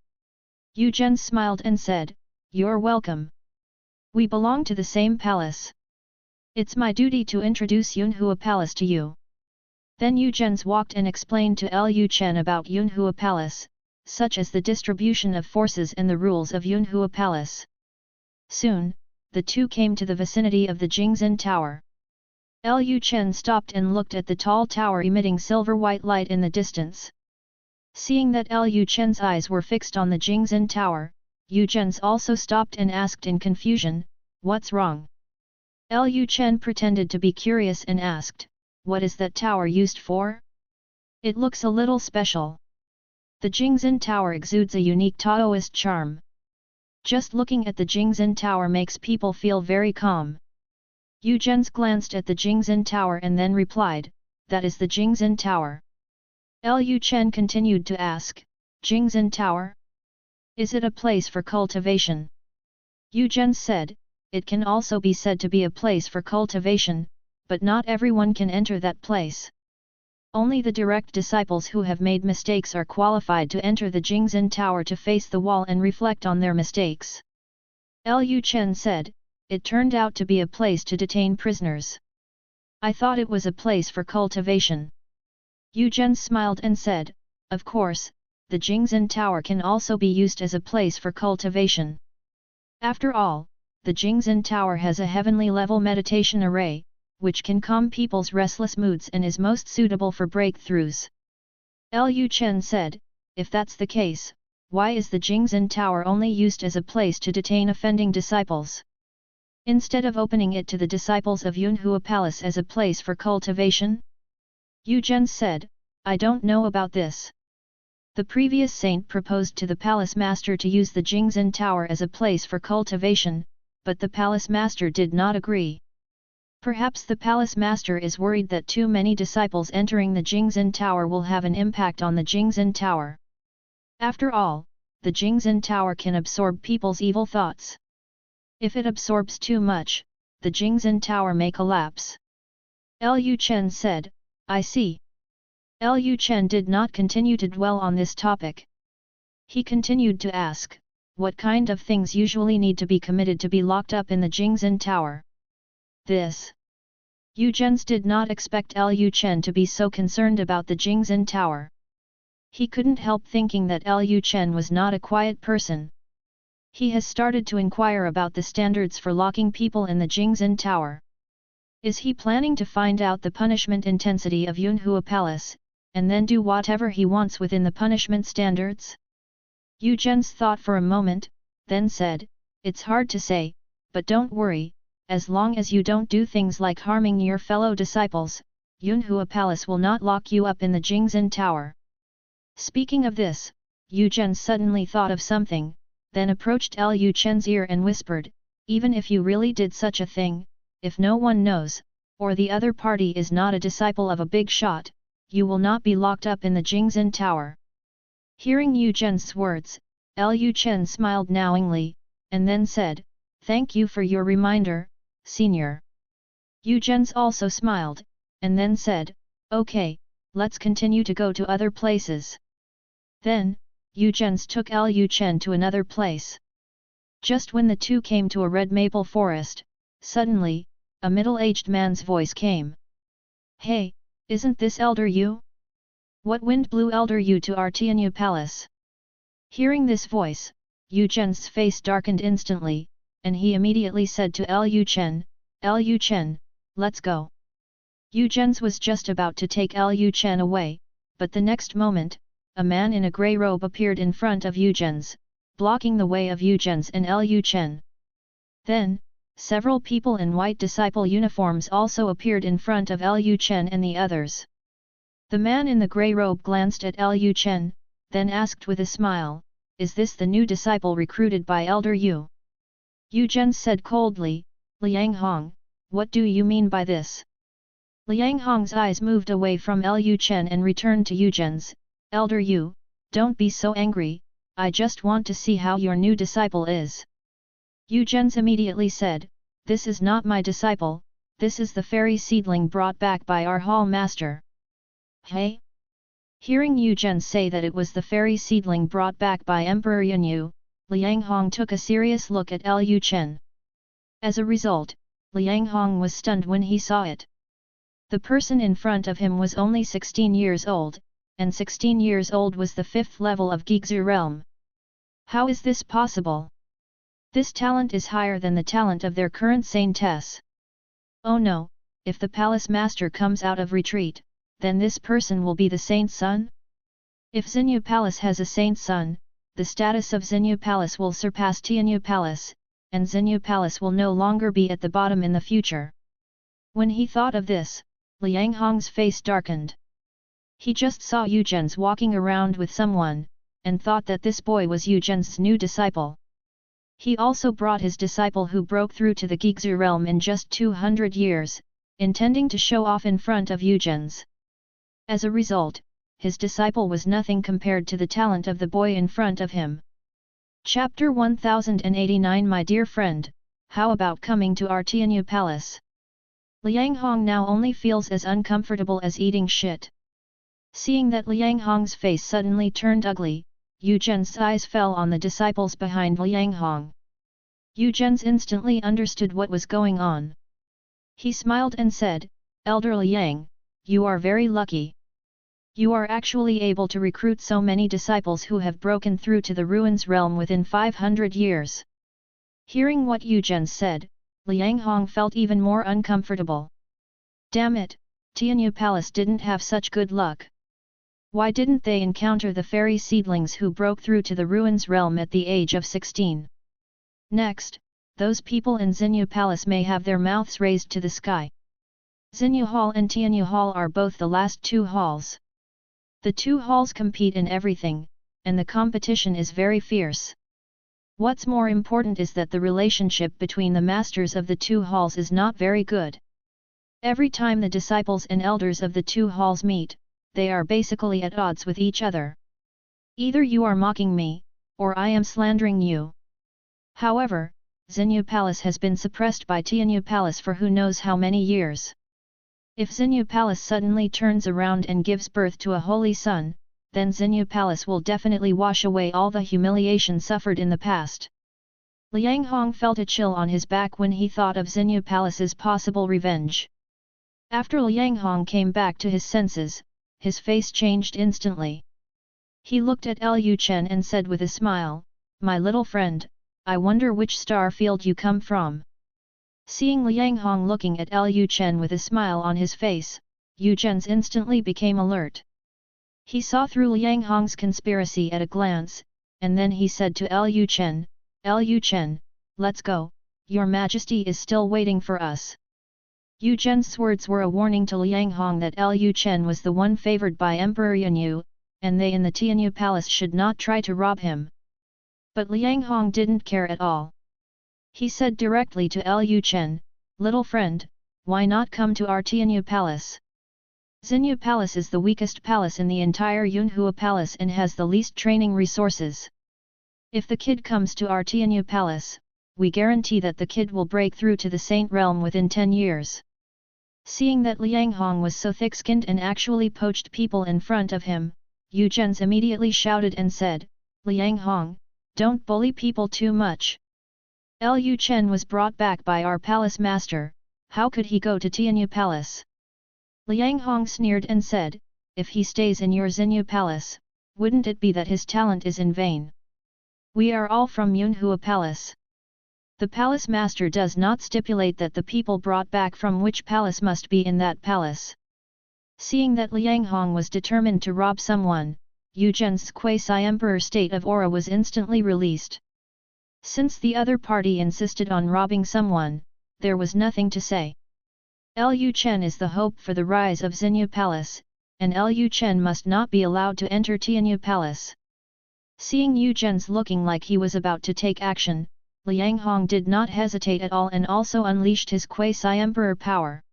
Yu Zhen smiled and said, "You're welcome. We belong to the same palace. It's my duty to introduce Yunhua Palace to you." Then Yu Zhen walked and explained to Lu Chen about Yunhua Palace, such as the distribution of forces and the rules of Yunhua Palace. Soon, the two came to the vicinity of the Jingzhen Tower. Lu Chen stopped and looked at the tall tower emitting silver-white light in the distance. Seeing that Lu Chen's eyes were fixed on the Jingzhen Tower, Yu Zhen also stopped and asked in confusion, "What's wrong?" Lu Chen pretended to be curious and asked, "What is that tower used for? It looks a little special." The Jingzhen Tower exudes a unique Taoist charm. Just looking at the Jingzhen Tower makes people feel very calm. Yu Zhen glanced at the Jingzhen Tower and then replied, "That is the Jingzhen Tower." Lu Chen continued to ask, "Jingzhen Tower? Is it a place for cultivation?" Yu Zhen said, "It can also be said to be a place for cultivation, but not everyone can enter that place. Only the direct disciples who have made mistakes are qualified to enter the Jingzhen Tower to face the wall and reflect on their mistakes." Lu Chen said, "It turned out to be a place to detain prisoners. I thought it was a place for cultivation." Yu Zhen smiled and said, "Of course, the Jingzhen Tower can also be used as a place for cultivation. After all, the Jingzhen Tower has a heavenly level meditation array, which can calm people's restless moods and is most suitable for breakthroughs." Lu Chen said, "If that's the case, why is the Jingzhen Tower only used as a place to detain offending disciples? Instead of opening it to the disciples of Yunhua Palace as a place for cultivation?" Yu Zhen said, "I don't know about this. The previous saint proposed to the palace master to use the Jingzhen Tower as a place for cultivation, but the palace master did not agree. Perhaps the palace master is worried that too many disciples entering the Jingzhen Tower will have an impact on the Jingzhen Tower. After all, the Jingzhen Tower can absorb people's evil thoughts. If it absorbs too much, the Jingzhen Tower may collapse." Lu Chen said, "I see." Lu Chen did not continue to dwell on this topic. He continued to ask, what kind of things usually need to be committed to be locked up in the Jingzhen Tower? This. Yu Zhen's did not expect Lu Chen to be so concerned about the Jingzhen Tower. He couldn't help thinking that Lu Chen was not a quiet person. He has started to inquire about the standards for locking people in the Jingzhen Tower. Is he planning to find out the punishment intensity of Yunhua Palace, and then do whatever he wants within the punishment standards? Yu Zhen's thought for a moment, then said, "It's hard to say, but don't worry, as long as you don't do things like harming your fellow disciples, Yunhua Palace will not lock you up in the Jingzhen Tower." Speaking of this, Yu Zhen suddenly thought of something, then approached Lu Chen's ear and whispered, "Even if you really did such a thing, if no one knows, or the other party is not a disciple of a big shot, you will not be locked up in the Jingzhen Tower." Hearing Yu Zhen's words, Lu Chen smiled knowingly, and then said, "Thank you for your reminder, senior." Yu Zhen's also smiled, and then said, "Okay, let's continue to go to other places." Then, Yu Zhen's took Lu Chen to another place. Just when the two came to a red maple forest, suddenly, a middle-aged man's voice came. "Hey, isn't this Elder Yu? What wind blew Elder Yu to our Tianyu Palace?" Hearing this voice, Yu Zhen's face darkened instantly, and he immediately said to Lu Chen, "Lu Chen, let's go." Yu Zhen's was just about to take Lu Chen away, but the next moment, a man in a grey robe appeared in front of Yu Zhen's, blocking the way of Yu Zhen's and Lu Chen. Then, several people in white disciple uniforms also appeared in front of Lu Chen and the others. The man in the grey robe glanced at Lu Chen, then asked with a smile, "Is this the new disciple recruited by Elder Yu?" Yu Zhen said coldly, "Liang Hong, what do you mean by this?" Liang Hong's eyes moved away from Lu Chen and returned to Yu Zhen's. "Elder Yu, don't be so angry, I just want to see how your new disciple is." Yu Zhen's immediately said, "This is not my disciple, this is the fairy seedling brought back by our hall master." "Hey?" Hearing Yu Zhen say that it was the fairy seedling brought back by Emperor Yunyu, Liang Hong took a serious look at Lu Chen. As a result, Liang Hong was stunned when he saw it. The person in front of him was only 16 years old, and 16 years old was the 5th level of Gigzu realm. How is this possible? This talent is higher than the talent of their current saintess. Oh no, if the palace master comes out of retreat, then this person will be the saint's son? If Xinyu Palace has a saint's son, the status of Xinyu Palace will surpass Tianyu Palace, and Xinyu Palace will no longer be at the bottom in the future. When he thought of this, Liang Hong's face darkened. He just saw Yu Zhen's walking around with someone, and thought that this boy was Yu Zhen's new disciple. He also brought his disciple who broke through to the Gigzu realm in just 200 years, intending to show off in front of Yu Zhen's. As a result, his disciple was nothing compared to the talent of the boy in front of him. Chapter 1089 My dear friend, how about coming to our Tianyu Palace? Liang Hong now only feels as uncomfortable as eating shit. Seeing that Liang Hong's face suddenly turned ugly, Yu Zhen's eyes fell on the disciples behind Liang Hong. Yu Zhen's instantly understood what was going on. He smiled and said, "Elder Liang, you are very lucky. You are actually able to recruit so many disciples who have broken through to the ruins realm within 500 years. Hearing what Yu Zhen said, Liang Hong felt even more uncomfortable. Damn it, Tianyu Palace didn't have such good luck. Why didn't they encounter the fairy seedlings who broke through to the ruins realm at the age of 16? Next, those people in Xinyu Palace may have their mouths raised to the sky. Xinyu Hall and Tianyu Hall are both the last two halls. The two halls compete in everything, and the competition is very fierce. What's more important is that the relationship between the masters of the two halls is not very good. Every time the disciples and elders of the two halls meet, they are basically at odds with each other. Either you are mocking me, or I am slandering you. However, Xinyu Palace has been suppressed by Tianyu Palace for who knows how many years. If Xinyu Palace suddenly turns around and gives birth to a holy son, then Xinyu Palace will definitely wash away all the humiliation suffered in the past. Liang Hong felt a chill on his back when he thought of Xinyu Palace's possible revenge. After Liang Hong came back to his senses, his face changed instantly. He looked at Lu Chen and said with a smile, "My little friend, I wonder which star field you come from." Seeing Liang Hong looking at Lu Chen with a smile on his face, Yu Zhen's instantly became alert. He saw through Liang Hong's conspiracy at a glance, and then he said to Lu Chen, "Lu Chen, let's go, your majesty is still waiting for us." Yu Zhen's words were a warning to Liang Hong that Lu Chen was the one favored by Emperor Yanyu, and they in the Tianyu Palace should not try to rob him. But Liang Hong didn't care at all. He said directly to Lu Chen, "Little friend, why not come to our Tianyu Palace? Xinyu Palace is the weakest palace in the entire Yunhua Palace and has the least training resources. If the kid comes to our Tianyu Palace, we guarantee that the kid will break through to the Saint Realm within 10 years. Seeing that Liang Hong was so thick-skinned and actually poached people in front of him, Yu Zhen immediately shouted and said, "Liang Hong, don't bully people too much. Lu Chen was brought back by our palace master, how could he go to Tianyu Palace?" Liang Hong sneered and said, "If he stays in your Xinyu Palace, wouldn't it be that his talent is in vain? We are all from Yunhua Palace. The palace master does not stipulate that the people brought back from which palace must be in that palace." Seeing that Liang Hong was determined to rob someone, Yu Zhen's quasi-emperor state of aura was instantly released. Since the other party insisted on robbing someone, there was nothing to say. Lu Chen is the hope for the rise of Xinyu Palace, and Lu Chen must not be allowed to enter Tianyu Palace. Seeing Yu Zhen's looking like he was about to take action, Liang Hong did not hesitate at all and also unleashed his quasi-emperor power.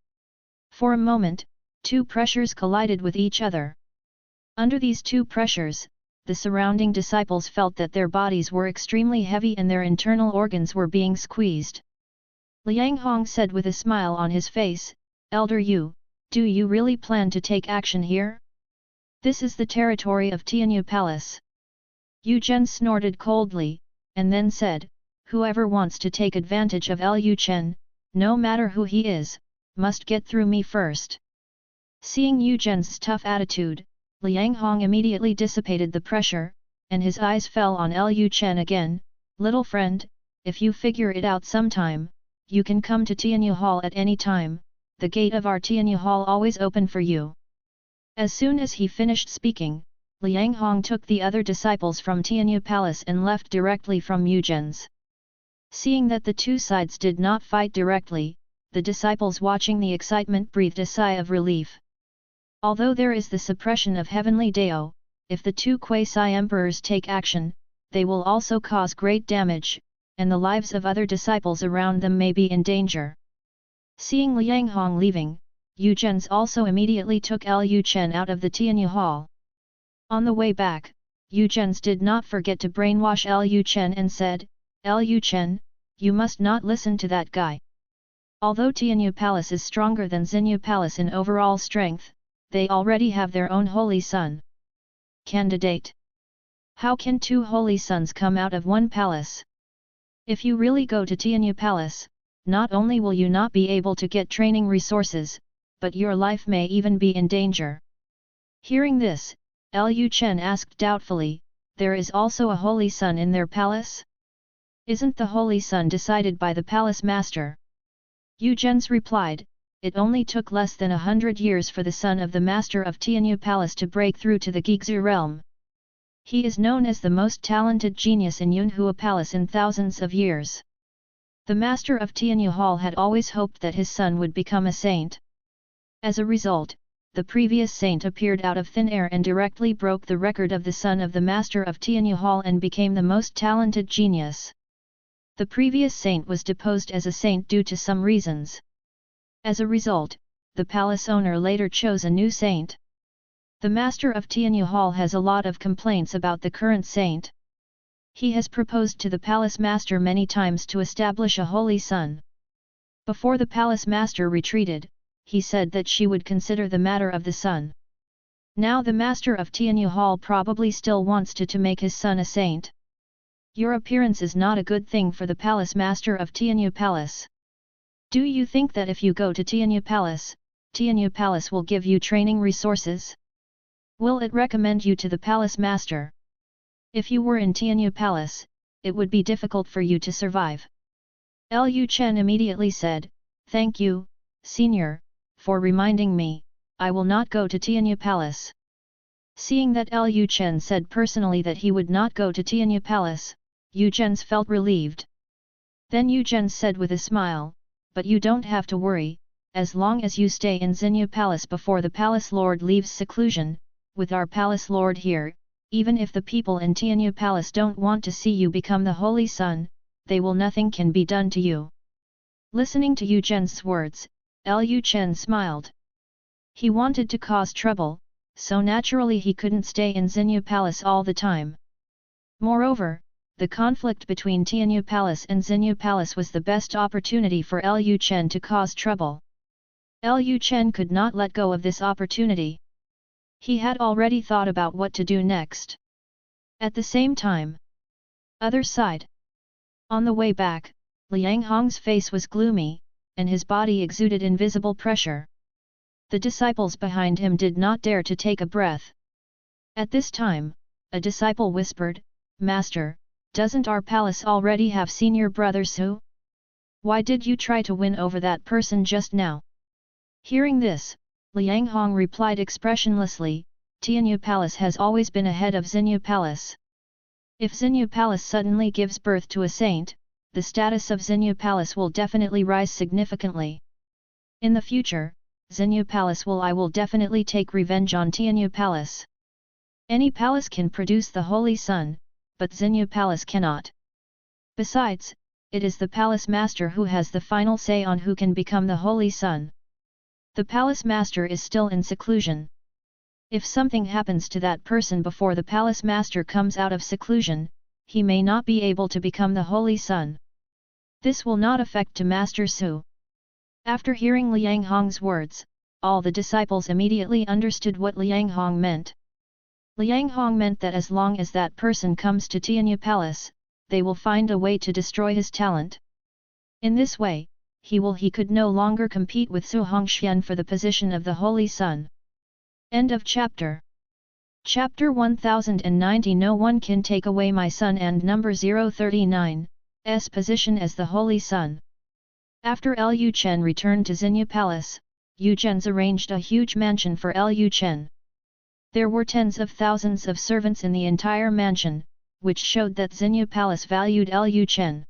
For a moment, two pressures collided with each other. Under these two pressures, the surrounding disciples felt that their bodies were extremely heavy and their internal organs were being squeezed. Liang Hong said with a smile on his face, "Elder Yu, do you really plan to take action here? This is the territory of Tianyu Palace." Yu Zhen snorted coldly, and then said, "Whoever wants to take advantage of Lu Chen, no matter who he is, must get through me first." Seeing Yu Zhen's tough attitude, Liang Hong immediately dissipated the pressure, and his eyes fell on Lu Chen again. "Little friend, if you figure it out sometime, you can come to Tianyu Hall at any time, the gate of our Tianyu Hall always open for you." As soon as he finished speaking, Liang Hong took the other disciples from Tianyu Palace and left directly from Yu Zhen's. Seeing that the two sides did not fight directly, the disciples watching the excitement breathed a sigh of relief. Although there is the suppression of heavenly Dao, if the two quasi-emperors take action, they will also cause great damage, and the lives of other disciples around them may be in danger. Seeing Liang Hong leaving, Yu Zhen's also immediately took Lu Chen out of the Tianyu Hall. On the way back, Yu Zhen's did not forget to brainwash Lu Chen and said, "Lu Chen, you must not listen to that guy. Although Tianyu Palace is stronger than Xinyu Palace in overall strength, they already have their own holy son. Candidate. How can two holy sons come out of one palace? If you really go to Tianyu Palace, not only will you not be able to get training resources, but your life may even be in danger." Hearing this, Lu Chen asked doubtfully, "There is also a holy son in their palace? Isn't the holy son decided by the palace master?" Yu Zhen's replied, "It only took less than 100 years for the son of the master of Tianyu Palace to break through to the Gigzu realm. He is known as the most talented genius in Yunhua Palace in thousands of years. The master of Tianyu Hall had always hoped that his son would become a saint. As a result, the previous saint appeared out of thin air and directly broke the record of the son of the master of Tianyu Hall and became the most talented genius. The previous saint was deposed as a saint due to some reasons. As a result, the palace owner later chose a new saint. The master of Tianyu Hall has a lot of complaints about the current saint. He has proposed to the palace master many times to establish a holy son. Before the palace master retreated, he said that she would consider the matter of the son. Now the master of Tianyu Hall probably still wants to make his son a saint. Your appearance is not a good thing for the palace master of Tianyu Palace. Do you think that if you go to Tianyu Palace will give you training resources? Will it recommend you to the palace master? If you were in Tianyu Palace, it would be difficult for you to survive. Lu Chen immediately said, "Thank you, senior, for reminding me, I will not go to Tianyu Palace." Seeing that Lu Chen said personally that he would not go to Tianyu Palace, Yu Zhen's felt relieved. Then Yu Zhen said with a smile, "But you don't have to worry, as long as you stay in Xinyu Palace before the palace lord leaves seclusion, with our palace lord here, even if the people in Tianyu Palace don't want to see you become the Holy Sun, nothing can be done to you." Listening to Yu Zhen's words, Lu Chen smiled. He wanted to cause trouble, so naturally he couldn't stay in Xinyu Palace all the time. Moreover, the conflict between Tianyu Palace and Xinyu Palace was the best opportunity for Lu Chen to cause trouble. Lu Chen could not let go of this opportunity. He had already thought about what to do next. At the same time, other side. On the way back, Liang Hong's face was gloomy, and his body exuded invisible pressure. The disciples behind him did not dare to take a breath. At this time, a disciple whispered, "Master, doesn't our palace already have senior brother Su? Why did you try to win over that person just now?" Hearing this, Liang Hong replied expressionlessly, "Tianyu Palace has always been ahead of Xinyu Palace. If Xinyu Palace suddenly gives birth to a saint, the status of Xinyu Palace will definitely rise significantly. In the future, Xinyu Palace I will definitely take revenge on Tianyu Palace. Any palace can produce the Holy Sun, but Xinyu Palace cannot. Besides, it is the palace master who has the final say on who can become the Holy Sun. The palace master is still in seclusion. If something happens to that person before the palace master comes out of seclusion, he may not be able to become the Holy Sun. This will not affect to Master Su." After hearing Liang Hong's words, all the disciples immediately understood what Liang Hong meant. Liang Hong meant that as long as that person comes to Tianyu Palace, they will find a way to destroy his talent. In this way, he could no longer compete with Su Hongxian for the position of the Holy Sun. End of chapter. Chapter 1090. No one can take away my son. And number 039, S position as the Holy Sun. After Lu Chen returned to Xinyu Palace, Yu Zhen's arranged a huge mansion for Lu Chen. There were tens of thousands of servants in the entire mansion, which showed that Xinyu Palace valued Lu Chen.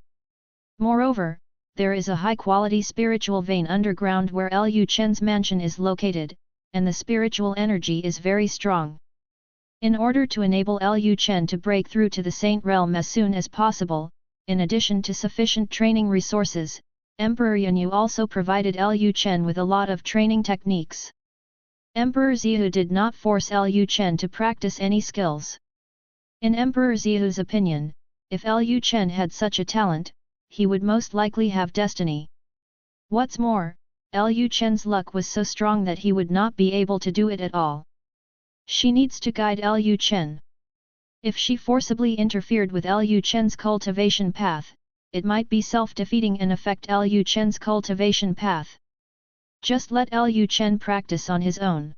Moreover, there is a high-quality spiritual vein underground where Lu Chen's mansion is located, and the spiritual energy is very strong. In order to enable Lu Chen to break through to the Saint Realm as soon as possible, in addition to sufficient training resources, Emperor Yanyu also provided Lu Chen with a lot of training techniques. Emperor Xiu did not force Lu Chen to practice any skills. In Emperor Xiu's opinion, if Lu Chen had such a talent, he would most likely have destiny. What's more, Lu Chen's luck was so strong that he would not be able to do it at all. She needs to guide Lu Chen. If she forcibly interfered with Lu Chen's cultivation path, it might be self-defeating and affect Lu Chen's cultivation path. Just let Lu Chen practice on his own.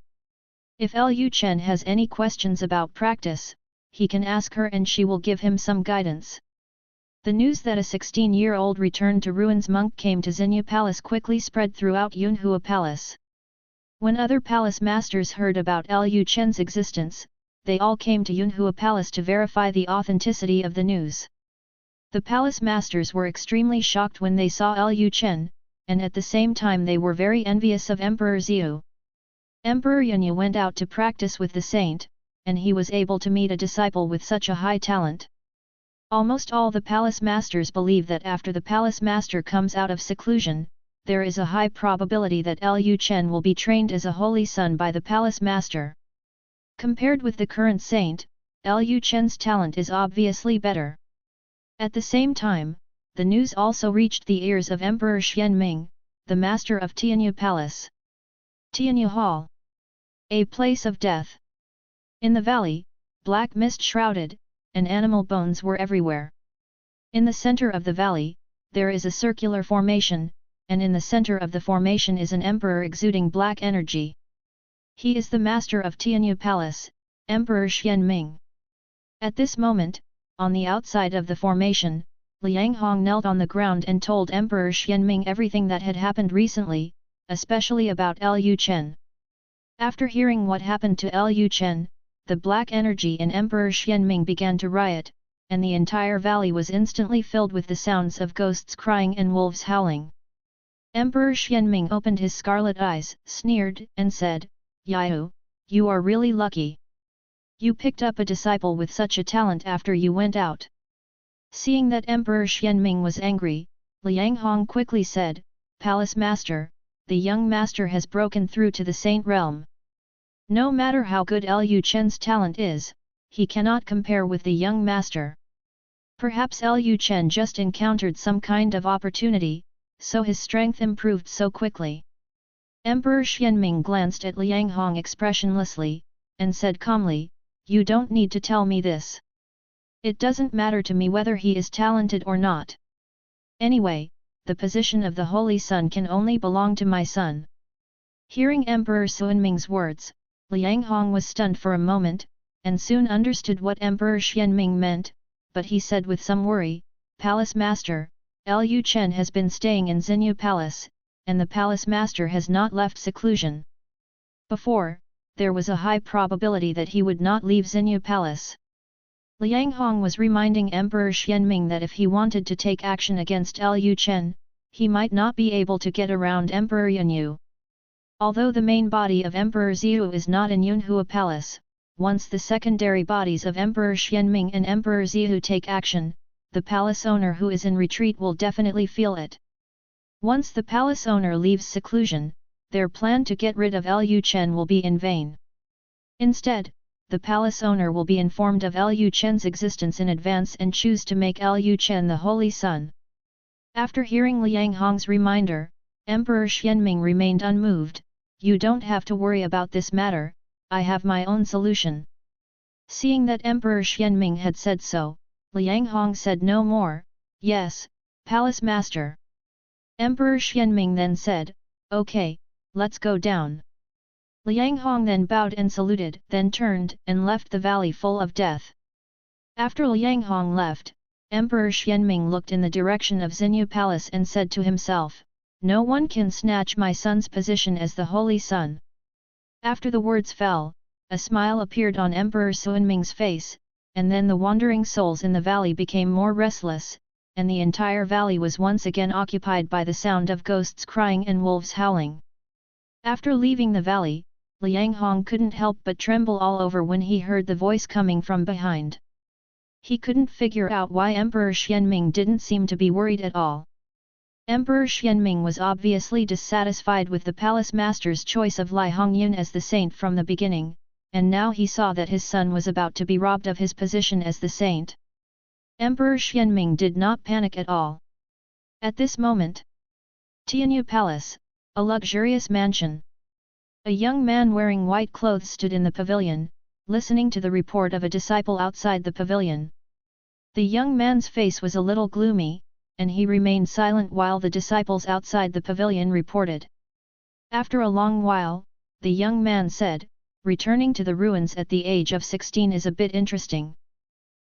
If Lu Chen has any questions about practice, he can ask her and she will give him some guidance. The news that a 16-year-old returned to ruins monk came to Xinyu Palace quickly spread throughout Yunhua Palace. When other palace masters heard about Lu Chen's existence, they all came to Yunhua Palace to verify the authenticity of the news. The palace masters were extremely shocked when they saw Lu Chen, and at the same time they were very envious of Emperor Xiu. Emperor Yanyu went out to practice with the saint, and he was able to meet a disciple with such a high talent. Almost all the palace masters believe that after the palace master comes out of seclusion, there is a high probability that Lu Chen will be trained as a holy son by the palace master. Compared with the current saint, Lu Chen's talent is obviously better. At the same time, the news also reached the ears of Emperor Xianming, the master of Tianyu Palace. Tianyu Hall. A place of death, In the valley, black mist shrouded, and animal bones were everywhere. In the center of the valley, there is a circular formation, and in the center of the formation is an emperor exuding black energy. He is the master of Tianyu Palace, Emperor Xianming. At this moment, on the outside of the formation, Liang Hong knelt on the ground and told Emperor Xianming everything that had happened recently, especially about Lu Chen. After hearing what happened to Lu Chen, the black energy in Emperor Xianming began to riot, and the entire valley was instantly filled with the sounds of ghosts crying and wolves howling. Emperor Xianming opened his scarlet eyes, sneered, and said, "Yahu, you are really lucky. You picked up a disciple with such a talent after you went out." Seeing that Emperor Xianming was angry, Liang Hong quickly said, "Palace Master, the young master has broken through to the Saint Realm. No matter how good Lu Chen's talent is, he cannot compare with the young master. Perhaps Lu Chen just encountered some kind of opportunity, so his strength improved so quickly." Emperor Xianming glanced at Liang Hong expressionlessly, and said calmly, "You don't need to tell me this. It doesn't matter to me whether he is talented or not. Anyway, the position of the Holy Sun can only belong to my son." Hearing Emperor Xianming's words, Liang Hong was stunned for a moment, and soon understood what Emperor Xianming meant, but he said with some worry, "Palace Master, Lu Chen has been staying in Xinyu Palace, and the Palace Master has not left seclusion. Before, there was a high probability that he would not leave Xinyu Palace." Liang Hong was reminding Emperor Xianming that if he wanted to take action against Lu Chen, he might not be able to get around Emperor Yunyu. Although the main body of Emperor Xiu is not in Yunhua Palace, once the secondary bodies of Emperor Xianming and Emperor Xiu take action, the palace owner who is in retreat will definitely feel it. Once the palace owner leaves seclusion, their plan to get rid of Lu Chen will be in vain. Instead, the palace owner will be informed of Lu Chen's existence in advance and choose to make Lu Chen the Holy Sun. After hearing Liang Hong's reminder, Emperor Xianming remained unmoved. "You don't have to worry about this matter, I have my own solution." Seeing that Emperor Xianming had said so, Liang Hong said no more. "Yes, Palace Master." Emperor Xianming then said, "Okay, let's go down." Liang Hong then bowed and saluted, then turned and left the valley full of death. After Liang Hong left, Emperor Xianming looked in the direction of Xinyu Palace and said to himself, "No one can snatch my son's position as the Holy Sun." After the words fell, a smile appeared on Emperor Xianming's face, and then the wandering souls in the valley became more restless, and the entire valley was once again occupied by the sound of ghosts crying and wolves howling. After leaving the valley, Liang Hong couldn't help but tremble all over when he heard the voice coming from behind. He couldn't figure out why Emperor Xianming didn't seem to be worried at all. Emperor Xianming was obviously dissatisfied with the palace master's choice of Li Hongyun as the saint from the beginning, and now he saw that his son was about to be robbed of his position as the saint. Emperor Xianming did not panic at all. At this moment, Tianyu Palace, a luxurious mansion. A young man wearing white clothes stood in the pavilion, listening to the report of a disciple outside the pavilion. The young man's face was a little gloomy, and he remained silent while the disciples outside the pavilion reported. After a long while, the young man said, "Returning to the ruins at the age of 16 is a bit interesting."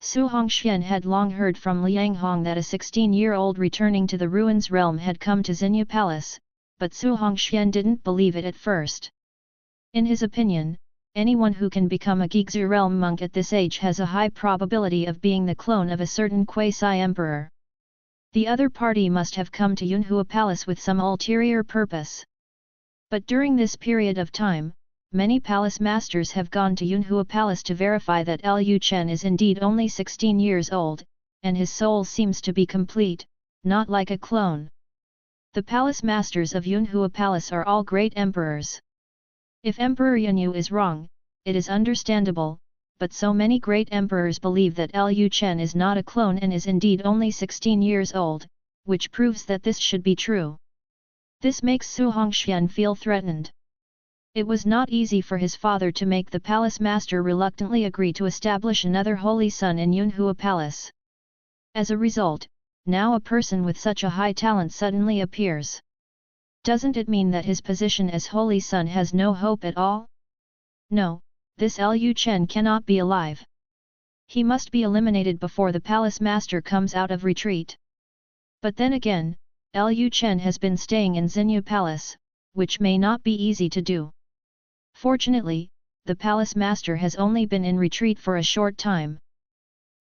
Su Hongxian had long heard from Liang Hong that a 16-year-old returning to the ruins realm had come to Xinyu Palace, but Su Hongxian didn't believe it at first. In his opinion, anyone who can become a Gigzu realm monk at this age has a high probability of being the clone of a certain quasi-emperor. The other party must have come to Yunhua Palace with some ulterior purpose. But during this period of time, many palace masters have gone to Yunhua Palace to verify that Lu Chen is indeed only 16 years old, and his soul seems to be complete, not like a clone. The palace masters of Yunhua Palace are all great emperors. If Emperor Yunyu is wrong, it is understandable, but so many great emperors believe that Lu Chen is not a clone and is indeed only 16 years old, which proves that this should be true. This makes Su Hongxian feel threatened. It was not easy for his father to make the palace master reluctantly agree to establish another holy son in Yunhua Palace. As a result, now a person with such a high talent suddenly appears. Doesn't it mean that his position as holy son has no hope at all? No, this Lu Chen cannot be alive. He must be eliminated before the palace master comes out of retreat. But then again, Lu Chen has been staying in Xinyu Palace, which may not be easy to do. Fortunately, the palace master has only been in retreat for a short time.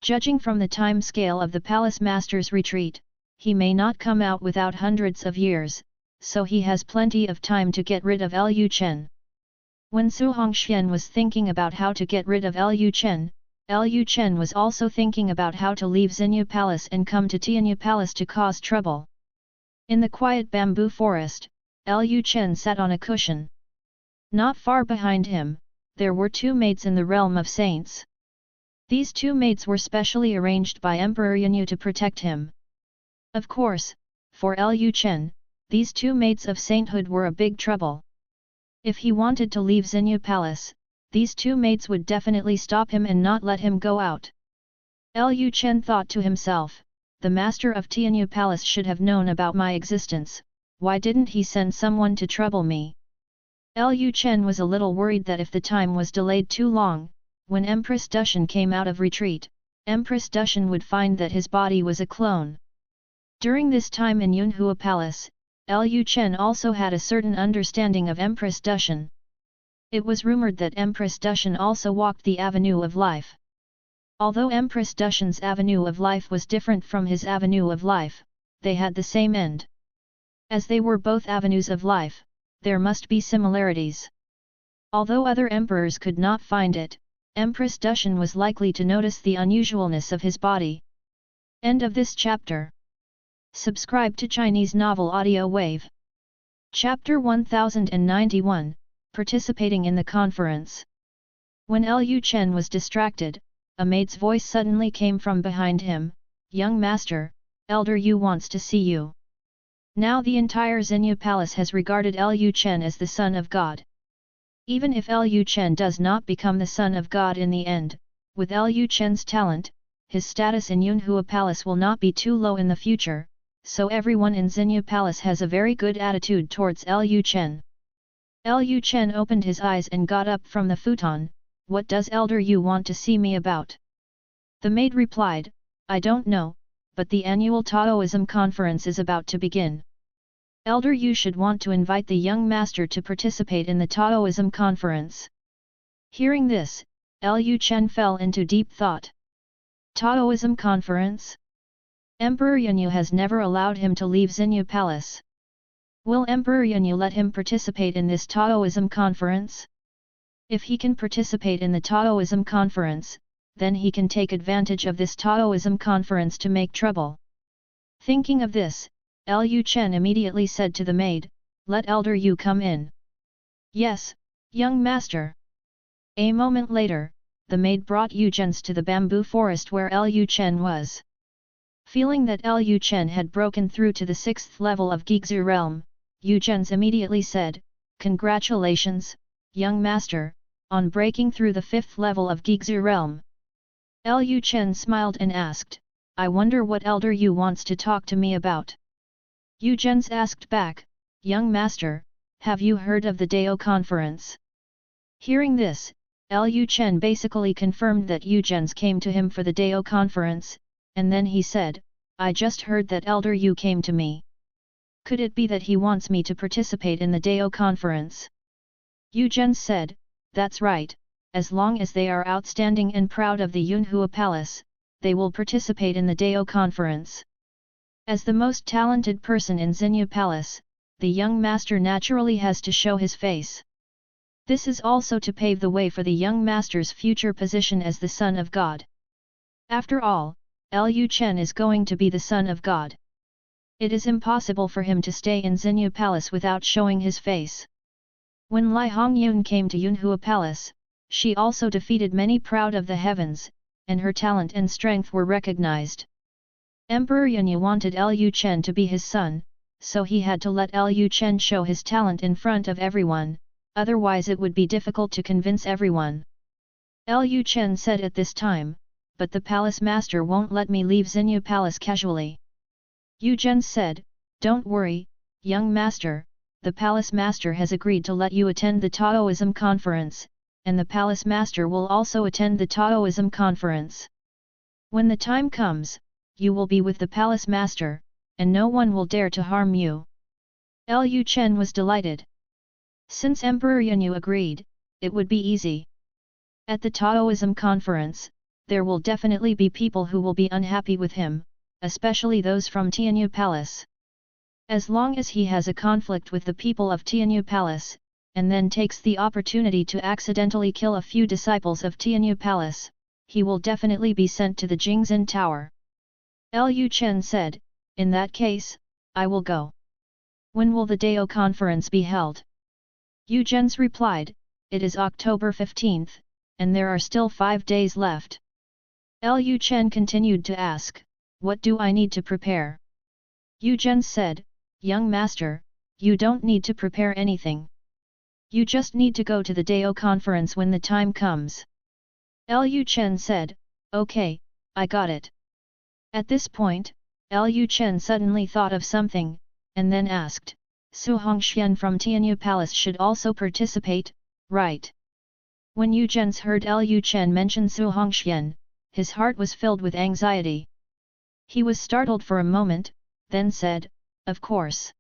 Judging from the time scale of the palace master's retreat, he may not come out without hundreds of years, so he has plenty of time to get rid of Lu Chen. When Su Hongxian was thinking about how to get rid of Lu Chen was also thinking about how to leave Xinyu Palace and come to Tianyu Palace to cause trouble. In the quiet bamboo forest, Lu Chen sat on a cushion. Not far behind him, there were two maids in the realm of saints. These two maids were specially arranged by Emperor Yunyu to protect him. Of course, for Lu Chen, these two maids of sainthood were a big trouble. If he wanted to leave Xinyu Palace, these two maids would definitely stop him and not let him go out. Lu Chen thought to himself, the master of Tianyu Palace should have known about my existence, why didn't he send someone to trouble me? Lu Chen was a little worried that if the time was delayed too long, when Empress Dushan came out of retreat, Empress Dushan would find that his body was a clone. During this time in Yunhua Palace, Lu Chen also had a certain understanding of Empress Dushan. It was rumored that Empress Dushan also walked the avenue of life. Although Empress Dushan's avenue of life was different from his avenue of life, they had the same end. As they were both avenues of life, there must be similarities. Although other emperors could not find it, Empress Dushan was likely to notice the unusualness of his body. End of this chapter. Subscribe to Chinese Novel Audio Wave. Chapter 1091, Participating in the Conference. When Lu Chen was distracted, a maid's voice suddenly came from behind him, "Young master, Elder Yu wants to see you." Now the entire Xinyu Palace has regarded Lu Chen as the son of God. Even if Lu Chen does not become the son of God in the end, with Lu Chen's talent, his status in Yunhua Palace will not be too low in the future, so everyone in Xinyu Palace has a very good attitude towards Lu Chen. Lu Chen opened his eyes and got up from the futon. "What does Elder Yu want to see me about?" The maid replied, "I don't know, but the annual Taoism conference is about to begin. Elder Yu should want to invite the young master to participate in the Taoism conference." Hearing this, Lu Chen fell into deep thought. Taoism conference? Emperor Yunyu has never allowed him to leave Xinyu Palace. Will Emperor Yunyu let him participate in this Taoism conference? If he can participate in the Taoism conference, then he can take advantage of this Taoism conference to make trouble. Thinking of this, Lu Chen immediately said to the maid, "Let Elder Yu come in." "Yes, young master." A moment later, the maid brought Yu Zhen's to the bamboo forest where Lu Chen was. Feeling that Lu Chen had broken through to the 6th level of Gigzu realm, Yu Zhen's immediately said, "Congratulations, young master, on breaking through the 5th level of Gigzu realm." Lu Chen smiled and asked, "I wonder what Elder Yu wants to talk to me about?" Yu Zhen's asked back, "Young master, have you heard of the Dao conference?" Hearing this, Lu Chen basically confirmed that Yu Zhen's came to him for the Dao conference, and then he said, "I just heard that Elder Yu came to me. Could it be that he wants me to participate in the Dao conference?" Yu Zhen said, "That's right, as long as they are outstanding and proud of the Yunhua Palace, they will participate in the Dao conference." As the most talented person in Xinyu Palace, the young master naturally has to show his face. This is also to pave the way for the young master's future position as the son of God. After all, Lu Chen is going to be the son of God. It is impossible for him to stay in Xinyu Palace without showing his face. When Lai Hongyun came to Yunhua Palace, she also defeated many proud of the heavens, and her talent and strength were recognized. Emperor Yunyu wanted Lu Chen to be his son, so he had to let Lu Chen show his talent in front of everyone, otherwise it would be difficult to convince everyone. Lu Chen said at this time, but the palace master won't let me leave Xinyu Palace casually. Yu Zhen said, don't worry, young master, the palace master has agreed to let you attend the Taoism conference, and the palace master will also attend the Taoism conference. When the time comes, you will be with the palace master, and no one will dare to harm you. Lu Chen was delighted. Since Emperor Yunyu agreed, it would be easy. At the Taoism conference, there will definitely be people who will be unhappy with him, especially those from Tianyu Palace. As long as he has a conflict with the people of Tianyu Palace, and then takes the opportunity to accidentally kill a few disciples of Tianyu Palace, he will definitely be sent to the Jingzhen Tower. Lu Chen said, in that case, I will go. When will the Dao conference be held? Yu Zhen's replied, it is October 15th, and there are still 5 days left. Lu Chen continued to ask, what do I need to prepare? Yu Zhen said, young master, you don't need to prepare anything. You just need to go to the Dao conference when the time comes. Lu Chen said, okay, I got it. At this point, Lu Chen suddenly thought of something, and then asked, Su Hongxian from Tianyu Palace should also participate, right? When Yu Zhen heard Lu Chen mention Su Hongxian, his heart was filled with anxiety. He was startled for a moment, then said, of course.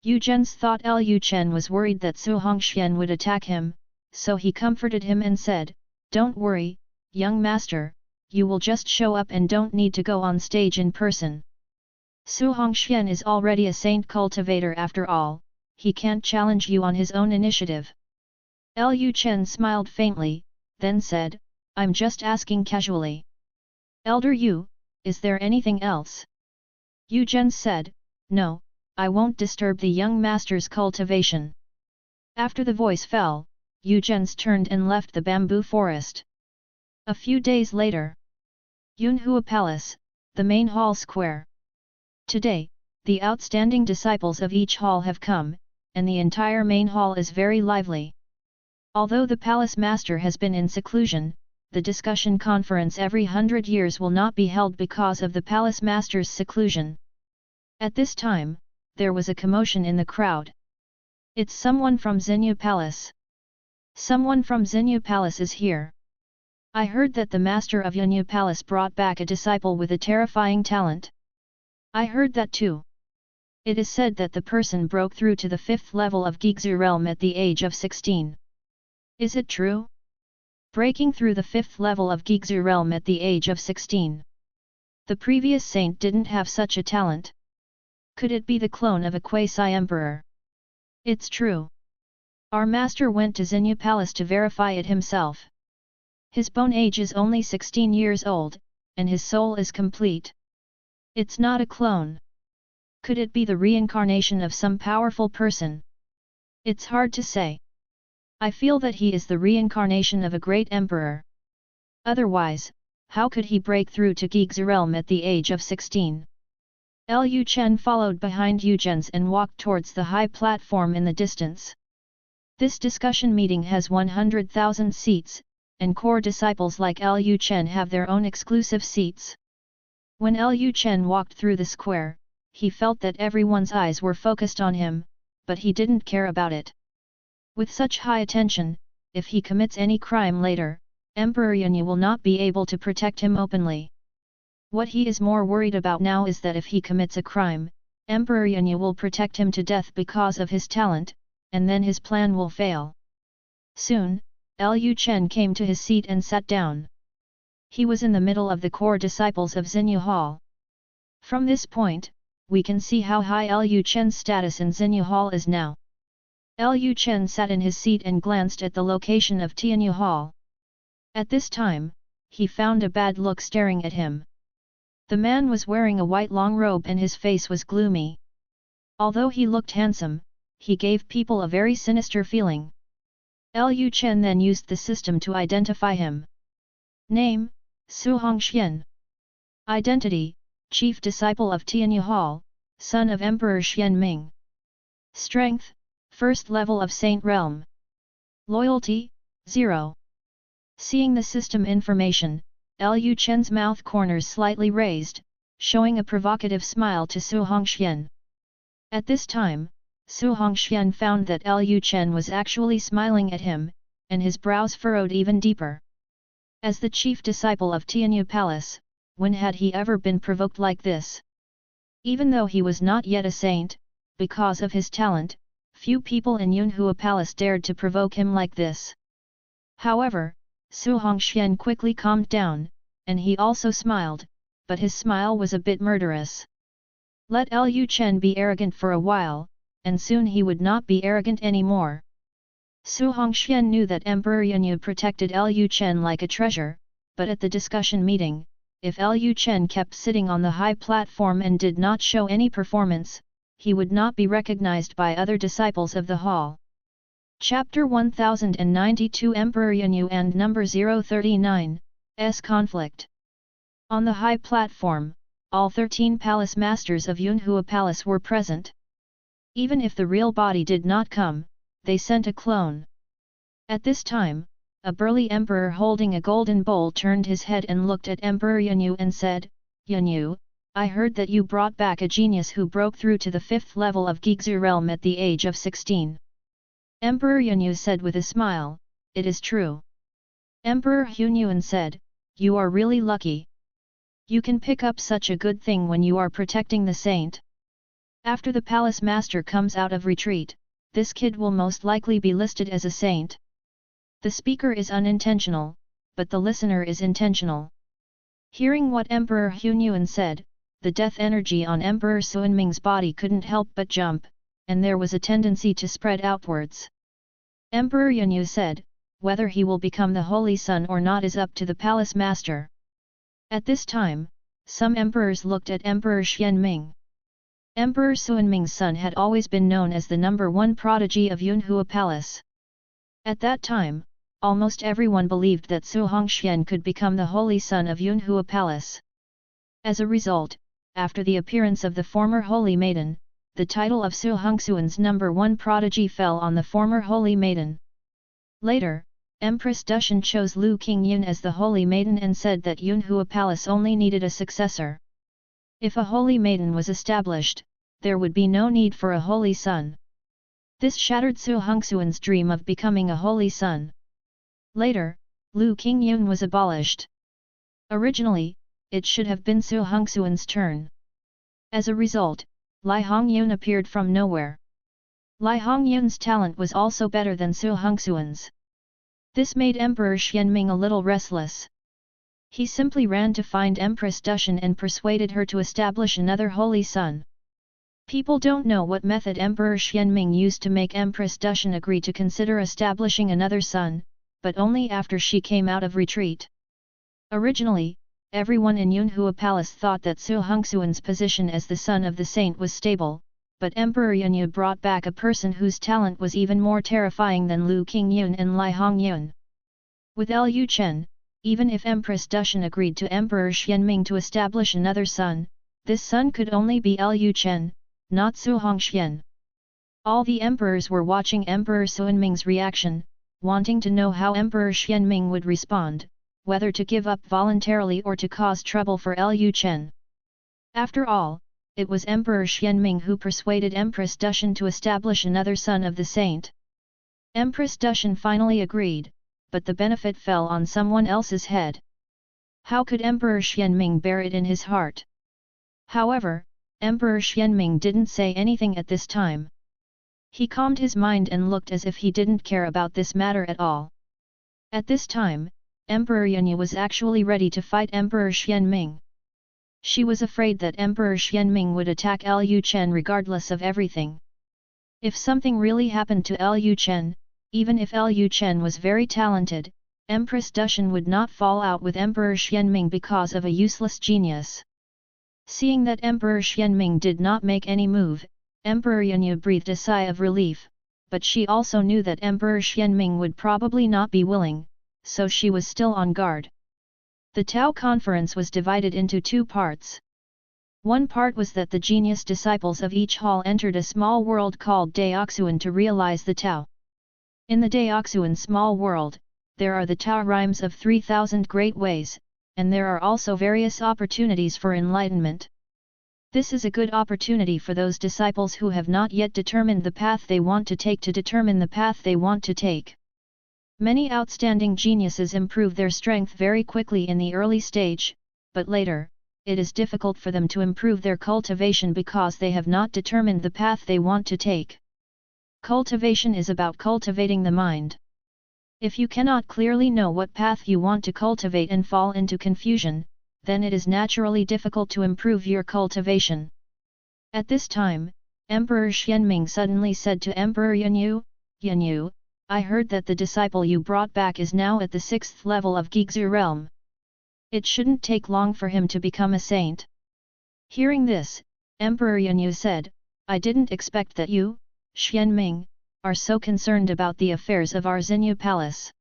Yu Zhen thought Lu Chen was worried that Su Hongxian would attack him, so he comforted him and said, don't worry, young master, you will just show up and don't need to go on stage in person. Su Hongxian is already a saint cultivator after all, he can't challenge you on his own initiative. Lu Chen smiled faintly, then said, I'm just asking casually. Elder Yu, is there anything else? Yu Zhen said, no, I won't disturb the young master's cultivation. After the voice fell, Yu Zhen turned and left the bamboo forest. A few days later, Yunhua Palace, the main hall square. Today, the outstanding disciples of each hall have come, and the entire main hall is very lively. Although the palace master has been in seclusion, the discussion conference every 100 years will not be held because of the palace master's seclusion. At this time, there was a commotion in the crowd. It's someone from Xinyu Palace. Someone from Xinyu Palace is here. I heard that the master of Yunyu Palace brought back a disciple with a terrifying talent. I heard that too. It is said that the person broke through to the 5th level of Gigzu realm at the age of 16. Is it true? Breaking through the 5th level of Gigzu realm at the age of 16. The previous saint didn't have such a talent. Could it be the clone of a quasi-emperor? It's true. Our master went to Xinyu Palace to verify it himself. His bone age is only 16 years old, and his soul is complete. It's not a clone. Could it be the reincarnation of some powerful person? It's hard to say. I feel that he is the reincarnation of a great emperor. Otherwise, how could he break through to Gigzu realm at the age of 16? Lu Chen followed behind Yu Zhen and walked towards the high platform in the distance. This discussion meeting has 100,000 seats, and core disciples like Lu Chen have their own exclusive seats. When Lu Chen walked through the square, he felt that everyone's eyes were focused on him, but he didn't care about it. With such high attention, if he commits any crime later, Emperor Yunyu will not be able to protect him openly. What he is more worried about now is that if he commits a crime, Emperor Yunyu will protect him to death because of his talent, and then his plan will fail. Soon, Lu Chen came to his seat and sat down. He was in the middle of the core disciples of Xinyu Hall. From this point, we can see how high Lu Chen's status in Xinyu Hall is now. Lu Chen sat in his seat and glanced at the location of Tianyu Hall. At this time, he found a bad look staring at him. The man was wearing a white long robe and his face was gloomy. Although he looked handsome, he gave people a very sinister feeling. Lu Chen then used the system to identify him. Name, Su Hongxian. Identity, Chief Disciple of Tianyu Hall, son of Emperor Xianming. Strength, 1st level of Saint Realm. Loyalty, 0. Seeing the system information, Lu Chen's mouth corners slightly raised, showing a provocative smile to Su Hongxian. At this time, Su Hongxian found that Lu Chen was actually smiling at him, and his brows furrowed even deeper. As the chief disciple of Tianyu Palace, when had he ever been provoked like this? Even though he was not yet a saint, because of his talent, few people in Yunhua Palace dared to provoke him like this. However, Su Hongxian quickly calmed down, and he also smiled, but his smile was a bit murderous. Let Lu Chen be arrogant for a while, and soon he would not be arrogant anymore. Su Hongxian knew that Emperor Yunyu protected Lu Chen like a treasure, but at the discussion meeting, if Lu Chen kept sitting on the high platform and did not show any performance, he would not be recognized by other disciples of the hall. Chapter 1092 Emperor Yunyu and Number 039, S Conflict. On the high platform, all 13 palace masters of Yunhua Palace were present. Even if the real body did not come, they sent a clone. At this time, a burly emperor holding a golden bowl turned his head and looked at Emperor Yunyu and said, "Yunyu, I heard that you brought back a genius who broke through to the 5th level of Gigzu realm at the age of 16. Emperor Yunyu said with a smile, "It is true." Emperor Hunyuan said, "You are really lucky. You can pick up such a good thing when you are protecting the saint. After the palace master comes out of retreat, this kid will most likely be listed as a saint." The speaker is unintentional, but the listener is intentional. Hearing what Emperor Hunyuan said, the death energy on Emperor Suanming's body couldn't help but jump, and there was a tendency to spread outwards. Emperor Yunyu said, "Whether he will become the Holy Son or not is up to the palace master." At this time, some emperors looked at Emperor Xianming. Emperor Suanming's son had always been known as the number 1 prodigy of Yunhua Palace. At that time, almost everyone believed that Su Hongxian could become the Holy Son of Yunhua Palace. As a result, after the appearance of the former Holy Maiden, the title of Su Hongxuan's number 1 prodigy fell on the former Holy Maiden. Later, Empress Dushan chose Lu Qingyun as the Holy Maiden and said that Yunhua Palace only needed a successor. If a Holy Maiden was established, there would be no need for a Holy Son. This shattered Su Hongxuan's dream of becoming a Holy Son. Later, Lu Qingyun was abolished. Originally, it should have been Su Hongxuan's turn. As a result, Lai Hongyun appeared from nowhere. Lai Hongyun's talent was also better than Su Hongxuan's. This made Emperor Xianming a little restless. He simply ran to find Empress Dushan and persuaded her to establish another Holy Son. People don't know what method Emperor Xianming used to make Empress Dushan agree to consider establishing another son, but only after she came out of retreat. Originally, everyone in Yunhua Palace thought that Su Hongxuan's position as the son of the saint was stable, but Emperor Yunyu brought back a person whose talent was even more terrifying than Lu Qingyun and Lai Hongyun. With Lu Chen, even if Empress Dushan agreed to Emperor Xianming to establish another son, this son could only be Lu Chen, not Su Hongxian. All the emperors were watching Emperor Suanming's reaction, wanting to know how Emperor Xianming would respond, whether to give up voluntarily or to cause trouble for Lu Chen. After all, it was Emperor Xianming who persuaded Empress Dushan to establish another son of the saint. Empress Dushan finally agreed, but the benefit fell on someone else's head. How could Emperor Xianming bear it in his heart? However, Emperor Xianming didn't say anything at this time. He calmed his mind and looked as if he didn't care about this matter at all. At this time, Emperor Yunyu was actually ready to fight Emperor Xianming. She was afraid that Emperor Xianming would attack Lu Chen regardless of everything. If something really happened to Lu Chen, even if Lu Chen was very talented, Empress Dushan would not fall out with Emperor Xianming because of a useless genius. Seeing that Emperor Xianming did not make any move, Emperor Yunyu breathed a sigh of relief, but she also knew that Emperor Xianming would probably not be willing, so she was still on guard. The Tao conference was divided into 2 parts. One part was that the genius disciples of each hall entered a small world called Daoxuan to realize the Tao. In the Daoxuan small world, there are the Tao rhymes of 3,000 great ways, and there are also various opportunities for enlightenment. This is a good opportunity for those disciples who have not yet determined the path they want to take to determine the path they want to take. Many outstanding geniuses improve their strength very quickly in the early stage, but later, it is difficult for them to improve their cultivation because they have not determined the path they want to take. Cultivation is about cultivating the mind. If you cannot clearly know what path you want to cultivate and fall into confusion, then it is naturally difficult to improve your cultivation. At this time, Emperor Xianming suddenly said to Emperor Yanyu, "Yanyu, I heard that the disciple you brought back is now at the 6th level of Gigzu realm. It shouldn't take long for him to become a saint." Hearing this, Emperor Yanyu said, "I didn't expect that you, Xianming, are so concerned about the affairs of our Xinyu palace."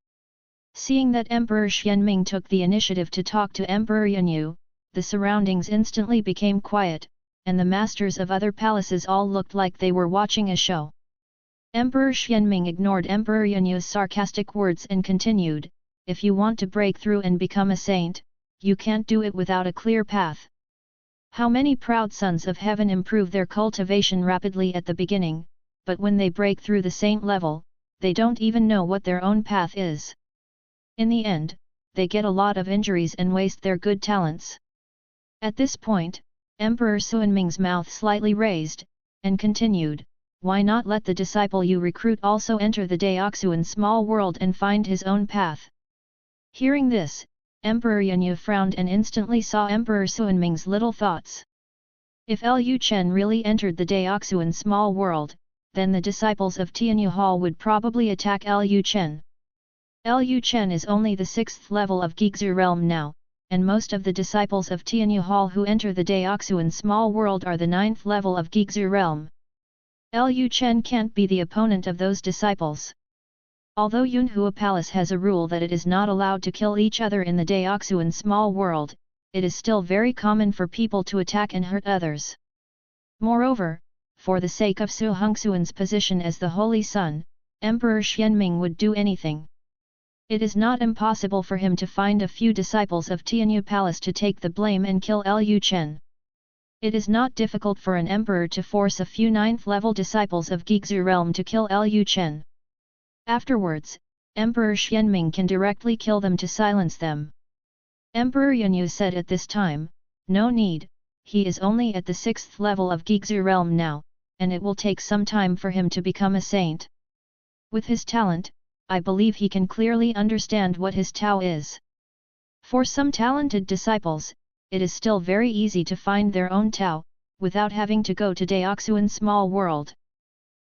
Seeing that Emperor Xianming took the initiative to talk to Emperor Yanyu, the surroundings instantly became quiet, and the masters of other palaces all looked like they were watching a show. Emperor Xianming ignored Emperor Yanyu's sarcastic words and continued, "If you want to break through and become a saint, you can't do it without a clear path. How many proud sons of heaven improve their cultivation rapidly at the beginning, but when they break through the saint level, they don't even know what their own path is. In the end, they get a lot of injuries and waste their good talents." At this point, Emperor Suanming's mouth slightly raised, and continued, "Why not let the disciple you recruit also enter the Daoxuan small world and find his own path?" Hearing this, Emperor Yanyu frowned and instantly saw Emperor Suanming's little thoughts. If Lu Chen really entered the Daoxuan small world, then the disciples of Tianyu Hall would probably attack Lu Chen. Lu Chen is only the 6th level of Gigzu realm now, and most of the disciples of Tianyu Hall who enter the Daoxuan small world are the 9th level of Gigzu realm. Lu Chen can't be the opponent of those disciples. Although Yunhua Palace has a rule that it is not allowed to kill each other in the Daoxuan small world, it is still very common for people to attack and hurt others. Moreover, for the sake of Su Hongxuan's position as the Holy Son, Emperor Xianming would do anything. It is not impossible for him to find a few disciples of Tianyu Palace to take the blame and kill Lu Chen. It is not difficult for an emperor to force a few 9th-level disciples of Gigzu realm to kill Lu Chen. Afterwards, Emperor Xianming can directly kill them to silence them. Emperor Yanyu said at this time, "No need, he is only at the 6th level of Gigzu realm now, and it will take some time for him to become a saint. With his talent, I believe he can clearly understand what his Tao is." For some talented disciples, it is still very easy to find their own Tao, without having to go to Daoxuan small world.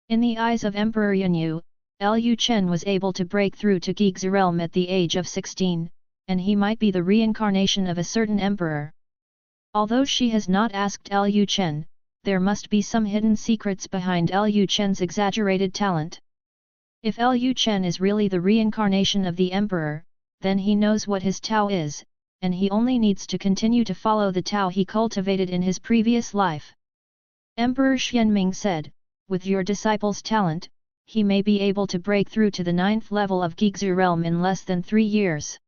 In the eyes of Emperor Yanyu, Lu Chen was able to break through to Gigzu realm at the age of 16, and he might be the reincarnation of a certain emperor. Although she has not asked Lu Chen, there must be some hidden secrets behind Lu Chen's exaggerated talent. If Lu Chen is really the reincarnation of the emperor, then he knows what his Tao is, and he only needs to continue to follow the Tao he cultivated in his previous life. Emperor Xianming said, "With your disciple's talent, he may be able to break through to the 9th level of Gigzu realm in less than 3 years.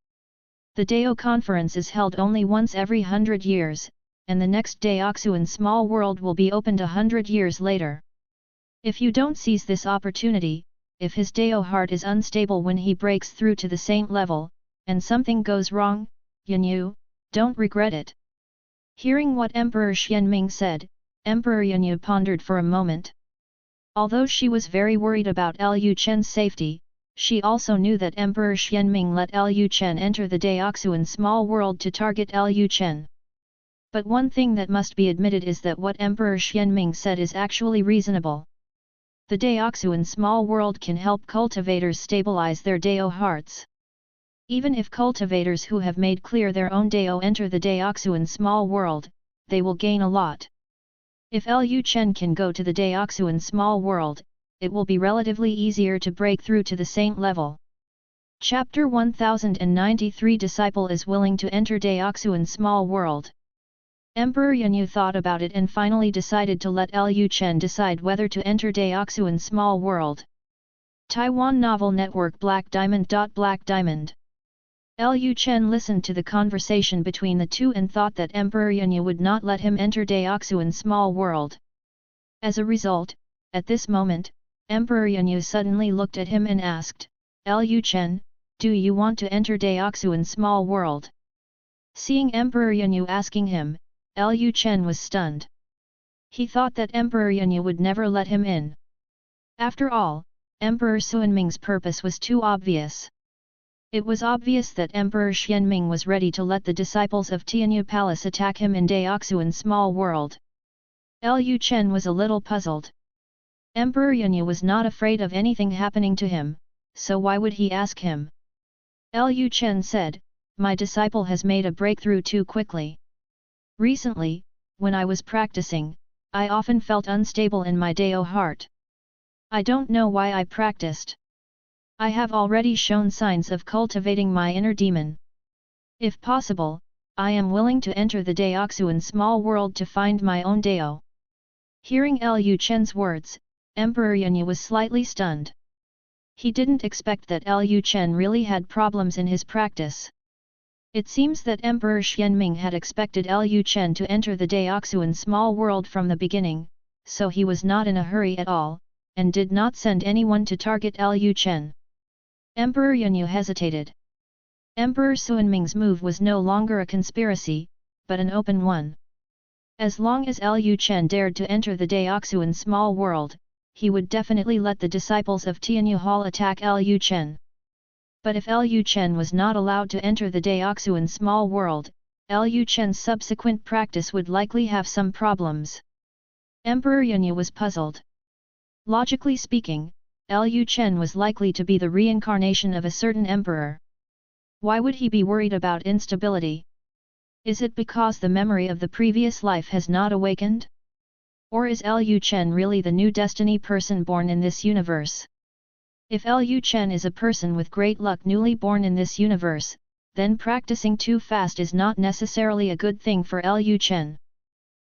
The Dao conference is held only once every 100 years, and the next Daoxuan small world will be opened 100 years later. If you don't seize this opportunity, if his Dao heart is unstable when he breaks through to the saint level, and something goes wrong, Yanyu, don't regret it." Hearing what Emperor Xianming said, Emperor Yanyu pondered for a moment. Although she was very worried about Lu Chen's safety, she also knew that Emperor Xianming let Lu Chen enter the Daoxuan small world to target Lu Chen. But one thing that must be admitted is that what Emperor Xianming said is actually reasonable. The Daoxuan small world can help cultivators stabilize their Dao hearts. Even if cultivators who have made clear their own Dao enter the Daoxuan small world, they will gain a lot. If Lu Chen can go to the Daoxuan small world, it will be relatively easier to break through to the saint level. Chapter 1093 Disciple is willing to enter Daoxuan small world. Emperor Yanyu thought about it and finally decided to let Lu Chen decide whether to enter Daoxuan small world. Taiwan Novel Network Black Diamond. Black Diamond. Lu Chen listened to the conversation between the two and thought that Emperor Yunyu would not let him enter Daoxuan's small world. As a result, at this moment, Emperor Yunyu suddenly looked at him and asked, Lu Chen, do you want to enter Daoxuan's small world? Seeing Emperor Yunyu asking him, Lu Chen was stunned. He thought that Emperor Yunyu would never let him in. After all, Emperor Xuanming's purpose was too obvious. It was obvious that Emperor Xianming was ready to let the disciples of Tianyu Palace attack him in Daoxuan's small world. Lu Chen was a little puzzled. Emperor Yunyu was not afraid of anything happening to him, so why would he ask him? Lu Chen said, my disciple has made a breakthrough too quickly. Recently, when I was practicing, I often felt unstable in my Dao heart. I don't know why I practiced. I have already shown signs of cultivating my inner demon. If possible, I am willing to enter the Daoxuan small world to find my own Dao. Hearing Lu Chen's words, Emperor Yunyu was slightly stunned. He didn't expect that Lu Chen really had problems in his practice. It seems that Emperor Xianming had expected Lu Chen to enter the Daoxuan small world from the beginning, so he was not in a hurry at all, and did not send anyone to target Lu Chen. Emperor Yunyu hesitated. Emperor Xuanming's move was no longer a conspiracy, but an open one. As long as Lu Chen dared to enter the Daoxuan small world, he would definitely let the disciples of Tianyu Hall attack Lu Chen. But if Lu Chen was not allowed to enter the Daoxuan small world, Lu Chen's subsequent practice would likely have some problems. Emperor Yunyu was puzzled. Logically speaking, Lu Chen was likely to be the reincarnation of a certain emperor. Why would he be worried about instability? Is it because the memory of the previous life has not awakened? Or is Lu Chen really the new destiny person born in this universe? If Lu Chen is a person with great luck newly born in this universe, then practicing too fast is not necessarily a good thing for Lu Chen.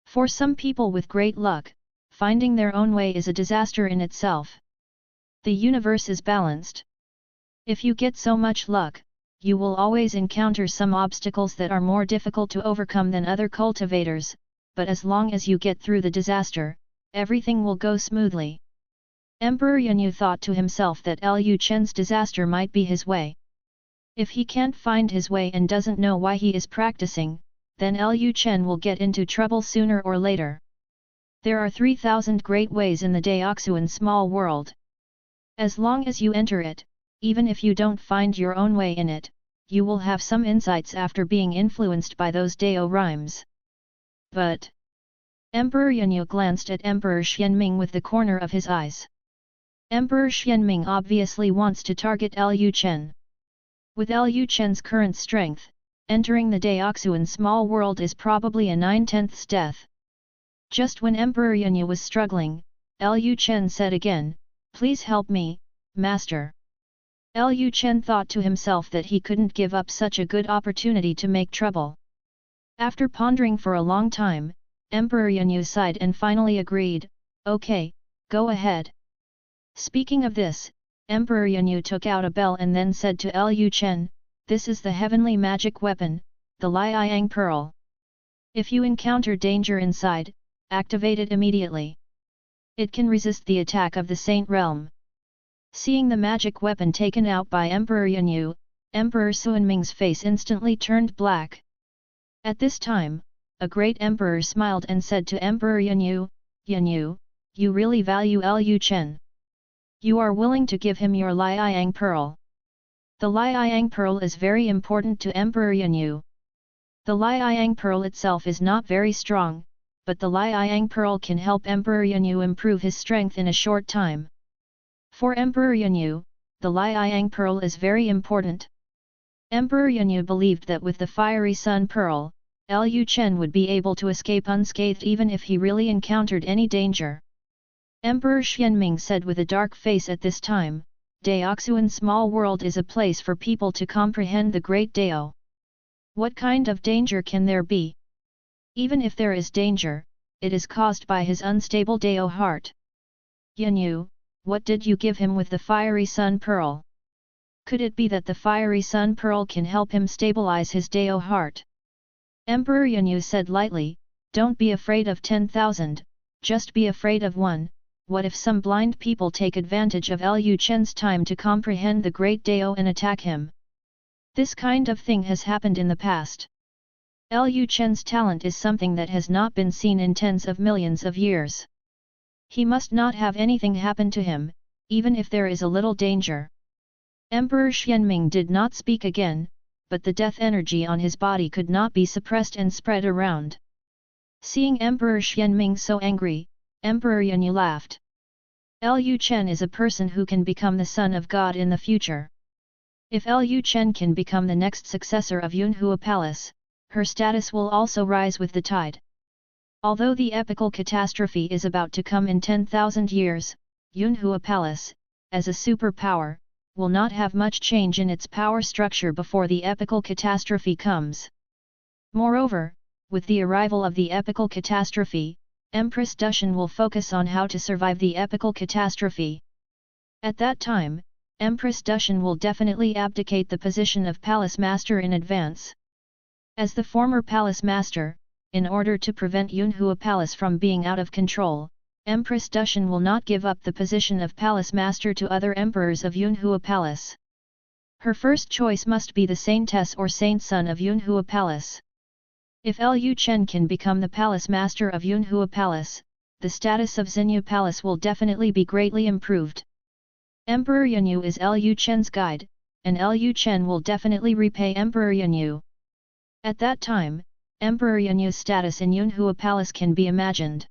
For some people with great luck, finding their own way is a disaster in itself. The universe is balanced. If you get so much luck, you will always encounter some obstacles that are more difficult to overcome than other cultivators, but as long as you get through the disaster, everything will go smoothly. Emperor Yunyu thought to himself that Lu Chen's disaster might be his way. If he can't find his way and doesn't know why he is practicing, then Lu Chen will get into trouble sooner or later. There are 3,000 great ways in the Daoxuan small world. As long as you enter it, even if you don't find your own way in it, you will have some insights after being influenced by those Dao rhymes. But Emperor Yunyu glanced at Emperor Xianming with the corner of his eyes. Emperor Xianming obviously wants to target Lu Chen. With Lu Chen's current strength, entering the Daoxuan small world is probably a 9/10 death. Just when Emperor Yunyu was struggling, Lu Chen said again, "Please help me, Master." Lu Chen thought to himself that he couldn't give up such a good opportunity to make trouble. After pondering for a long time, Emperor Yunyu sighed and finally agreed, "Okay, go ahead." Speaking of this, Emperor Yunyu took out a bell and then said to Lu Chen, "This is the heavenly magic weapon, the Liang Pearl. If you encounter danger inside, activate it immediately. It can resist the attack of the Saint Realm." Seeing the magic weapon taken out by Emperor Yunyu, Emperor Xuanming's face instantly turned black. At this time, a great emperor smiled and said to Emperor Yunyu, "Yunyu, you really value Lu Chen. You are willing to give him your Liang Pearl." The Liang Pearl is very important to Emperor Yunyu. The Liang Pearl itself is not very strong, but the Liang Pearl can help Emperor Yunyu improve his strength in a short time. For Emperor Yunyu, the Liang Pearl is very important. Emperor Yunyu believed that with the Fiery Sun Pearl, Lu Chen would be able to escape unscathed even if he really encountered any danger. Emperor Xianming said with a dark face at this time, "Daoxuan small world is a place for people to comprehend the great Dao. What kind of danger can there be? Even if there is danger, it is caused by his unstable Dao heart. Yunyu, what did you give him with the fiery sun pearl? Could it be that the fiery sun pearl can help him stabilize his Dao heart? Emperor Yunyu said lightly, don't be afraid of 10,000, just be afraid of one. What if some blind people take advantage of Lu Chen's time to comprehend the great Dao and attack him? This kind of thing has happened in the past. Lu Chen's talent is something that has not been seen in tens of millions of years. He must not have anything happen to him, even if there is a little danger. Emperor Xianming did not speak again, but the death energy on his body could not be suppressed and spread around. Seeing Emperor Xianming so angry, Emperor Yunyu laughed. Lu Chen is a person who can become the son of God in the future. If Lu Chen can become the next successor of Yunhua Palace, her status will also rise with the tide. Although the epical catastrophe is about to come in 10,000 years, Yunhua Palace, as a superpower, will not have much change in its power structure before the epical catastrophe comes. Moreover, with the arrival of the epical catastrophe, Empress Dushan will focus on how to survive the epical catastrophe. At that time, Empress Dushan will definitely abdicate the position of Palace Master in advance. As the former Palace Master, in order to prevent Yunhua Palace from being out of control, Empress Dushan will not give up the position of Palace Master to other emperors of Yunhua Palace. Her first choice must be the Saintess or Saint Son of Yunhua Palace. If Lu Chen can become the Palace Master of Yunhua Palace, the status of Xinyu Palace will definitely be greatly improved. Emperor Yunyu is Lu Chen's guide, and Lu Chen will definitely repay Emperor Yunyu. At that time, Emperor Yunyu's status in Yunhua Palace can be imagined.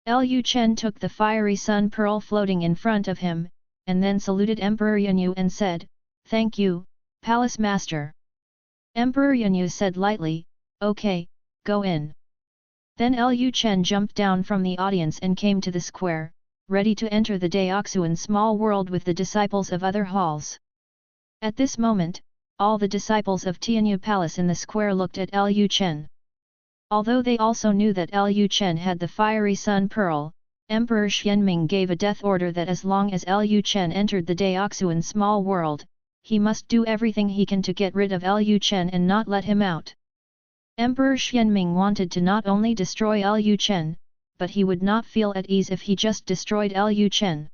Lu Chen took the fiery sun pearl floating in front of him, and then saluted Emperor Yunyu and said, "Thank you, Palace Master." Emperor Yunyu said lightly, "Okay, go in." Then Lu Chen jumped down from the audience and came to the square, ready to enter the Daoxuan small world with the disciples of other halls. At this moment, all the disciples of Tianyu Palace in the square looked at Lu Chen. Although they also knew that Lu Chen had the fiery sun pearl, Emperor Xianming gave a death order that as long as Lu Chen entered the Daoxuan small world, he must do everything he can to get rid of Lu Chen and not let him out. Emperor Xianming wanted to not only destroy Lu Chen, but he would not feel at ease if he just destroyed Lu Chen.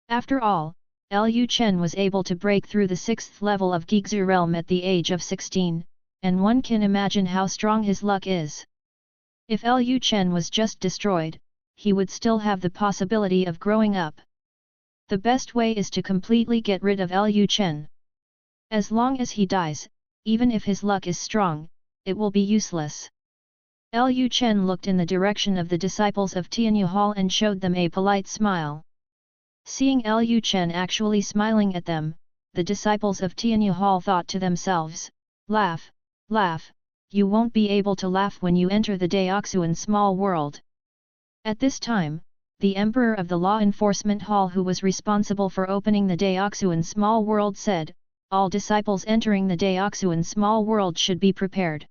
After all, Lu Chen was able to break through the 6th level of Gigzu realm at the age of 16, and one can imagine how strong his luck is. If Lu Chen was just destroyed, he would still have the possibility of growing up. The best way is to completely get rid of Lu Chen. As long as he dies, even if his luck is strong, it will be useless. Lu Chen looked in the direction of the disciples of Tianyu Hall and showed them a polite smile. Seeing Lu Chen actually smiling at them, the disciples of Tianyu Hall thought to themselves, "Laugh, laugh, you won't be able to laugh when you enter the Daoxuan small world." At this time, the Emperor of the Law Enforcement Hall who was responsible for opening the Daoxuan small world said, "All disciples entering the Daoxuan small world should be prepared.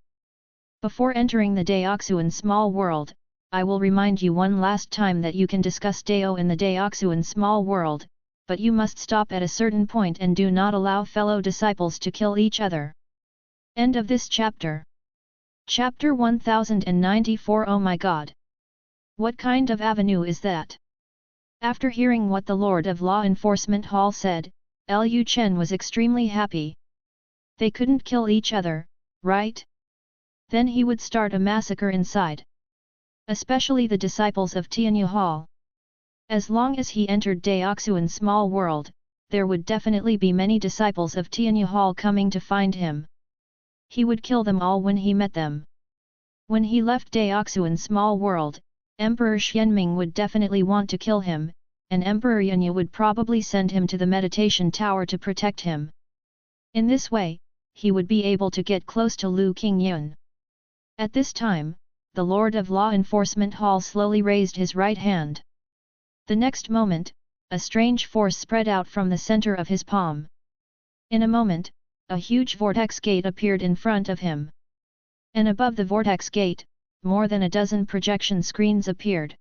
Before entering the Daoxuan small world, I will remind you one last time that you can discuss Dao in the Daoxuan small world, but you must stop at a certain point and do not allow fellow disciples to kill each other." End of this chapter. Chapter 1094. Oh my God! What kind of avenue is that? After hearing what the Lord of Law Enforcement Hall said, Lu Chen was extremely happy. They couldn't kill each other, right? Then he would start a massacre inside. Especially the disciples of Tianyu Hall. As long as he entered Daoxuan small world, there would definitely be many disciples of Tianyu Hall coming to find him. He would kill them all when he met them. When he left Daoxuan small world, Emperor Xianming would definitely want to kill him, and Emperor Yunyu would probably send him to the meditation tower to protect him. In this way, he would be able to get close to Lu Qingyun. At this time, the Lord of Law Enforcement Hall slowly raised his right hand. The next moment, a strange force spread out from the center of his palm. In a moment, a huge vortex gate appeared in front of him. And above the vortex gate, more than a dozen projection screens appeared.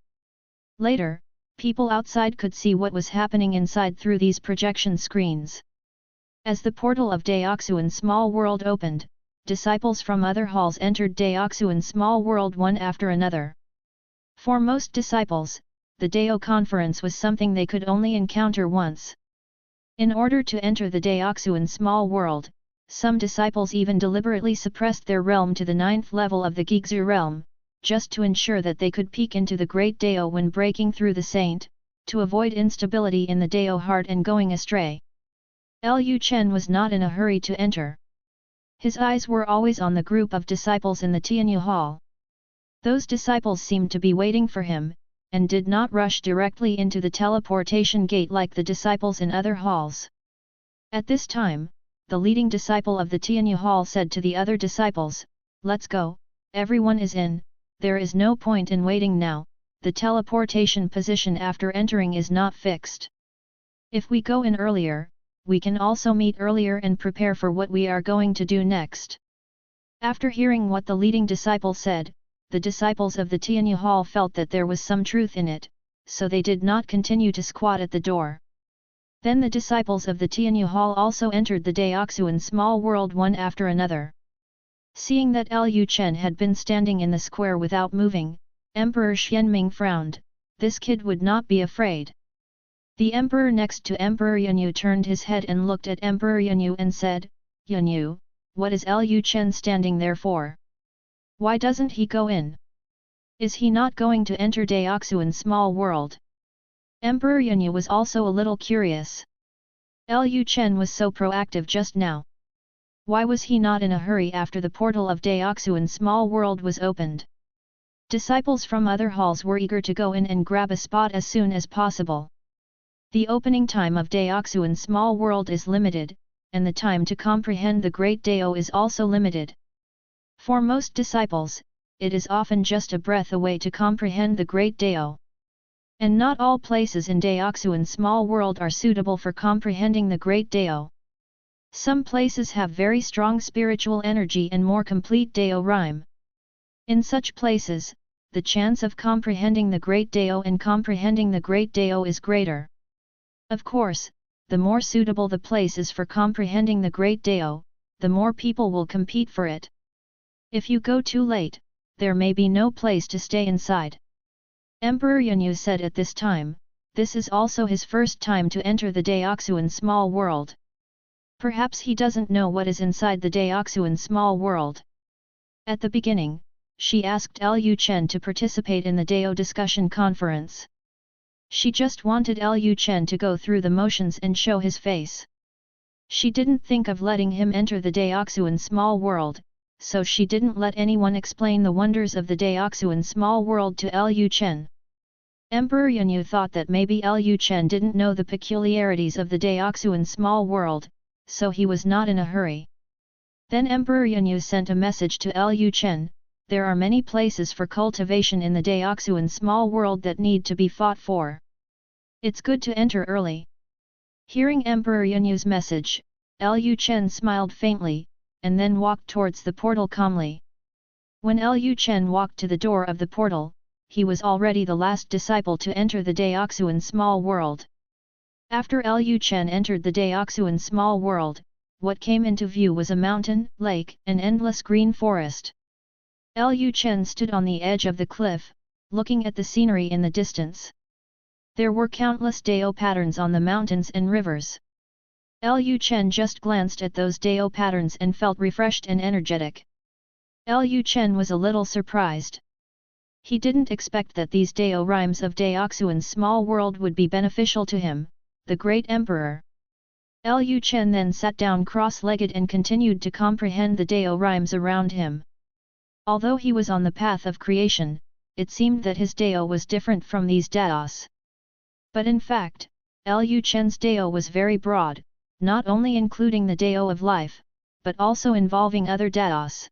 Later, People outside could see what was happening inside through these projection screens. As the portal of Deoxuan Small World opened, disciples from other halls entered Deoxuan Small World one after another. For most disciples, the Dao conference was something they could only encounter once. In order to enter the Deoxuan Small World, some disciples even deliberately suppressed their realm to the 9th level of the Gigzu realm, just to ensure that they could peek into the Great Dao when breaking through the Saint, to avoid instability in the Dao heart and going astray. Lu Chen was not in a hurry to enter. His eyes were always on the group of disciples in the Tianyu Hall. Those disciples seemed to be waiting for him, and did not rush directly into the teleportation gate like the disciples in other halls. At this time, the leading disciple of the Tianyu Hall said to the other disciples, "Let's go, everyone is in, there is no point in waiting now, the teleportation position after entering is not fixed. If we go in earlier, we can also meet earlier and prepare for what we are going to do next." After hearing what the leading disciple said, the disciples of the Tianyu Hall felt that there was some truth in it, so they did not continue to squat at the door. Then the disciples of the Tianyu Hall also entered the Deoxuan Small World one after another. Seeing that Lu Chen had been standing in the square without moving, Emperor Xianming frowned. This kid would not be afraid. The emperor next to Emperor Yanyu turned his head and looked at Emperor Yanyu and said, "Yanyu, what is Lu Chen standing there for? Why doesn't he go in? Is he not going to enter Deoxuan Small World?" Emperor Yanyu was also a little curious. Lu Chen was so proactive just now. Why was he not in a hurry after the portal of Deoxuan Small World was opened? Disciples from other halls were eager to go in and grab a spot as soon as possible. The opening time of Deoxuan Small World is limited, and the time to comprehend the Great Dao is also limited. For most disciples, it is often just a breath away to comprehend the Great Dao. And not all places in Deoxuan Small World are suitable for comprehending the Great Dao. Some places have very strong spiritual energy and more complete Dao rhyme. In such places, the chance of comprehending the Great Dao and comprehending the Great Dao is greater. Of course, the more suitable the place is for comprehending the Great Dao, the more people will compete for it. If you go too late, there may be no place to stay inside. Emperor Yanyu said at this time, this is also his first time to enter the Deoxuan Small World. Perhaps he doesn't know what is inside the Deoxuan Small World. At the beginning, she asked Lu Chen to participate in the Dao discussion conference. She just wanted Lu Chen to go through the motions and show his face. She didn't think of letting him enter the Deoxuan Small World, so she didn't let anyone explain the wonders of the Deoxuan Small World to Lu Chen. Emperor Yanyu thought that maybe Lu Chen didn't know the peculiarities of the Deoxuan Small World, so he was not in a hurry. Then Emperor Yanyu sent a message to Lu Chen, there are many places for cultivation in the Deoxuan Small World that need to be fought for. It's good to enter early. Hearing Emperor Yanyu's message, Lu Chen smiled faintly, and then walked towards the portal calmly. When Lu Chen walked to the door of the portal, he was already the last disciple to enter the Deoxuan Small World. After Lu Chen entered the Deoxuan Small World, what came into view was a mountain, lake, and endless green forest. Lu Chen stood on the edge of the cliff, looking at the scenery in the distance. There were countless Dao patterns on the mountains and rivers. Lu Chen just glanced at those Dao patterns and felt refreshed and energetic. Lu Chen was a little surprised. He didn't expect that these Dao rhymes of Deoxuan Small World would be beneficial to him, the great emperor. Lu Chen then sat down cross-legged and continued to comprehend the Dao rhymes around him. Although he was on the path of creation, it seemed that his Dao was different from these Daos. But in fact, Lu Chen's Dao was very broad, not only including the Dao of life, but also involving other Daos.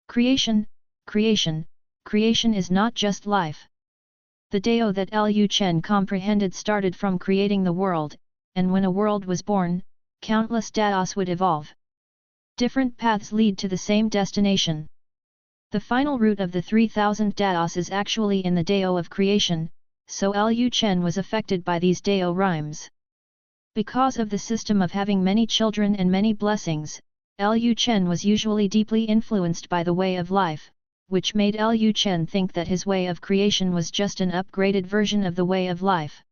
Creation, creation, creation is not just life. The Dao that Lu Chen comprehended started from creating the world, and when a world was born, countless Daos would evolve. Different paths lead to the same destination. The final root of the 3000 Daos is actually in the Dao of creation, so Lu Chen was affected by these Dao rhymes. Because of the system of having many children and many blessings, Lu Chen was usually deeply influenced by the way of life, which made Lu Chen think that his way of creation was just an upgraded version of the way of life.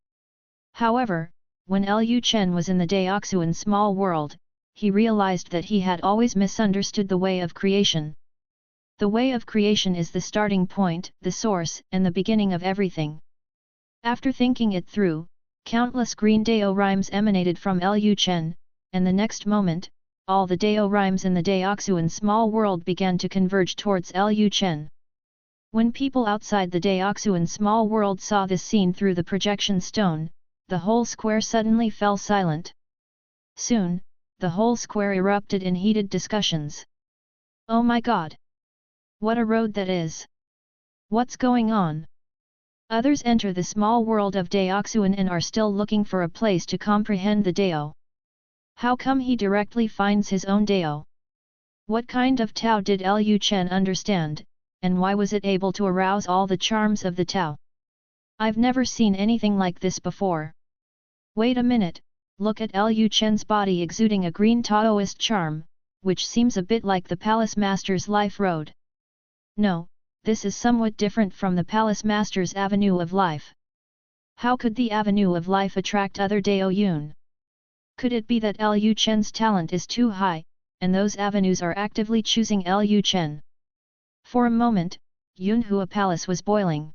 However, when Lu Chen was in the Daoxuan small world, he realized that he had always misunderstood the way of creation. The way of creation is the starting point, the source, and the beginning of everything. After thinking it through, countless green Dao rhymes emanated from Lu Chen, and the next moment, all the Dao rhymes in the Daoxuan small world began to converge towards Lu Chen. When people outside the Daoxuan small world saw this scene through the projection stone, the whole square suddenly fell silent. Soon, the whole square erupted in heated discussions. "Oh my God! What a road that is! What's going on?" Others enter the small world of Daoxuan and are still looking for a place to comprehend the Dao. How come he directly finds his own Dao? What kind of Tao did Lu Chen understand, and why was it able to arouse all the charms of the Tao? I've never seen anything like this before. Wait a minute, look at Lu Chen's body exuding a green Taoist charm, which seems a bit like the Palace Master's life road. No, this is somewhat different from the Palace Master's avenue of life. How could the avenue of life attract other Dao Yun? Could it be that Lu Chen's talent is too high, and those avenues are actively choosing Lu Chen? For a moment, Yunhua Palace was boiling.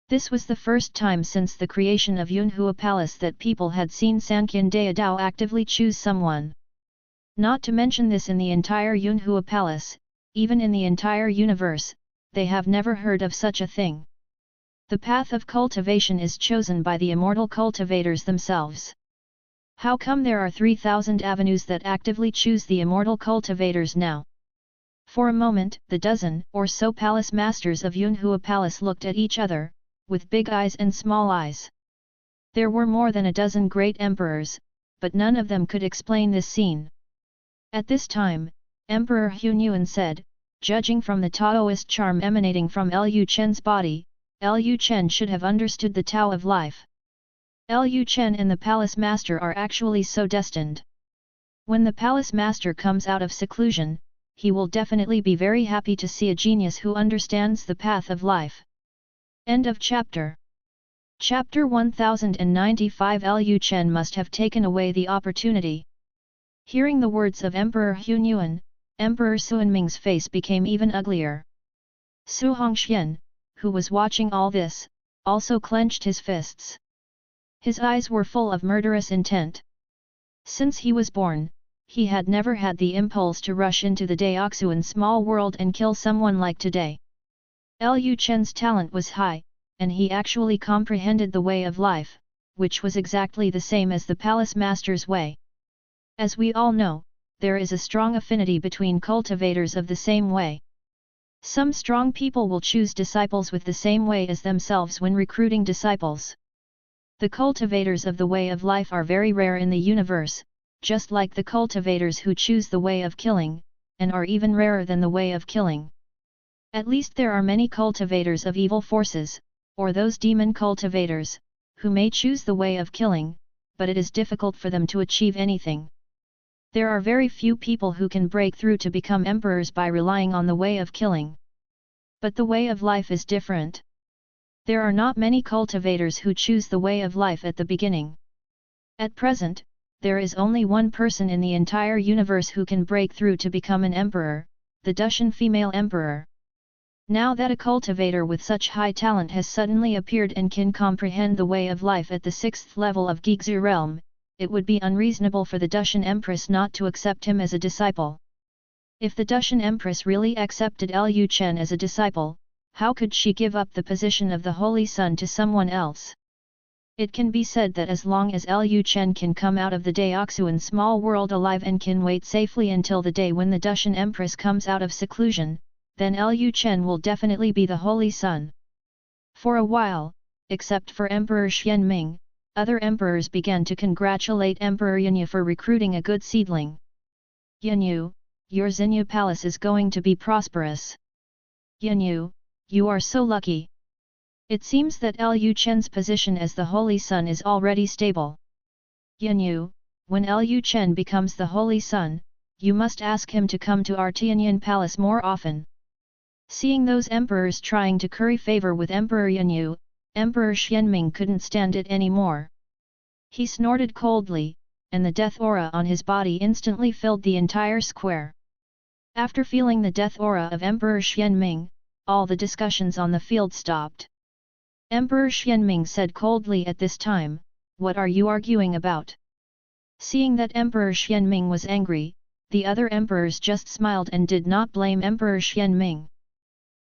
This was the first time since the creation of Yunhua Palace that people had seen Sanqian Dao Dao actively choose someone. Not to mention this in the entire Yunhua Palace, even in the entire universe, they have never heard of such a thing. The path of cultivation is chosen by the immortal cultivators themselves. How come there are 3,000 avenues that actively choose the immortal cultivators now? For a moment, the dozen or so palace masters of Yunhua Palace looked at each other, with big eyes and small eyes. There were more than a dozen great emperors, but none of them could explain this scene. At this time, Emperor Hunyuan said, "Judging from the Taoist charm emanating from Lu Chen's body, Lu Chen should have understood the Tao of life. Lu Chen and the Palace Master are actually so destined. When the Palace Master comes out of seclusion, he will definitely be very happy to see a genius who understands the path of life." End of chapter. Chapter 1095. Lu Chen must have taken away the opportunity. Hearing the words of Emperor Hunyuan, Emperor Suanming's face became even uglier. Su Hongxian, who was watching all this, also clenched his fists. His eyes were full of murderous intent. Since he was born, he had never had the impulse to rush into the Daoxuan small world and kill someone like today. Lu Chen's talent was high, and he actually comprehended the way of life, which was exactly the same as the Palace Master's way. As we all know, there is a strong affinity between cultivators of the same way. Some strong people will choose disciples with the same way as themselves when recruiting disciples. The cultivators of the way of life are very rare in the universe, just like the cultivators who choose the way of killing, and are even rarer than the way of killing. At least there are many cultivators of evil forces, or those demon cultivators, who may choose the way of killing, but it is difficult for them to achieve anything. There are very few people who can break through to become emperors by relying on the way of killing. But the way of life is different. There are not many cultivators who choose the way of life at the beginning. At present, there is only one person in the entire universe who can break through to become an emperor, the Dushan female emperor. Now that a cultivator with such high talent has suddenly appeared and can comprehend the way of life at the 6th level of Gigzu realm, it would be unreasonable for the Dushan Empress not to accept him as a disciple. If the Dushan Empress really accepted Lu Chen as a disciple, how could she give up the position of the Holy Son to someone else? It can be said that as long as Lu Chen can come out of the Daoxuan small world alive and can wait safely until the day when the Dushan Empress comes out of seclusion, then Lu Chen will definitely be the Holy Son. For a while, except for Emperor Xianming, other emperors began to congratulate Emperor Yunyu for recruiting a good seedling. "Yunyu, your Xinyu Palace is going to be prosperous. Yunyu, you are so lucky. It seems that Lu Chen's position as the Holy Sun is already stable. Yanyu, when Lu Chen becomes the Holy Sun, you must ask him to come to our Tianyan Palace more often. Seeing those emperors trying to curry favor with Emperor Yanyu, Emperor Xianming couldn't stand it anymore. He snorted coldly, and the death aura on his body instantly filled the entire square. After feeling the death aura of Emperor Xianming, all the discussions on the field stopped. Emperor Xianming said coldly at this time, "What are you arguing about?" Seeing that Emperor Xianming was angry, the other emperors just smiled and did not blame Emperor Xianming.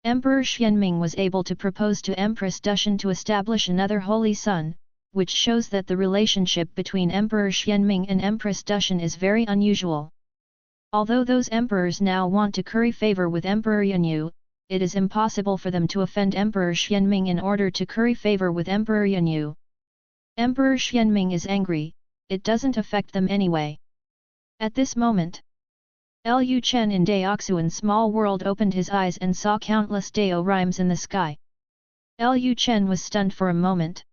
Emperor Xianming was able to propose to Empress Dushan to establish another Holy Sun, which shows that the relationship between Emperor Xianming and Empress Dushan is very unusual. Although those emperors now want to curry favor with Emperor Yanyu, it is impossible for them to offend Emperor Xianming in order to curry favor with Emperor Yanyu. Emperor Xianming is angry, it doesn't affect them anyway. At this moment, Lu Chen in Daoxuan small world opened his eyes and saw countless Dao rhymes in the sky. Lu Chen was stunned for a moment.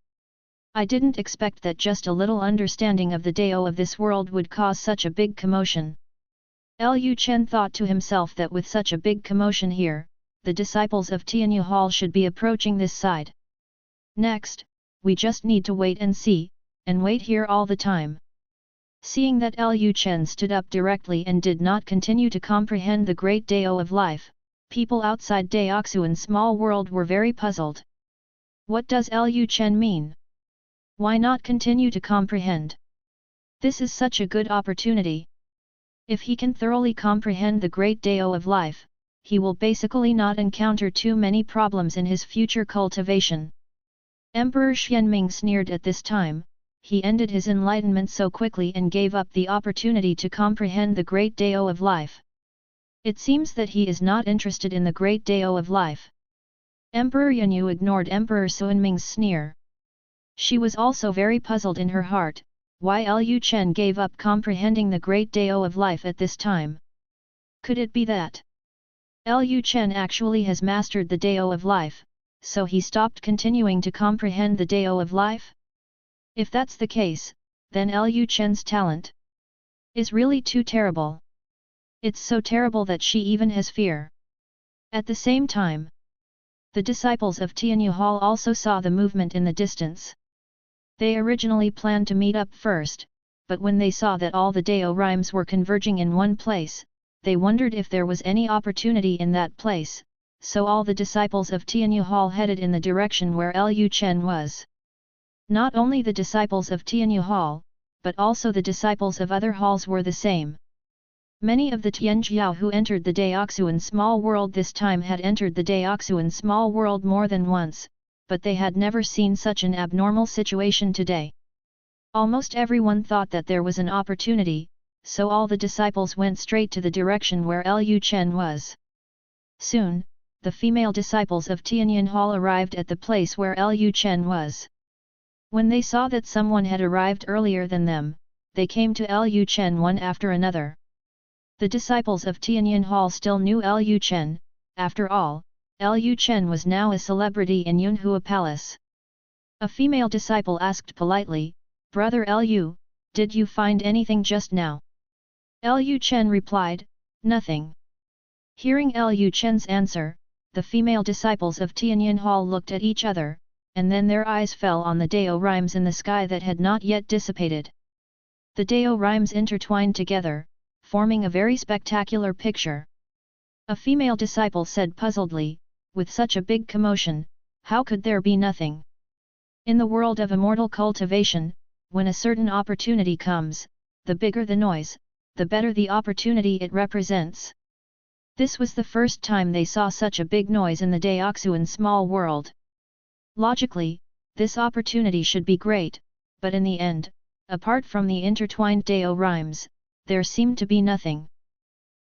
I didn't expect that just a little understanding of the Dao of this world would cause such a big commotion. Lu Chen thought to himself that with such a big commotion here, the disciples of Tianyu Hall should be approaching this side. Next, we just need to wait and see, and wait here all the time. Seeing that Lu Chen stood up directly and did not continue to comprehend the great Dao of life, people outside Daoxuan small world were very puzzled. What does Lu Chen mean? Why not continue to comprehend? This is such a good opportunity. If he can thoroughly comprehend the great Dao of life, he will basically not encounter too many problems in his future cultivation. Emperor Xianming sneered at this time. He ended his enlightenment so quickly and gave up the opportunity to comprehend the great Dao of life. It seems that he is not interested in the great Dao of life. Emperor Yanyu ignored Emperor Xuanming's sneer. She was also very puzzled in her heart, why Lu Chen gave up comprehending the great Dao of life at this time. Could it be that Lu Chen actually has mastered the Dao of life, so he stopped continuing to comprehend the Dao of life? If that's the case, then Lu Chen's talent is really too terrible. It's so terrible that she even has fear. At the same time, the disciples of Tianyu Hall also saw the movement in the distance. They originally planned to meet up first, but when they saw that all the Dao rhymes were converging in one place, they wondered if there was any opportunity in that place, so all the disciples of Tianyu Hall headed in the direction where Lu Chen was. Not only the disciples of Tianyu Hall, but also the disciples of other halls were the same. Many of the Tianjiao who entered the Daoxuan small world this time had entered the Daoxuan small world more than once, but they had never seen such an abnormal situation today. Almost everyone thought that there was an opportunity, so all the disciples went straight to the direction where Lu Chen was. Soon, the female disciples of Tianyan Hall arrived at the place where Lu Chen was. When they saw that someone had arrived earlier than them, they came to Lu Chen one after another. The disciples of Tianyan Hall still knew Lu Chen. After all, Lu Chen was now a celebrity in Yunhua Palace. A female disciple asked politely, "Brother Lu, did you find anything just now?" Lu Chen replied, "Nothing." Hearing Lu Chen's answer, the female disciples of Tianyan Hall looked at each other, and then their eyes fell on the Dao rhymes in the sky that had not yet dissipated. The Dao rhymes intertwined together, forming a very spectacular picture. A female disciple said puzzledly, "With such a big commotion, how could there be nothing?" In the world of immortal cultivation, when a certain opportunity comes, the bigger the noise, the better the opportunity it represents. This was the first time they saw such a big noise in the Daoxuan small world. Logically, this opportunity should be great, but in the end, apart from the intertwined Dao rhymes, there seemed to be nothing.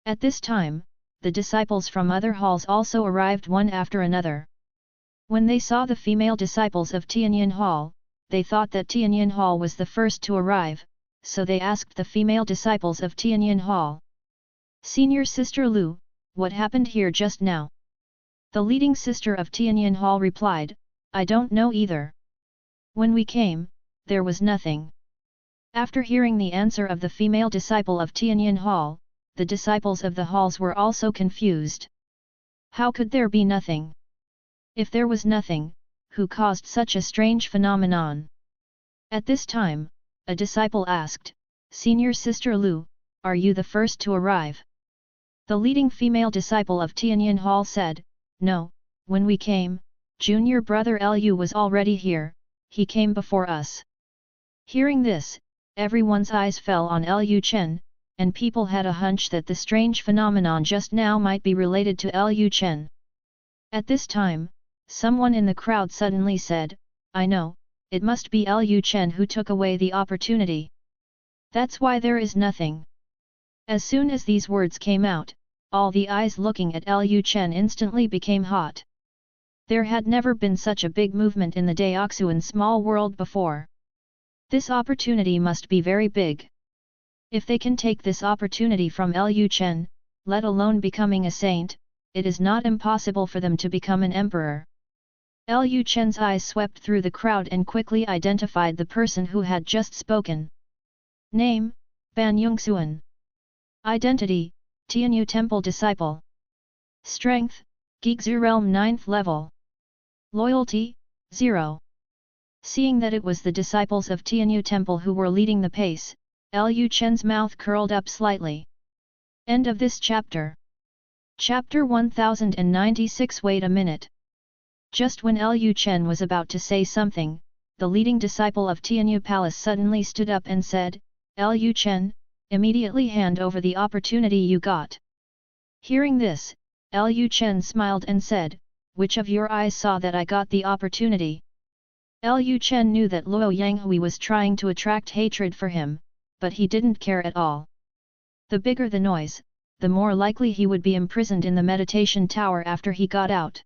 At this time, the disciples from other halls also arrived one after another. When they saw the female disciples of Tianyan Hall, they thought that Tianyan Hall was the first to arrive, so they asked the female disciples of Tianyan Hall, "Senior Sister Lu, what happened here just now?" The leading sister of Tianyan Hall replied, I don't know either. When we came, there was nothing. After hearing the answer of the female disciple of Tianyin Hall, the disciples of the halls were also confused. How could there be nothing? If there was nothing, who caused such a strange phenomenon? At this time, a disciple asked, "Senior Sister Lu, are you the first to arrive?" The leading female disciple of Tianyin Hall said, "No, when we came, junior brother Lu was already here, he came before us." Hearing this, everyone's eyes fell on Lu Chen, and people had a hunch that the strange phenomenon just now might be related to Lu Chen. At this time, someone in the crowd suddenly said, "I know, it must be Lu Chen who took away the opportunity. That's why there is nothing." As soon as these words came out, all the eyes looking at Lu Chen instantly became hot. There had never been such a big movement in the Daoxuan small world before. This opportunity must be very big. If they can take this opportunity from Lu Chen, let alone becoming a saint, it is not impossible for them to become an emperor. Lu Chen's eyes swept through the crowd and quickly identified the person who had just spoken. Name, Ban Yongxuan. Identity, Tianyu Temple Disciple. Strength, Gigzu Realm 9th level. Loyalty, 0. Seeing that it was the disciples of Tianyu Temple who were leading the pace, Lu Chen's mouth curled up slightly. End of this chapter. Chapter 1096. Wait a minute. Just when Lu Chen was about to say something, the leading disciple of Tianyu Palace suddenly stood up and said, "Lu Chen, immediately hand over the opportunity you got." Hearing this, Lu Chen smiled and said, "Which of your eyes saw that I got the opportunity?" Lu Chen knew that Luo Yanghui was trying to attract hatred for him, but he didn't care at all. The bigger the noise, the more likely he would be imprisoned in the meditation tower after he got out.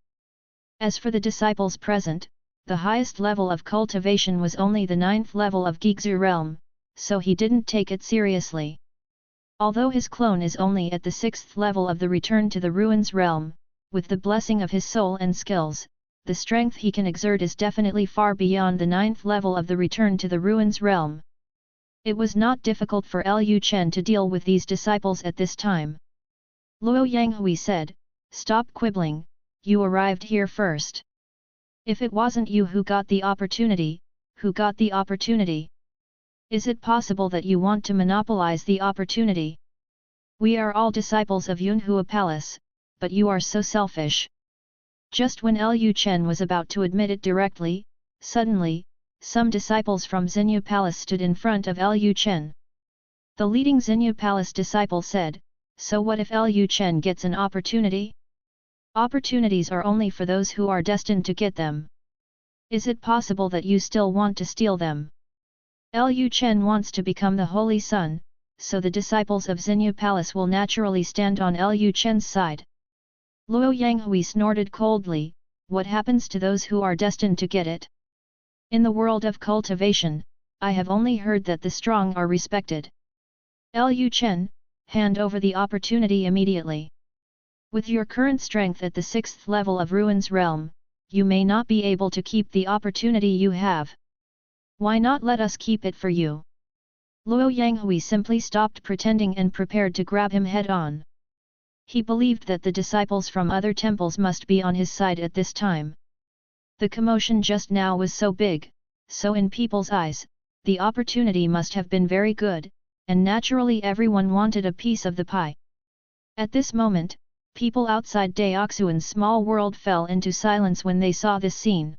As for the disciples present, the highest level of cultivation was only the 9th level of Gigzu realm, so he didn't take it seriously. Although his clone is only at the 6th level of the Return to the Ruins realm, with the blessing of his soul and skills, the strength he can exert is definitely far beyond the 9th level of the Return to the Ruins realm. It was not difficult for Lu Chen to deal with these disciples at this time. Luo Yanghui said, "Stop quibbling, you arrived here first. If it wasn't you who got the opportunity, who got the opportunity? Is it possible that you want to monopolize the opportunity? We are all disciples of Yunhua Palace, but you are so selfish." Just when Lu Chen was about to admit it directly, suddenly, some disciples from Xinyu Palace stood in front of Lu Chen. The leading Xinyu Palace disciple said, "So what if Lu Chen gets an opportunity? Opportunities are only for those who are destined to get them. Is it possible that you still want to steal them?" Lu Chen wants to become the Holy Son, so the disciples of Xinyu Palace will naturally stand on Lu Chen's side. Luo Yanghui snorted coldly, "What happens to those who are destined to get it? In the world of cultivation, I have only heard that the strong are respected. Lu Chen, hand over the opportunity immediately. With your current strength at the 6th level of Ruins realm, you may not be able to keep the opportunity you have. Why not let us keep it for you?" Luo Yanghui simply stopped pretending and prepared to grab him head-on. He believed that the disciples from other temples must be on his side at this time. The commotion just now was so big, so in people's eyes, the opportunity must have been very good, and naturally everyone wanted a piece of the pie. At this moment, people outside Daoxuan's small world fell into silence when they saw this scene.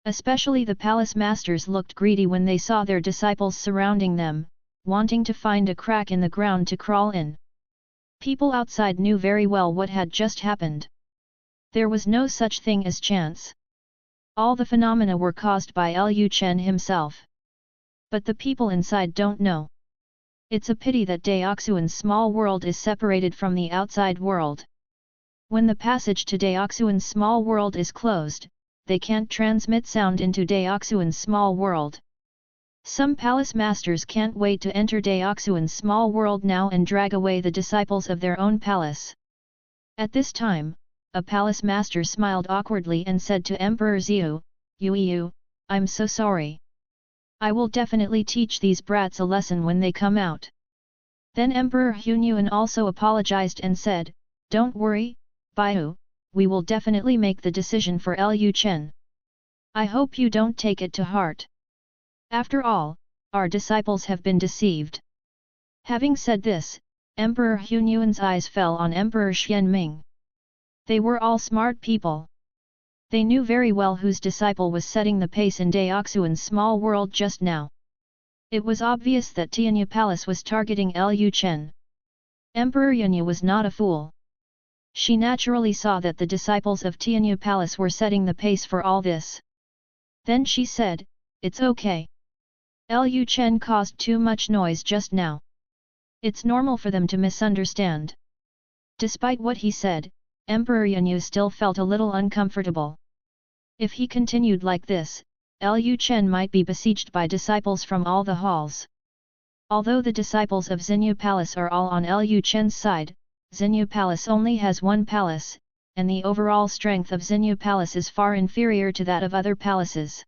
Especially the palace masters looked greedy when they saw their disciples surrounding them, wanting to find a crack in the ground to crawl in. People outside knew very well what had just happened. There was no such thing as chance. All the phenomena were caused by Lu Chen himself. But the people inside don't know. It's a pity that Daoxuan's small world is separated from the outside world. When the passage to Daoxuan's small world is closed, they can't transmit sound into Daoxuan's small world. Some palace masters can't wait to enter Daoxuan's small world now and drag away the disciples of their own palace. At this time, a palace master smiled awkwardly and said to Emperor Xiu, Yu, I'm so sorry. I will definitely teach these brats a lesson when they come out. Then Emperor Hunyuan also apologized and said, don't worry, Baihu, we will definitely make the decision for Lu Chen. I hope you don't take it to heart. After all, our disciples have been deceived. Having said this, Emperor Hunyuan's eyes fell on Emperor Xianming. They were all smart people. They knew very well whose disciple was setting the pace in Daoxuan's small world just now. It was obvious that Tianyu Palace was targeting Lu Chen. Emperor Yunyu was not a fool. She naturally saw that the disciples of Tianyu Palace were setting the pace for all this. Then she said, it's okay. Lu Chen caused too much noise just now. It's normal for them to misunderstand. Despite what he said, Emperor Yunyu still felt a little uncomfortable. If he continued like this, Lu Chen might be besieged by disciples from all the halls. Although the disciples of Xinyu Palace are all on Lu Chen's side, Xinyu Palace only has one palace, and the overall strength of Xinyu Palace is far inferior to that of other palaces.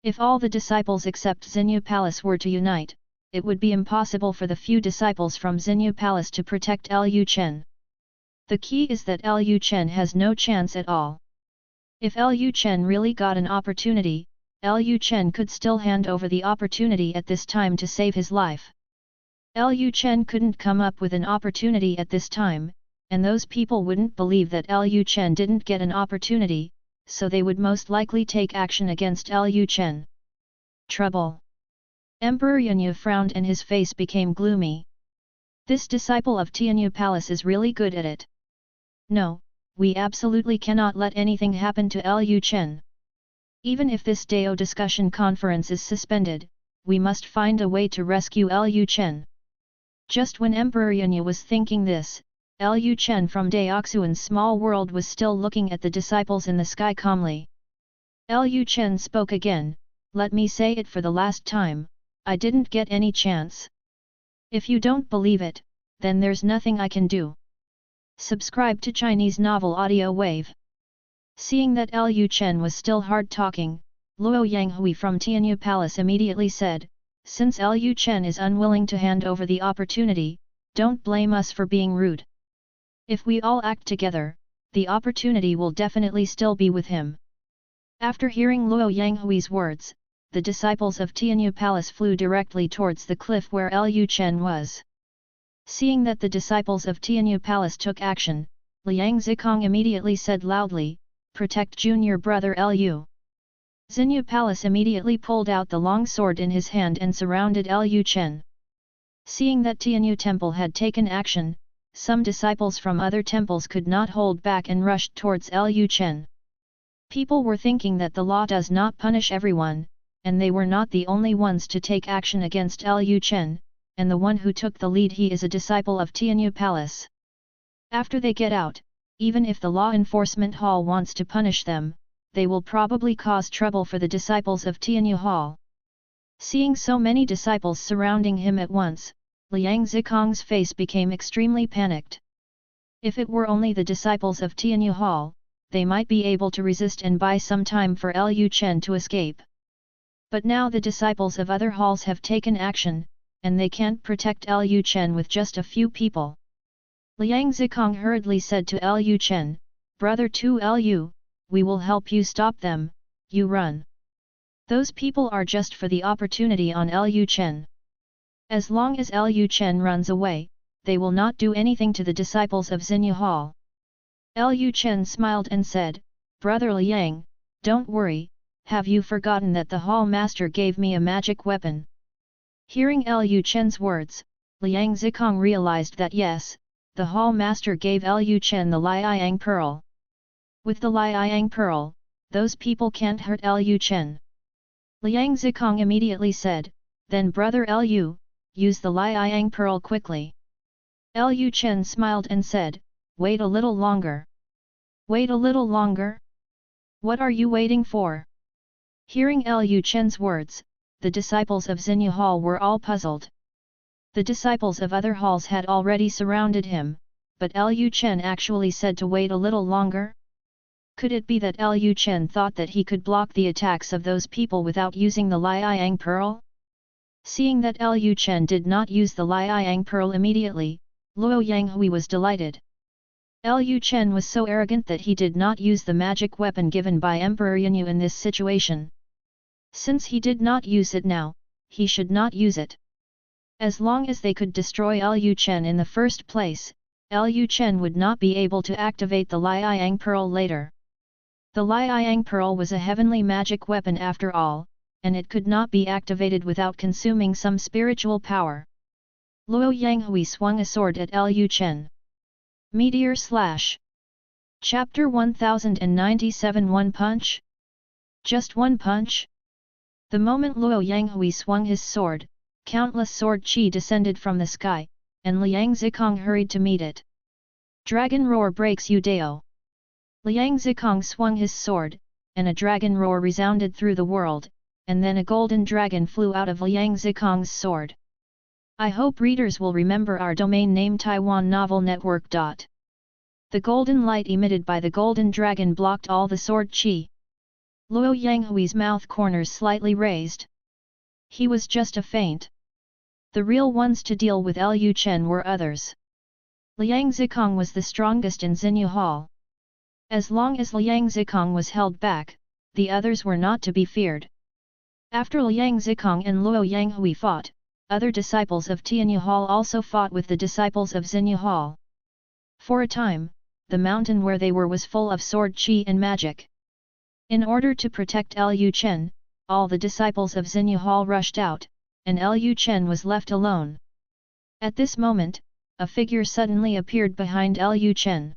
If all the disciples except Xinyu Palace were to unite, it would be impossible for the few disciples from Xinyu Palace to protect Lu Chen. The key is that Lu Chen has no chance at all. If Lu Chen really got an opportunity, Lu Chen could still hand over the opportunity at this time to save his life. Lu Chen couldn't come up with an opportunity at this time, and those people wouldn't believe that Lu Chen didn't get an opportunity, so they would most likely take action against Lu Chen. Trouble. Emperor Yunyu frowned and his face became gloomy. This disciple of Tianyu Palace is really good at it. No, we absolutely cannot let anything happen to Lu Chen. Even if this Dao discussion conference is suspended, we must find a way to rescue Lu Chen. Just when Emperor Yunyu was thinking this, Lu Chen from Daoxuan's small world was still looking at the disciples in the sky calmly. Lu Chen spoke again, let me say it for the last time, I didn't get any chance. If you don't believe it, then there's nothing I can do. Subscribe to Chinese Novel Audio Wave. Seeing that Lu Chen was still hard-talking, Luo Yanghui from Tianyu Palace immediately said, since Lu Chen is unwilling to hand over the opportunity, don't blame us for being rude. If we all act together, the opportunity will definitely still be with him. After hearing Luo Yanghui's words, the disciples of Tianyu Palace flew directly towards the cliff where Lu Chen was. Seeing that the disciples of Tianyu Palace took action, Liang Zikong immediately said loudly, protect junior brother Lu. Xinyu Palace immediately pulled out the long sword in his hand and surrounded Lu Chen. Seeing that Tianyu Temple had taken action, some disciples from other temples could not hold back and rushed towards Lu Chen. People were thinking that the law does not punish everyone, and they were not the only ones to take action against Lu Chen, and the one who took the lead, he is a disciple of Tianyu Palace. After they get out, even if the law enforcement hall wants to punish them, they will probably cause trouble for the disciples of Tianyu Hall. Seeing so many disciples surrounding him at once, Liang Zikong's face became extremely panicked. If it were only the disciples of Tianyu Hall, they might be able to resist and buy some time for Lu Chen to escape. But now the disciples of other halls have taken action, and they can't protect Lu Chen with just a few people. Liang Zikong hurriedly said to Lu Chen, brother to Lu, we will help you stop them, you run. Those people are just for the opportunity on Lu Chen. As long as Lu Chen runs away, they will not do anything to the disciples of Xinyu Hall. Lu Chen smiled and said, brother Liang, don't worry, have you forgotten that the hall master gave me a magic weapon? Hearing Lu Chen's words, Liang Zikong realized that yes, the hall master gave Lu Chen the Liang Pearl. With the Liang Pearl, those people can't hurt Lu Chen. Liang Zikong immediately said, then brother Lu, use the Liang Pearl quickly. Lu Chen smiled and said, wait a little longer. Wait a little longer? What are you waiting for? Hearing Lu Chen's words, the disciples of Xinyu Hall were all puzzled. The disciples of other halls had already surrounded him, but Lu Chen actually said to wait a little longer? Could it be that Lu Chen thought that he could block the attacks of those people without using the Liang Pearl? Seeing that Lu Chen did not use the Liang Pearl immediately, Luo Yanghui was delighted. Lu Chen was so arrogant that he did not use the magic weapon given by Emperor Yanyu in this situation. Since he did not use it now, he should not use it. As long as they could destroy Lu Chen in the first place, Lu Chen would not be able to activate the Liang Pearl later. The Liang Pearl was a heavenly magic weapon after all, and it could not be activated without consuming some spiritual power. Luo Yanghui swung a sword at Lu Chen. Meteor Slash. Chapter 1097 One Punch? Just one punch? The moment Luo Yanghui swung his sword, countless sword chi descended from the sky, and Liang Zikong hurried to meet it. Dragon Roar breaks Udao. Liang Zikong swung his sword, and a dragon roar resounded through the world, and then a golden dragon flew out of Liang Zikong's sword. I hope readers will remember our domain name Taiwan Novel Network. The golden light emitted by the golden dragon blocked all the sword chi. Luo Yanghui's mouth corners slightly raised. He was just a feint. The real ones to deal with Lu Chen were others. Liang Zikong was the strongest in Xinyu Hall. As long as Liang Zikong was held back, the others were not to be feared. After Liang Zikong and Luo Yanghui fought, other disciples of Tianyu Hall also fought with the disciples of Xinyu Hall. For a time, the mountain where they were was full of sword chi and magic. In order to protect Lu Chen, all the disciples of Xinyu Hall rushed out, and Lu Chen was left alone. At this moment, a figure suddenly appeared behind Lu Chen.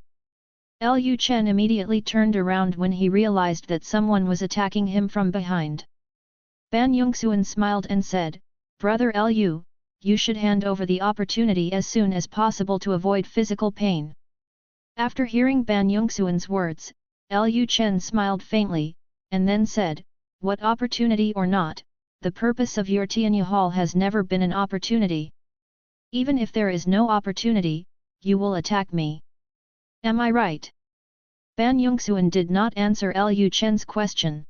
Lu Chen immediately turned around when he realized that someone was attacking him from behind. Ban Yongxuan smiled and said, "Brother Lu, you should hand over the opportunity as soon as possible to avoid physical pain." After hearing Ban Yongxuan's words, Lu Chen smiled faintly, and then said, "What opportunity or not, the purpose of your Tianyu Hall has never been an opportunity. Even if there is no opportunity, you will attack me. Am I right?" Ban Yongxuan did not answer Lu Chen's question.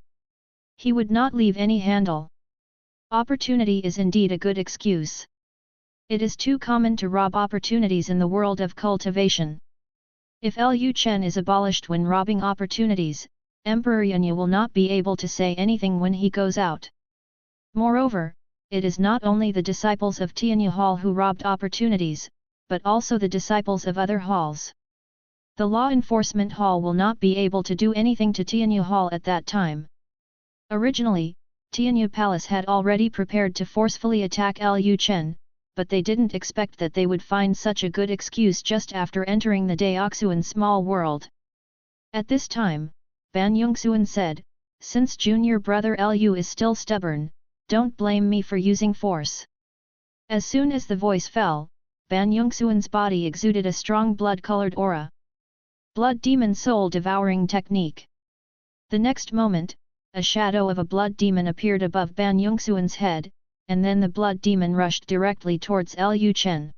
He would not leave any handle. Opportunity is indeed a good excuse. It is too common to rob opportunities in the world of cultivation. If Lu Chen is abolished when robbing opportunities, Emperor Yanyu will not be able to say anything when he goes out. Moreover, it is not only the disciples of Tianyu Hall who robbed opportunities, but also the disciples of other halls. The Law Enforcement Hall will not be able to do anything to Tianyu Hall at that time. Originally, Tianyu Palace had already prepared to forcefully attack Lu Chen, but they didn't expect that they would find such a good excuse just after entering the Daoxuan small world. At this time, Ban Yongxuan said, "Since junior brother Lu is still stubborn, don't blame me for using force." As soon as the voice fell, Ban Yongxuan's body exuded a strong blood-colored aura. Blood Demon Soul Devouring Technique. The next moment, a shadow of a blood demon appeared above Ban Yongxuan's head, and then the blood demon rushed directly towards Lu Chen.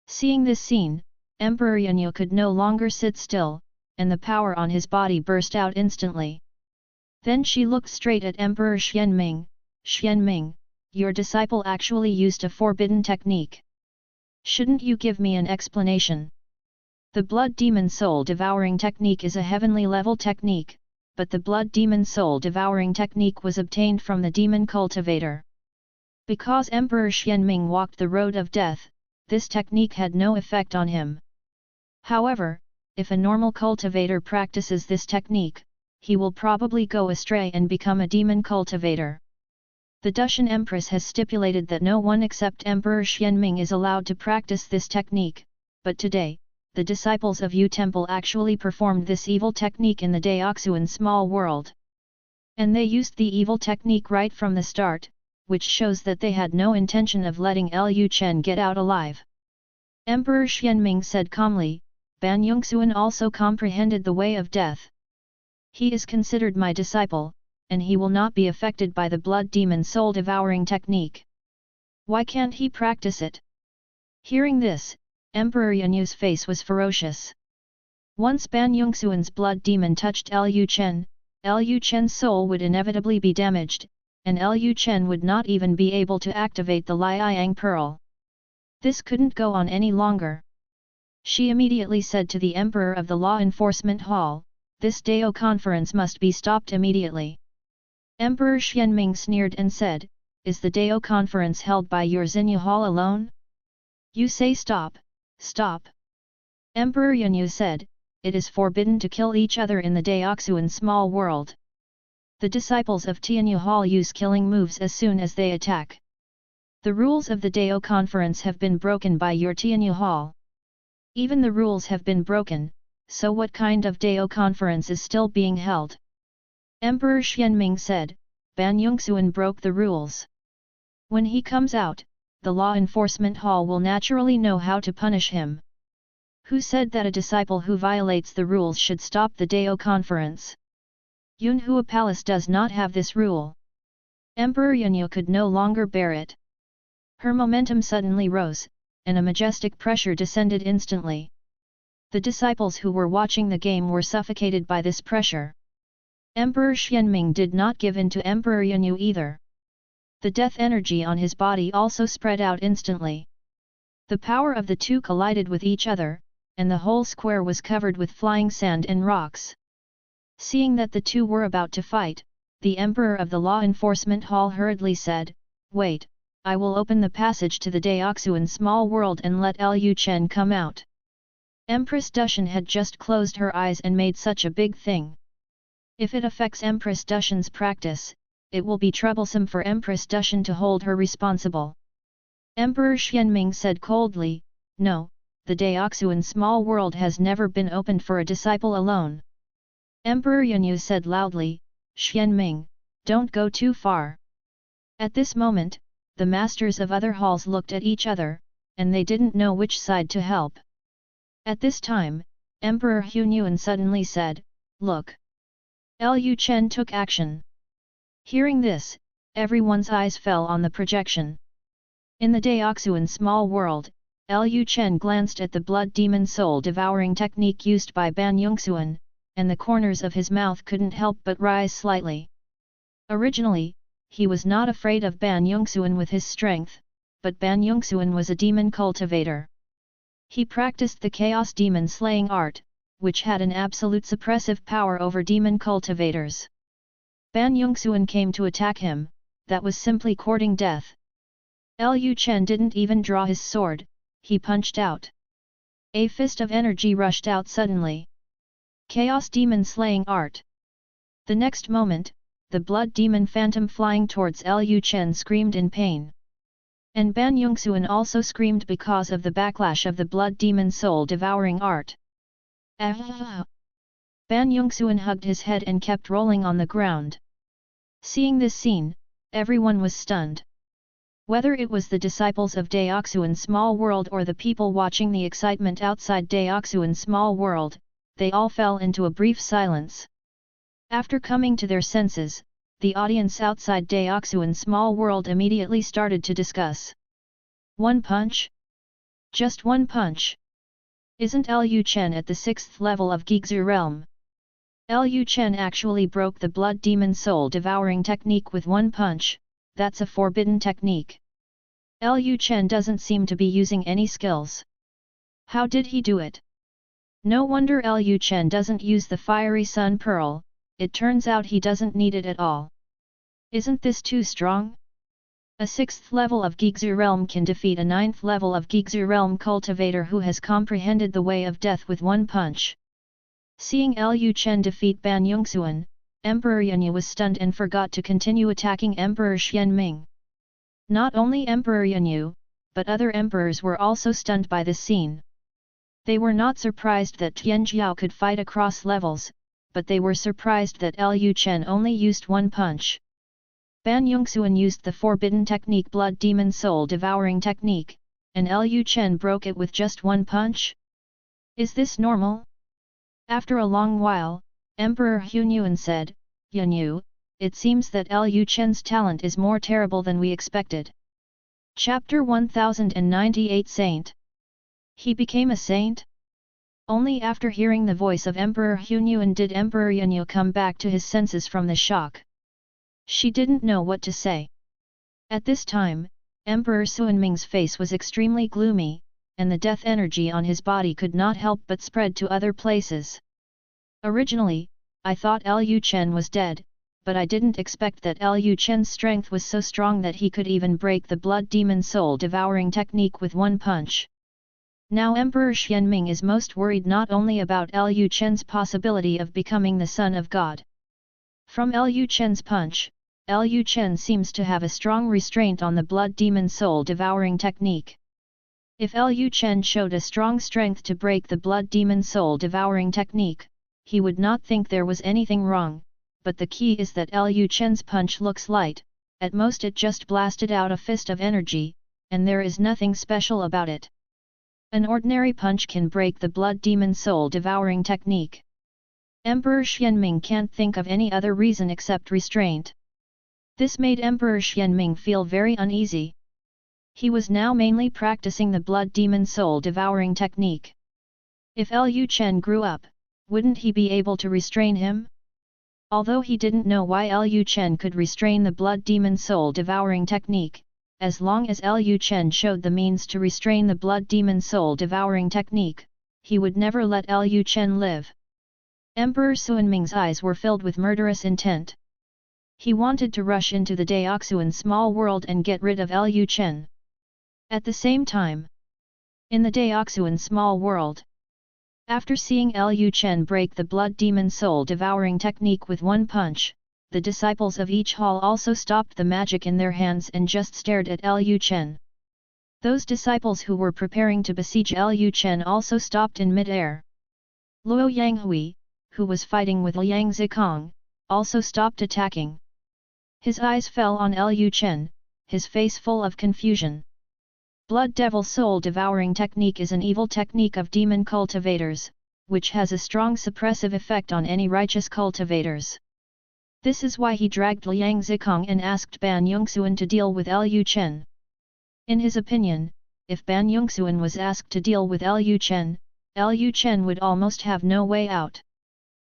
Seeing this scene, Emperor Yanyu could no longer sit still, and the power on his body burst out instantly. Then she looked straight at Emperor Xianming. "Xianming, your disciple actually used a forbidden technique. Shouldn't you give me an explanation?" The Blood Demon Soul Devouring Technique is a heavenly level technique, but the Blood Demon Soul Devouring Technique was obtained from the Demon Cultivator. Because Emperor Xianming walked the road of death, this technique had no effect on him. However, if a normal cultivator practices this technique, he will probably go astray and become a demon cultivator. The Dushan Empress has stipulated that no one except Emperor Xianming is allowed to practice this technique, but today, the disciples of Yu Temple actually performed this evil technique in the Daoxuan small world. And they used the evil technique right from the start, which shows that they had no intention of letting Lu Chen get out alive. Emperor Xianming said calmly, "Ban Yongxuan also comprehended the way of death. He is considered my disciple, and he will not be affected by the Blood Demon Soul Devouring Technique. Why can't he practice it?" Hearing this, Emperor Yanyu's face was ferocious. Once Ban Yongxuan's blood demon touched Lu Chen, Lu Chen's soul would inevitably be damaged, and Lu Chen would not even be able to activate the Liang Pearl. This couldn't go on any longer. She immediately said to the Emperor of the Law Enforcement Hall, "This Dao conference must be stopped immediately." Emperor Xianming sneered and said, "Is the Dao conference held by your Xinyu Hall alone? You say stop, stop." Emperor Yunyu said, "It is forbidden to kill each other in the Daoxuan small world. The disciples of Tianyu Hall use killing moves as soon as they attack. The rules of the Dao conference have been broken by your Tianyu Hall. Even the rules have been broken, so what kind of Dao conference is still being held?" Emperor Xianming said, "Ban Yongxuan broke the rules. When he comes out, the Law Enforcement Hall will naturally know how to punish him. Who said that a disciple who violates the rules should stop the Dao conference? Yunhua Palace does not have this rule." Emperor Yunyu could no longer bear it. Her momentum suddenly rose, and a majestic pressure descended instantly. The disciples who were watching the game were suffocated by this pressure. Emperor Xianming did not give in to Emperor Yunyu either. The death energy on his body also spread out instantly. The power of the two collided with each other, and the whole square was covered with flying sand and rocks. Seeing that the two were about to fight, the Emperor of the Law Enforcement Hall hurriedly said, "Wait, I will open the passage to the Daoxuan small world and let Lu Chen come out." Empress Dushan had just closed her eyes and made such a big thing. If it affects Empress Dushan's practice, it will be troublesome for Empress Dushan to hold her responsible. Emperor Xianming said coldly, "No, the Daoxuan small world has never been opened for a disciple alone." Emperor Yunyu said loudly, "Xianming, don't go too far." At this moment, the masters of other halls looked at each other, and they didn't know which side to help. At this time, Emperor Hunyuan suddenly said, "Look." Lu Chen took action. Hearing this, everyone's eyes fell on the projection. In the Daoxuan small world, Lu Chen glanced at the blood demon soul devouring technique used by Ban Yongxuan, and the corners of his mouth couldn't help but rise slightly. Originally, he was not afraid of Ban Yongxuan with his strength, but Ban Yongxuan was a demon cultivator. He practiced the chaos demon slaying art, which had an absolute suppressive power over demon cultivators. Ban Yongxuan came to attack him, that was simply courting death. Lu Chen didn't even draw his sword, he punched out. A fist of energy rushed out suddenly. Chaos demon slaying art. The next moment, the blood demon phantom flying towards Lu Chen screamed in pain. And Ban Yongxuan also screamed because of the backlash of the blood demon soul devouring art. Ah! Ban Yongxuan hugged his head and kept rolling on the ground. Seeing this scene, everyone was stunned. Whether it was the disciples of Daoxuan small world or the people watching the excitement outside Daoxuan small world, they all fell into a brief silence. After coming to their senses, the audience outside Daoxuan small world immediately started to discuss. One punch? Just one punch? Isn't Lu Chen at the 6th level of Gigzu realm? Lu Chen actually broke the blood demon soul devouring technique with one punch, that's a forbidden technique. Lu Chen doesn't seem to be using any skills. How did he do it? No wonder Lu Chen doesn't use the fiery sun pearl, it turns out he doesn't need it at all. Isn't this too strong? A 6th level of Gigzu realm can defeat a 9th level of Gigzu realm cultivator who has comprehended the way of death with one punch. Seeing Lu Chen defeat Ban Yongxuan, Emperor Yunyu was stunned and forgot to continue attacking Emperor Xianming. Not only Emperor Yunyu, but other emperors were also stunned by this scene. They were not surprised that Tianjiao could fight across levels, but they were surprised that Lu Chen only used one punch. Ban Yongxuan used the forbidden technique blood demon soul devouring technique, and Lu Chen broke it with just one punch? Is this normal? After a long while, Emperor Hunyuan said, "Yunyu, it seems that Lu Chen's talent is more terrible than we expected." Chapter 1098 Saint. He became a saint? Only after hearing the voice of Emperor Hunyuan did Emperor Yunyu come back to his senses from the shock. She didn't know what to say. At this time, Emperor Suanming's face was extremely gloomy, and the death energy on his body could not help but spread to other places. Originally, I thought Lu Chen was dead, but I didn't expect that Lu Chen's strength was so strong that he could even break the blood demon soul devouring technique with one punch. Now Emperor Xianming is most worried not only about Lu Chen's possibility of becoming the son of God. From Lu Chen's punch, Lu Chen seems to have a strong restraint on the blood demon soul devouring technique. If Lu Chen showed a strong strength to break the blood demon soul devouring technique, he would not think there was anything wrong, but the key is that Lu Chen's punch looks light, at most it just blasted out a fist of energy, and there is nothing special about it. An ordinary punch can break the blood demon soul devouring technique. Emperor Xianming can't think of any other reason except restraint. This made Emperor Xianming feel very uneasy. He was now mainly practicing the blood demon soul devouring technique. If Lu Chen grew up, wouldn't he be able to restrain him? Although he didn't know why Lu Chen could restrain the blood demon soul devouring technique, as long as Lu Chen showed the means to restrain the blood demon soul devouring technique, he would never let Lu Chen live. Emperor Suanming's eyes were filled with murderous intent. He wanted to rush into the Daoxuan small world and get rid of Lu Chen. At the same time, in the Daoxuan small world, after seeing Lu Chen break the blood demon soul devouring technique with one punch, the disciples of each hall also stopped the magic in their hands and just stared at Lu Chen. Those disciples who were preparing to besiege Lu Chen also stopped in mid-air. Luo Yanghui, who was fighting with Liang Zikong, also stopped attacking. His eyes fell on Lu Chen, his face full of confusion. Blood Devil Soul Devouring Technique is an evil technique of demon cultivators, which has a strong suppressive effect on any righteous cultivators. This is why he dragged Liang Zikong and asked Ban Yongxuan to deal with Lu Chen. In his opinion, if Ban Yongxuan was asked to deal with Lu Chen would almost have no way out.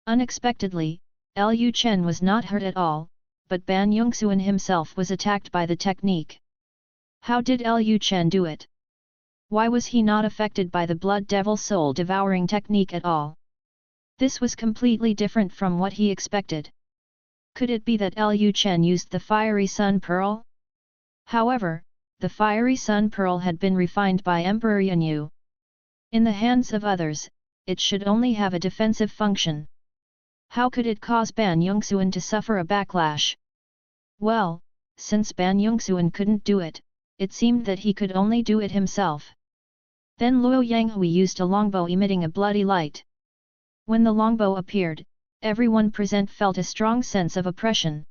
Unexpectedly, Lu Chen was not hurt at all, but Ban Yongxuan himself was attacked by the technique. How did Lu Chen do it? Why was he not affected by the Blood Devil Soul Devouring Technique at all? This was completely different from what he expected. Could it be that Lu Chen used the Fiery Sun Pearl? However, the Fiery Sun Pearl had been refined by Emperor Yunyu. In the hands of others, it should only have a defensive function. How could it cause Ban Yongxuan to suffer a backlash? Well, since Ban Yongxuan couldn't do it, it seemed that he could only do it himself. Then Luo Yanghui used a longbow emitting a bloody light. When the longbow appeared, everyone present felt a strong sense of oppression.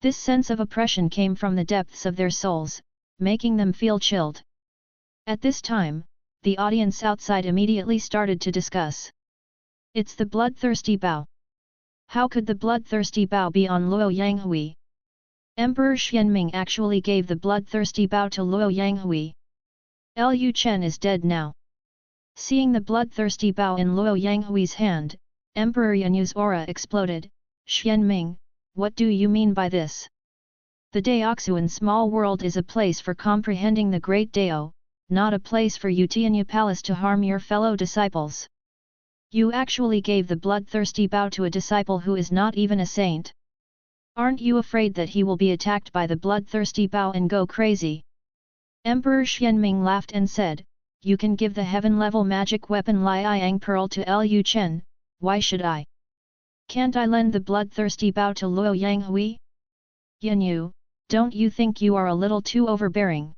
This sense of oppression came from the depths of their souls, making them feel chilled. At this time, the audience outside immediately started to discuss. It's the bloodthirsty bow. How could the bloodthirsty bow be on Luo Yanghui? Emperor Xianming actually gave the bloodthirsty bow to Luo Yanghui. Lu Chen is dead now. Seeing the bloodthirsty bow in Luo Yanghui's hand, Emperor Yunyu's aura exploded. Xianming, what do you mean by this? The Daoxuan small world is a place for comprehending the Great Dao, not a place for you Tianyu Palace to harm your fellow disciples. You actually gave the bloodthirsty bow to a disciple who is not even a saint. Aren't you afraid that he will be attacked by the bloodthirsty bow and go crazy? Emperor Xianming laughed and said, you can give the heaven-level magic weapon Liang Pearl to Lu Chen, why should I? Can't I lend the bloodthirsty bow to Luo Yanghui? Yunyu, don't you think you are a little too overbearing?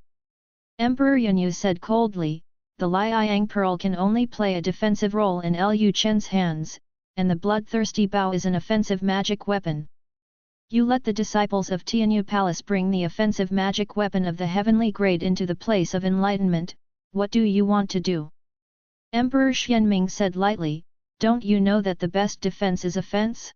Emperor Yunyu said coldly, the Liang Pearl can only play a defensive role in Lu Chen's hands, and the bloodthirsty bow is an offensive magic weapon. You let the disciples of Tianyu Palace bring the offensive magic weapon of the heavenly grade into the place of enlightenment, what do you want to do? Emperor Xianming said lightly, don't you know that the best defense is offense?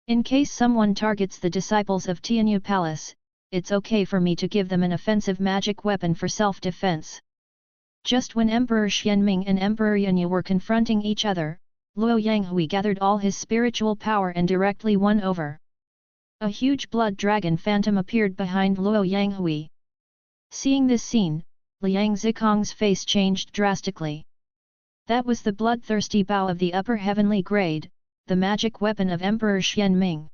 In case someone targets the disciples of Tianyu Palace, it's okay for me to give them an offensive magic weapon for self-defense. Just when Emperor Xianming and Emperor Yanyu were confronting each other, Luo Yanghui gathered all his spiritual power and directly won over. A huge blood dragon phantom appeared behind Luo Yanghui. Seeing this scene, Liang Zikong's face changed drastically. That was the bloodthirsty bow of the upper heavenly grade, the magic weapon of Emperor Xianming.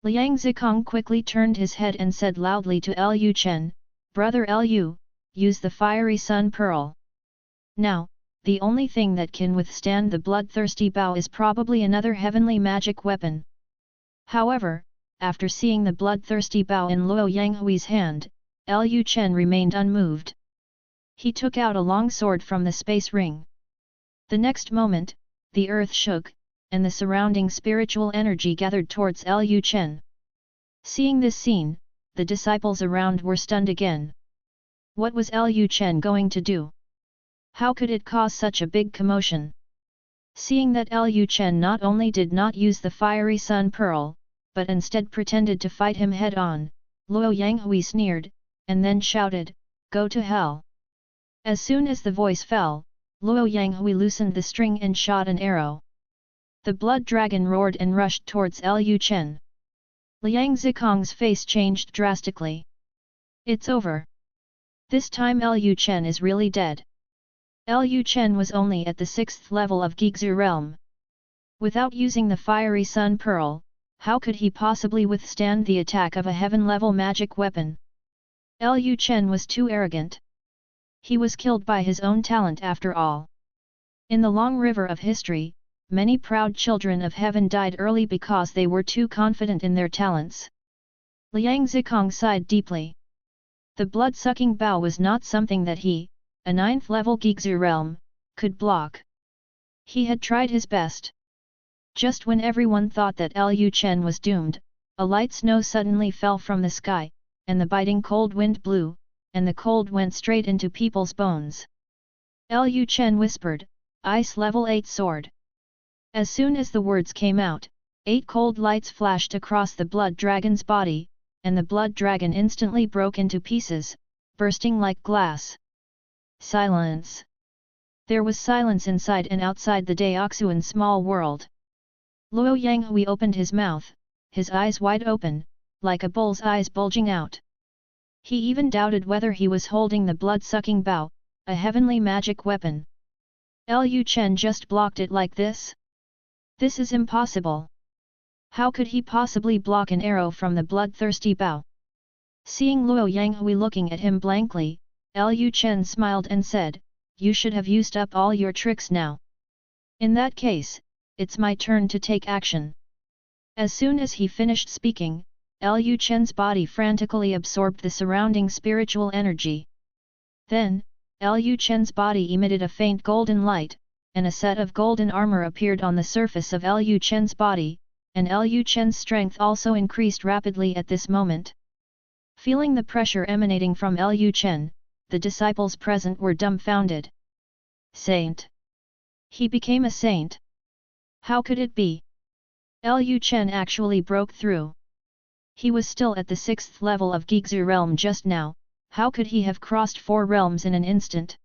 Liang Zikong quickly turned his head and said loudly to Lu Chen, "Brother Lu, use the fiery sun pearl." Now, the only thing that can withstand the bloodthirsty bow is probably another heavenly magic weapon. However, after seeing the bloodthirsty bow in Luo Yanghui's hand, Lu Chen remained unmoved. He took out a long sword from the space ring. The next moment, the earth shook, and the surrounding spiritual energy gathered towards Lu Chen. Seeing this scene, the disciples around were stunned again. What was Lu Chen going to do? How could it cause such a big commotion? Seeing that Lu Chen not only did not use the fiery sun pearl, but instead pretended to fight him head-on, Luo Yanghui sneered, and then shouted, "Go to hell!" As soon as the voice fell, Luo Yanghui loosened the string and shot an arrow. The blood dragon roared and rushed towards Lu Chen. Liang Zikong's face changed drastically. It's over. This time Lu Chen is really dead. Lu Chen was only at the 6th level of Gigzu realm. Without using the fiery sun pearl, how could he possibly withstand the attack of a heaven-level magic weapon? Lu Chen was too arrogant. He was killed by his own talent after all. In the long river of history, many proud children of heaven died early because they were too confident in their talents. Liang Zikong sighed deeply. The blood-sucking bow was not something that he, a 9th level Gigzu realm, could block. He had tried his best. Just when everyone thought that Lu Chen was doomed, a light snow suddenly fell from the sky, and the biting cold wind blew, and the cold went straight into people's bones. Lu Chen whispered, "Ice level 8 sword." As soon as the words came out, 8 cold lights flashed across the blood dragon's body, and the blood dragon instantly broke into pieces, bursting like glass. Silence. There was silence inside and outside the Deoxuan small world. Luo Yanghui opened his mouth, his eyes wide open, like a bull's eyes bulging out. He even doubted whether he was holding the blood-sucking bow, a heavenly magic weapon. Lu Chen just blocked it like this? This is impossible. How could he possibly block an arrow from the bloodthirsty bow? Seeing Luo Yanghui looking at him blankly, Lu Chen smiled and said, "You should have used up all your tricks now. In that case, it's my turn to take action." As soon as he finished speaking, Lu Chen's body frantically absorbed the surrounding spiritual energy. Then, Lu Chen's body emitted a faint golden light, and a set of golden armor appeared on the surface of Lu Chen's body, and Lu Chen's strength also increased rapidly at this moment. Feeling the pressure emanating from Lu Chen, the disciples present were dumbfounded. Saint! He became a saint! How could it be? Lu Chen actually broke through. He was still at the 6th level of Gigzu realm just now, how could he have crossed 4 realms in an instant?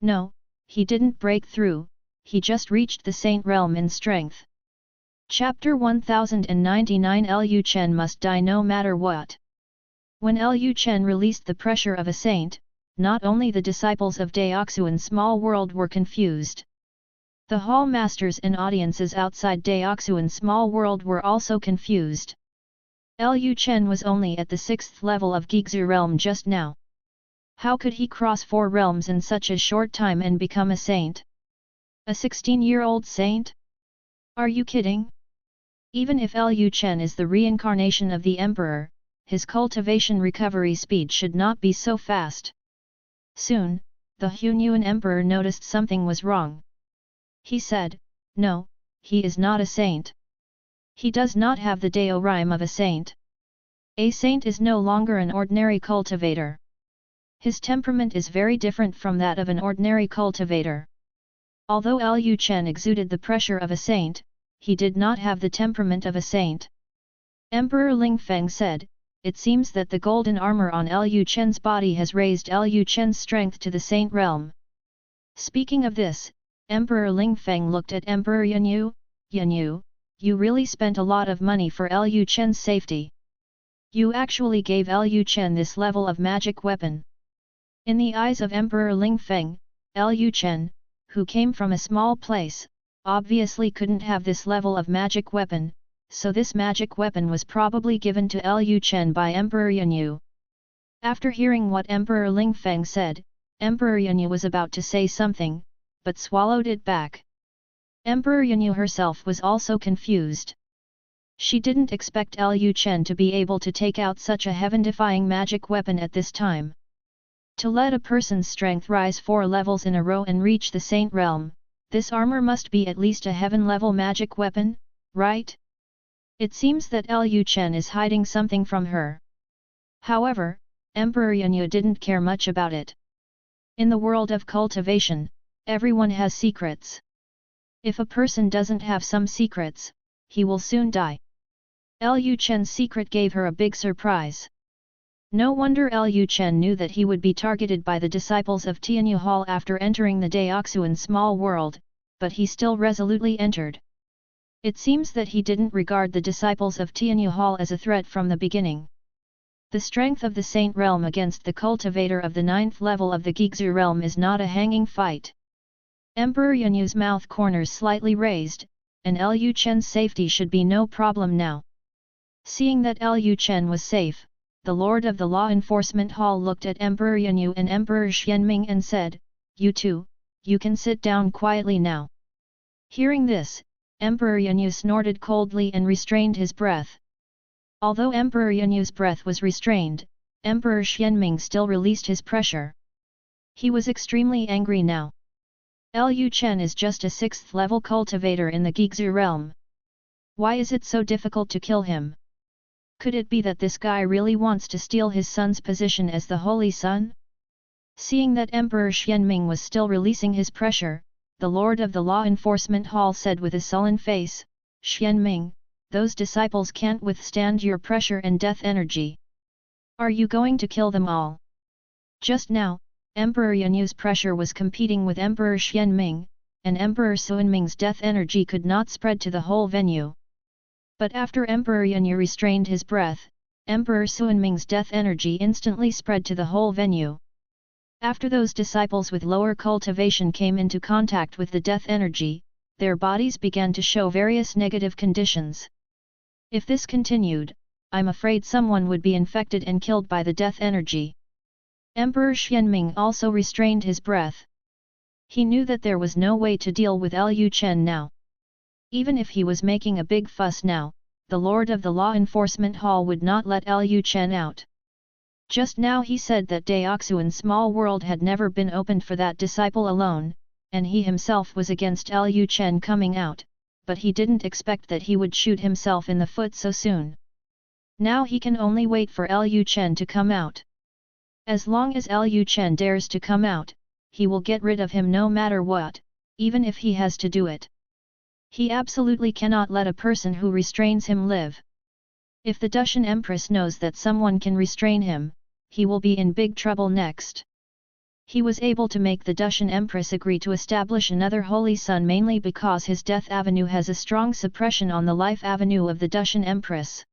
No, he didn't break through, he just reached the saint realm in strength. Chapter 1099 Lu Chen must die no matter what. When Lu Chen released the pressure of a saint, not only the disciples of Deoxuan small world were confused. The hall masters and audiences outside Deoxuan small world were also confused. Lu Chen was only at the 6th level of Gigzu realm just now. How could he cross 4 realms in such a short time and become a saint? A 16-year-old saint? Are you kidding? Even if Lu Chen is the reincarnation of the emperor, his cultivation recovery speed should not be so fast. Soon, the Hunyuan emperor noticed something was wrong. He said, "No, he is not a saint. He does not have the Dao rhyme of a saint. A saint is no longer an ordinary cultivator. His temperament is very different from that of an ordinary cultivator." Although Lu Chen exuded the pressure of a saint, he did not have the temperament of a saint. Emperor Lingfeng said, "It seems that the golden armor on Lu Chen's body has raised Lu Chen's strength to the saint realm. Speaking of this, Emperor Ling Feng looked at Emperor Yanyu. Yanyu, you really spent a lot of money for Lu Chen's safety. You actually gave Lu Chen this level of magic weapon. In the eyes of Emperor Ling Feng, Lu Chen, who came from a small place, obviously couldn't have this level of magic weapon, so this magic weapon was probably given to Lu Chen by Emperor Yanyu. After hearing what Emperor Ling Feng said, Emperor Yanyu was about to say something, but swallowed it back. Emperor Yanyu herself was also confused. She didn't expect Lu Chen to be able to take out such a heaven-defying magic weapon at this time. To let a person's strength rise 4 levels in a row and reach the Saint Realm, this armor must be at least a heaven-level magic weapon, right? It seems that Lu Chen is hiding something from her. However, Emperor Yanyu didn't care much about it. In the world of cultivation, everyone has secrets. If a person doesn't have some secrets, he will soon die. Lu Chen's secret gave her a big surprise. No wonder Lu Chen knew that he would be targeted by the disciples of Tianyu Hall after entering the Daoxuan small world, but he still resolutely entered. It seems that he didn't regard the disciples of Tianyu Hall as a threat from the beginning. The strength of the Saint Realm against the cultivator of the 9th level of the Gigzu Realm is not a hanging fight. Emperor Yanyu's mouth corners slightly raised, and Lu Chen's safety should be no problem now. Seeing that Lu Chen was safe, the Lord of the Law Enforcement Hall looked at Emperor Yanyu and Emperor Xianming and said, "You two, you can sit down quietly now." Hearing this, Emperor Yanyu snorted coldly and restrained his breath. Although Emperor Yanyu's breath was restrained, Emperor Xianming still released his pressure. He was extremely angry now. Lu Chen is just a 6th level cultivator in the Gigzu realm. Why is it so difficult to kill him? Could it be that this guy really wants to steal his son's position as the Holy Son? Seeing that Emperor Xianming was still releasing his pressure, the Lord of the Law Enforcement Hall said with a sullen face, "Xianming, those disciples can't withstand your pressure and death energy. Are you going to kill them all?" Just now, Emperor Yanyu's pressure was competing with Emperor Xianming, and Emperor Suanming's death energy could not spread to the whole venue. But after Emperor Yanyu restrained his breath, Emperor Suanming's death energy instantly spread to the whole venue. After those disciples with lower cultivation came into contact with the death energy, their bodies began to show various negative conditions. If this continued, I'm afraid someone would be infected and killed by the death energy. Emperor Xianming also restrained his breath. He knew that there was no way to deal with Lu Chen now. Even if he was making a big fuss now, the Lord of the Law Enforcement Hall would not let Lu Chen out. Just now he said that Daoxuan small world had never been opened for that disciple alone, and he himself was against Lu Chen coming out, but he didn't expect that he would shoot himself in the foot so soon. Now he can only wait for Lu Chen to come out. As long as Lu Chen dares to come out, he will get rid of him no matter what, even if he has to do it. He absolutely cannot let a person who restrains him live. If the Dushan Empress knows that someone can restrain him, he will be in big trouble next. He was able to make the Dushan Empress agree to establish another Holy Son mainly because his death avenue has a strong suppression on the life avenue of the Dushan Empress.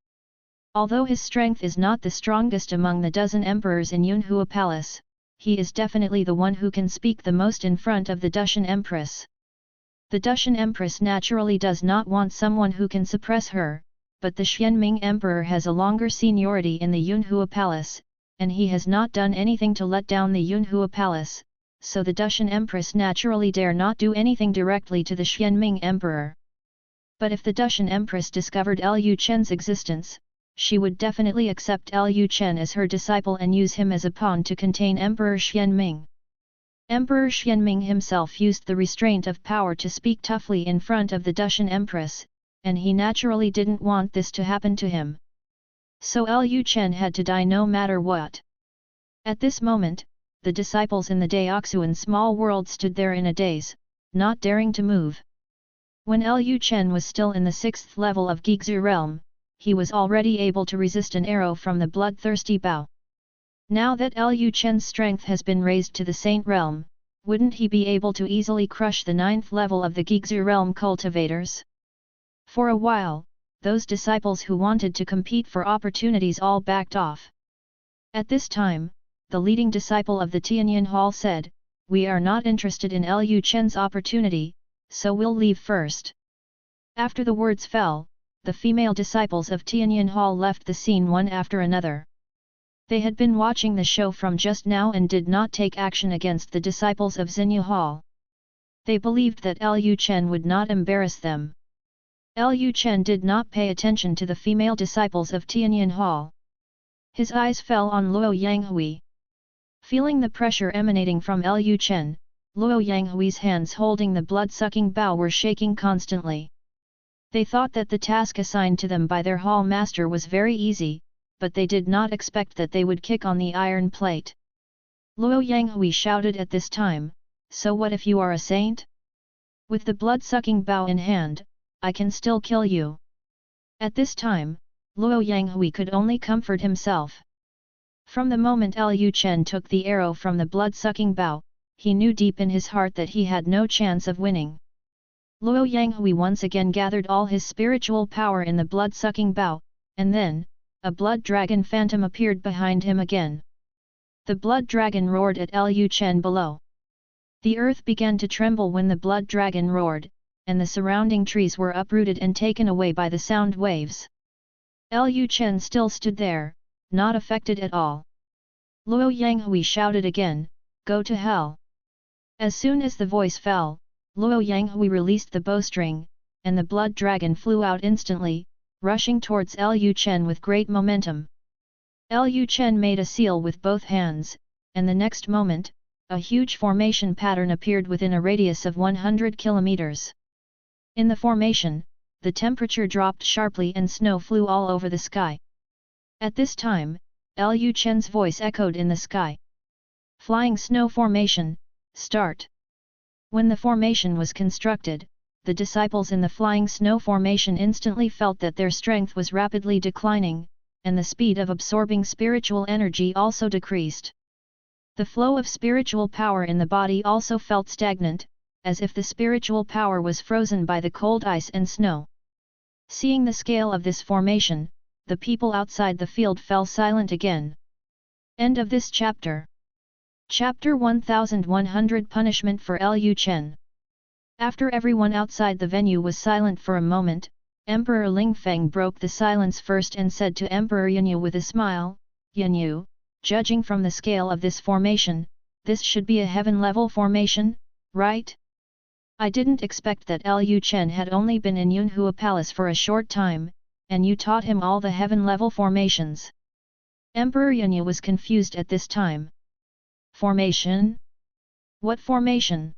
Although his strength is not the strongest among the dozen emperors in Yunhua Palace, he is definitely the one who can speak the most in front of the Dushan Empress. The Dushan Empress naturally does not want someone who can suppress her, but the Xianming Emperor has a longer seniority in the Yunhua Palace, and he has not done anything to let down the Yunhua Palace, so the Dushan Empress naturally dare not do anything directly to the Xianming Emperor. But if the Dushan Empress discovered Lu Chen's existence, she would definitely accept Lu Chen as her disciple and use him as a pawn to contain Emperor Xianming. Emperor Xianming himself used the restraint of power to speak toughly in front of the Dushan Empress, and he naturally didn't want this to happen to him. So Lu Chen had to die no matter what. At this moment, the disciples in the Daoxuan small world stood there in a daze, not daring to move. When Lu Chen was still in the 6th level of Gigzu realm, he was already able to resist an arrow from the bloodthirsty bow. Now that Lu Chen's strength has been raised to the Saint realm, wouldn't he be able to easily crush the 9th level of the Gigzu realm cultivators? For a while, those disciples who wanted to compete for opportunities all backed off. At this time, the leading disciple of the Tianyan Hall said, "We are not interested in Lu Chen's opportunity, so we'll leave first." After the words fell, the female disciples of Tianyan Hall left the scene one after another. They had been watching the show from just now and did not take action against the disciples of Xinyu Hall. They believed that Lu Chen would not embarrass them. Lu Chen did not pay attention to the female disciples of Tianyan Hall. His eyes fell on Luo Yanghui. Feeling the pressure emanating from Lu Chen, Luo Yanghui's hands holding the blood-sucking bow were shaking constantly. They thought that the task assigned to them by their hall master was very easy, but they did not expect that they would kick on the iron plate. Luo Yanghui shouted at this time, "So what if you are a saint? With the blood-sucking bow in hand, I can still kill you." At this time, Luo Yanghui could only comfort himself. From the moment Lu Chen took the arrow from the blood-sucking bow, he knew deep in his heart that he had no chance of winning. Luo Yanghui once again gathered all his spiritual power in the blood-sucking bow, and then, a blood dragon phantom appeared behind him again. The blood dragon roared at Lu Chen below. The earth began to tremble when the blood dragon roared, and the surrounding trees were uprooted and taken away by the sound waves. Lu Chen still stood there, not affected at all. Luo Yanghui shouted again, "Go to hell!" As soon as the voice fell, Luo Yanghui released the bowstring, and the blood dragon flew out instantly, rushing towards Lu Chen with great momentum. Lu Chen made a seal with both hands, and the next moment, a huge formation pattern appeared within a radius of 100 kilometers. In the formation, the temperature dropped sharply and snow flew all over the sky. At this time, Lu Chen's voice echoed in the sky. "Flying snow formation, start!" When the formation was constructed, the disciples in the flying snow formation instantly felt that their strength was rapidly declining, and the speed of absorbing spiritual energy also decreased. The flow of spiritual power in the body also felt stagnant, as if the spiritual power was frozen by the cold ice and snow. Seeing the scale of this formation, the people outside the field fell silent again. End of this chapter. Chapter 1100 Punishment for Lu Chen. After everyone outside the venue was silent for a moment, Emperor Lingfeng broke the silence first and said to Emperor Yanyu with a smile, "Yanyu, judging from the scale of this formation, this should be a heaven-level formation, right? I didn't expect that Lu Chen had only been in Yunhua Palace for a short time, and you taught him all the heaven-level formations." Emperor Yanyu was confused at this time. Formation? What formation?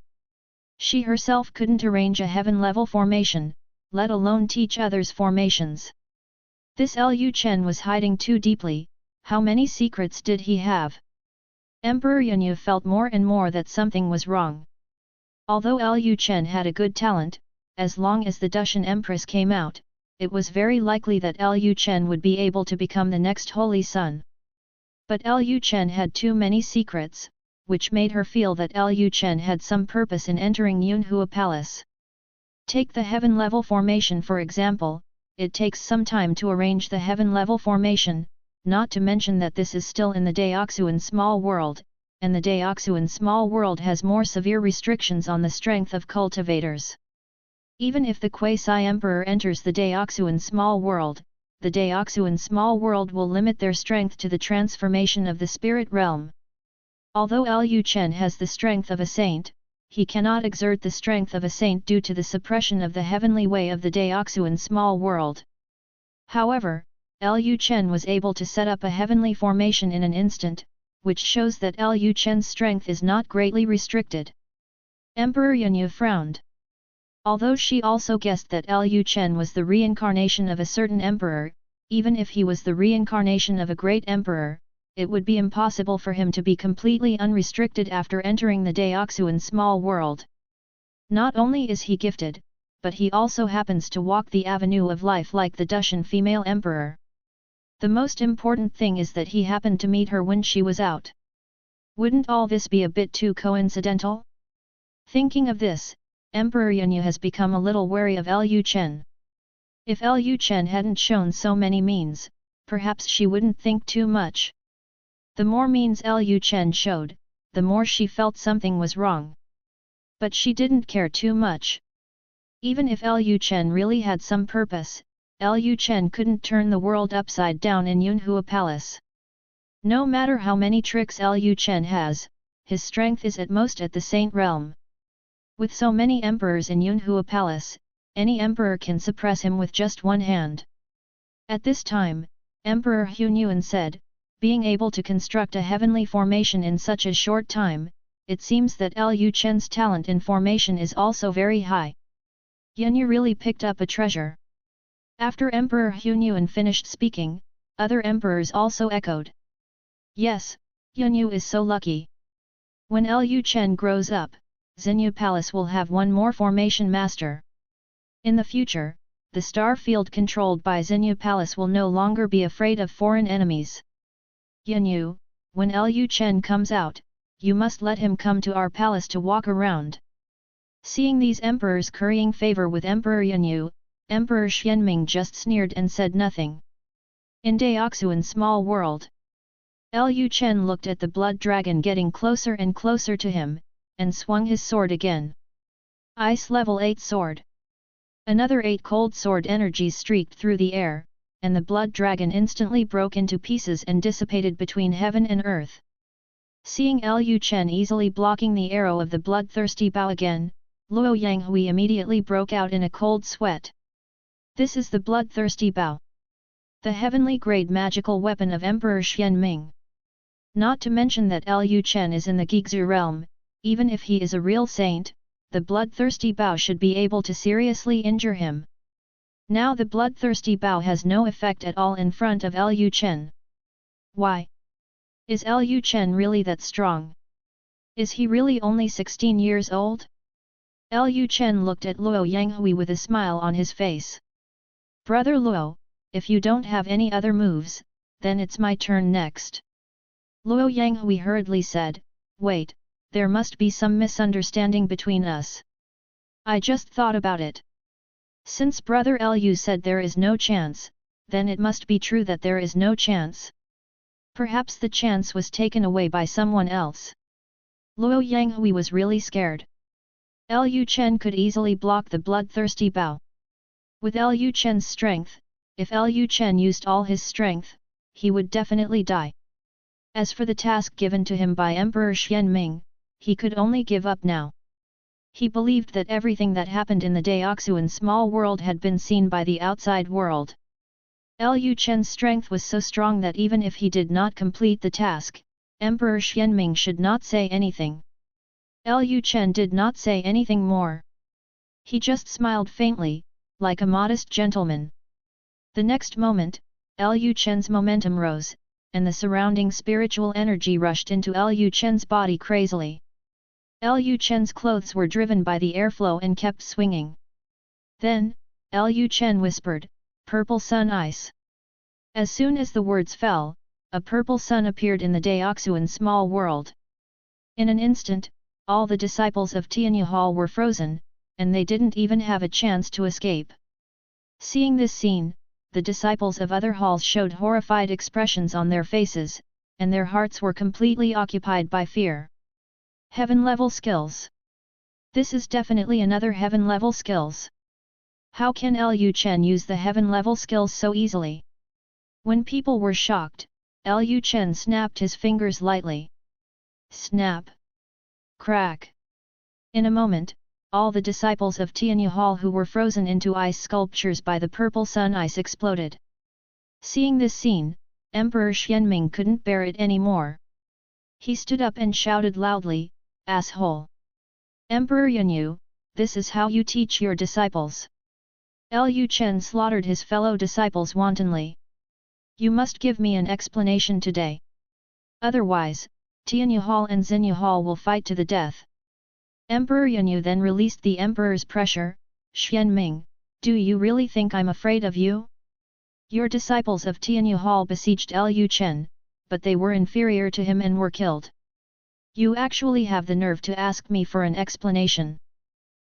She herself couldn't arrange a heaven-level formation, let alone teach others formations. This Lu Chen was hiding too deeply. How many secrets did he have? Emperor Yanyu felt more and more that something was wrong. Although Lu Chen had a good talent, as long as the Dushan Empress came out, it was very likely that Lu Chen would be able to become the next Holy Son. But Lu Chen had too many secrets, which made her feel that Lu Chen had some purpose in entering Yunhua Palace. Take the heaven-level formation for example, it takes some time to arrange the heaven-level formation, not to mention that this is still in the Daoxuan small world, and the Daoxuan small world has more severe restrictions on the strength of cultivators. Even if the quasi-emperor enters the Daoxuan small world, the Daoxuan small world will limit their strength to the transformation of the spirit realm. Although Lu Chen has the strength of a saint, he cannot exert the strength of a saint due to the suppression of the heavenly way of the Daoxuan small world. However, Lu Chen was able to set up a heavenly formation in an instant, which shows that Lu Chen's strength is not greatly restricted. Emperor Yanyu frowned. Although she also guessed that Lu Chen was the reincarnation of a certain emperor, even if he was the reincarnation of a great emperor, it would be impossible for him to be completely unrestricted after entering the Daoxuan small world. Not only is he gifted, but he also happens to walk the avenue of life like the Dushan female emperor. The most important thing is that he happened to meet her when she was out. Wouldn't all this be a bit too coincidental? Thinking of this, Emperor Yunyu has become a little wary of Lu Chen. If Lu Chen hadn't shown so many means, perhaps she wouldn't think too much. The more means Lu Chen showed, the more she felt something was wrong. But she didn't care too much. Even if Lu Chen really had some purpose, Lu Chen couldn't turn the world upside down in Yunhua Palace. No matter how many tricks Lu Chen has, his strength is at most at the Saint Realm. With so many emperors in Yunhua Palace, any emperor can suppress him with just one hand. At this time, Emperor Hunyuan said, being able to construct a heavenly formation in such a short time, it seems that Lu Chen's talent in formation is also very high. Yunyu really picked up a treasure. After Emperor Hunyuan finished speaking, other emperors also echoed. Yes, Yunyu is so lucky. When Lu Chen grows up, Xinyu Palace will have one more formation master. In the future, the star field controlled by Xinyu Palace will no longer be afraid of foreign enemies. Yunyu, when Lu Chen comes out, you must let him come to our palace to walk around. Seeing these emperors currying favor with Emperor Yunyu, Emperor Xianming just sneered and said nothing. In Daoxuan's small world, Lu Chen looked at the blood dragon getting closer and closer to him, and swung his sword again. Ice level 8 sword. Another 8 cold sword energies streaked through the air, and the blood dragon instantly broke into pieces and dissipated between heaven and earth. Seeing Lu Chen easily blocking the arrow of the bloodthirsty bow again, Luo Yanghui immediately broke out in a cold sweat. This is the bloodthirsty bow. The heavenly grade magical weapon of Emperor Xianming. Not to mention that Lu Chen is in the Gigzu realm, even if he is a real saint, the bloodthirsty bow should be able to seriously injure him. Now the bloodthirsty bow has no effect at all in front of Lu Chen. Why? Is Lu Chen really that strong? Is he really only 16 years old? Lu Chen looked at Luo Yanghui with a smile on his face. Brother Luo, if you don't have any other moves, then it's my turn next. Luo Yanghui hurriedly said, wait, there must be some misunderstanding between us. I just thought about it. Since Brother Lu said there is no chance, then it must be true that there is no chance. Perhaps the chance was taken away by someone else. Luo Yanghui was really scared. Lu Chen could easily block the bloodthirsty bow. With Lu Chen's strength, if Lu Chen used all his strength, he would definitely die. As for the task given to him by Emperor Xianming, he could only give up now. He believed that everything that happened in the Daoxuan small world had been seen by the outside world. Lu Chen's strength was so strong that even if he did not complete the task, Emperor Xianming should not say anything. Lu Chen did not say anything more. He just smiled faintly, like a modest gentleman. The next moment, Lu Chen's momentum rose, and the surrounding spiritual energy rushed into Lu Chen's body crazily. Lu Chen's clothes were driven by the airflow and kept swinging. Then, Lu Chen whispered, "Purple sun ice." As soon as the words fell, a purple sun appeared in the Daoxuan small world. In an instant, all the disciples of Tianyu Hall were frozen, and they didn't even have a chance to escape. Seeing this scene, the disciples of other halls showed horrified expressions on their faces, and their hearts were completely occupied by fear. Heaven-level skills. This is definitely another heaven-level skills. How can Lu Chen use the heaven-level skills so easily? When people were shocked, Lu Chen snapped his fingers lightly. Snap! Crack! In a moment, all the disciples of Tianyu Hall who were frozen into ice sculptures by the purple sun ice exploded. Seeing this scene, Emperor Xianming couldn't bear it anymore. He stood up and shouted loudly, "Asshole! Emperor Yunyu, this is how you teach your disciples." Lu Chen slaughtered his fellow disciples wantonly. You must give me an explanation today. Otherwise, Tianyu Hall and Xinyu Hall will fight to the death. Emperor Yunyu then released the emperor's pressure. Xianming, do you really think I'm afraid of you? Your disciples of Tianyu Hall besieged Lu Chen, but they were inferior to him and were killed. You actually have the nerve to ask me for an explanation.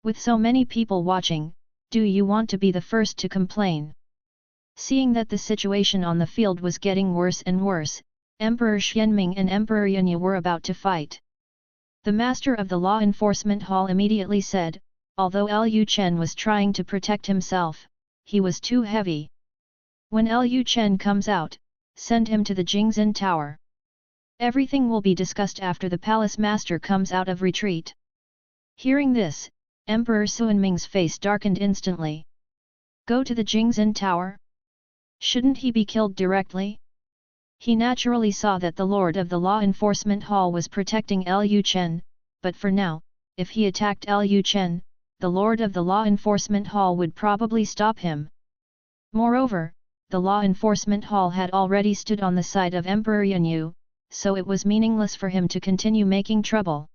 With so many people watching, do you want to be the first to complain? Seeing that the situation on the field was getting worse and worse, Emperor Xianming and Emperor Yanyu were about to fight. The master of the law enforcement hall immediately said, although Lu Chen was trying to protect himself, he was too heavy. When Lu Chen comes out, send him to the Jingzhen Tower. Everything will be discussed after the palace master comes out of retreat. Hearing this, Emperor Xuanming's face darkened instantly. Go to the Jingzhen Tower? Shouldn't he be killed directly? He naturally saw that the lord of the law enforcement hall was protecting Lu Chen, but for now, if he attacked Lu Chen, the lord of the law enforcement hall would probably stop him. Moreover, the law enforcement hall had already stood on the side of Emperor Yanyu, so it was meaningless for him to continue making trouble.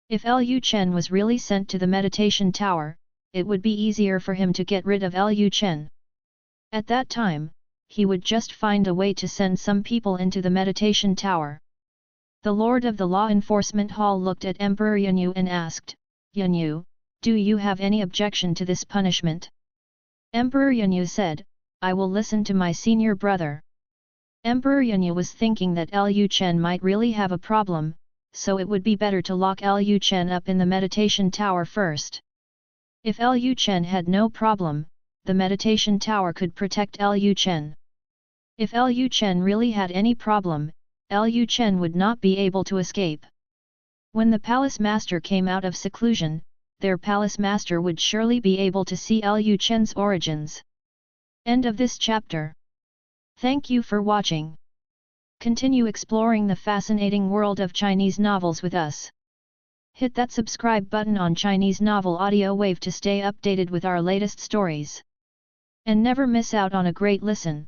If Lu Chen was really sent to the meditation tower, it would be easier for him to get rid of Lu Chen. At that time, he would just find a way to send some people into the meditation tower. The lord of the law enforcement hall looked at Emperor Yanyu and asked, Yanyu, do you have any objection to this punishment? Emperor Yanyu said, I will listen to my senior brother. Emperor Yanyu was thinking that Lu Chen might really have a problem, so it would be better to lock Lu Chen up in the meditation tower first. If Lu Chen had no problem, the meditation tower could protect Lu Chen. If Lu Chen really had any problem, Lu Chen would not be able to escape. When the palace master came out of seclusion, their palace master would surely be able to see Lu Chen's origins. End of this chapter. Thank you for watching. Continue exploring the fascinating world of Chinese novels with us. Hit that subscribe button on Chinese Novel Audio Wave to stay updated with our latest stories. And never miss out on a great listen.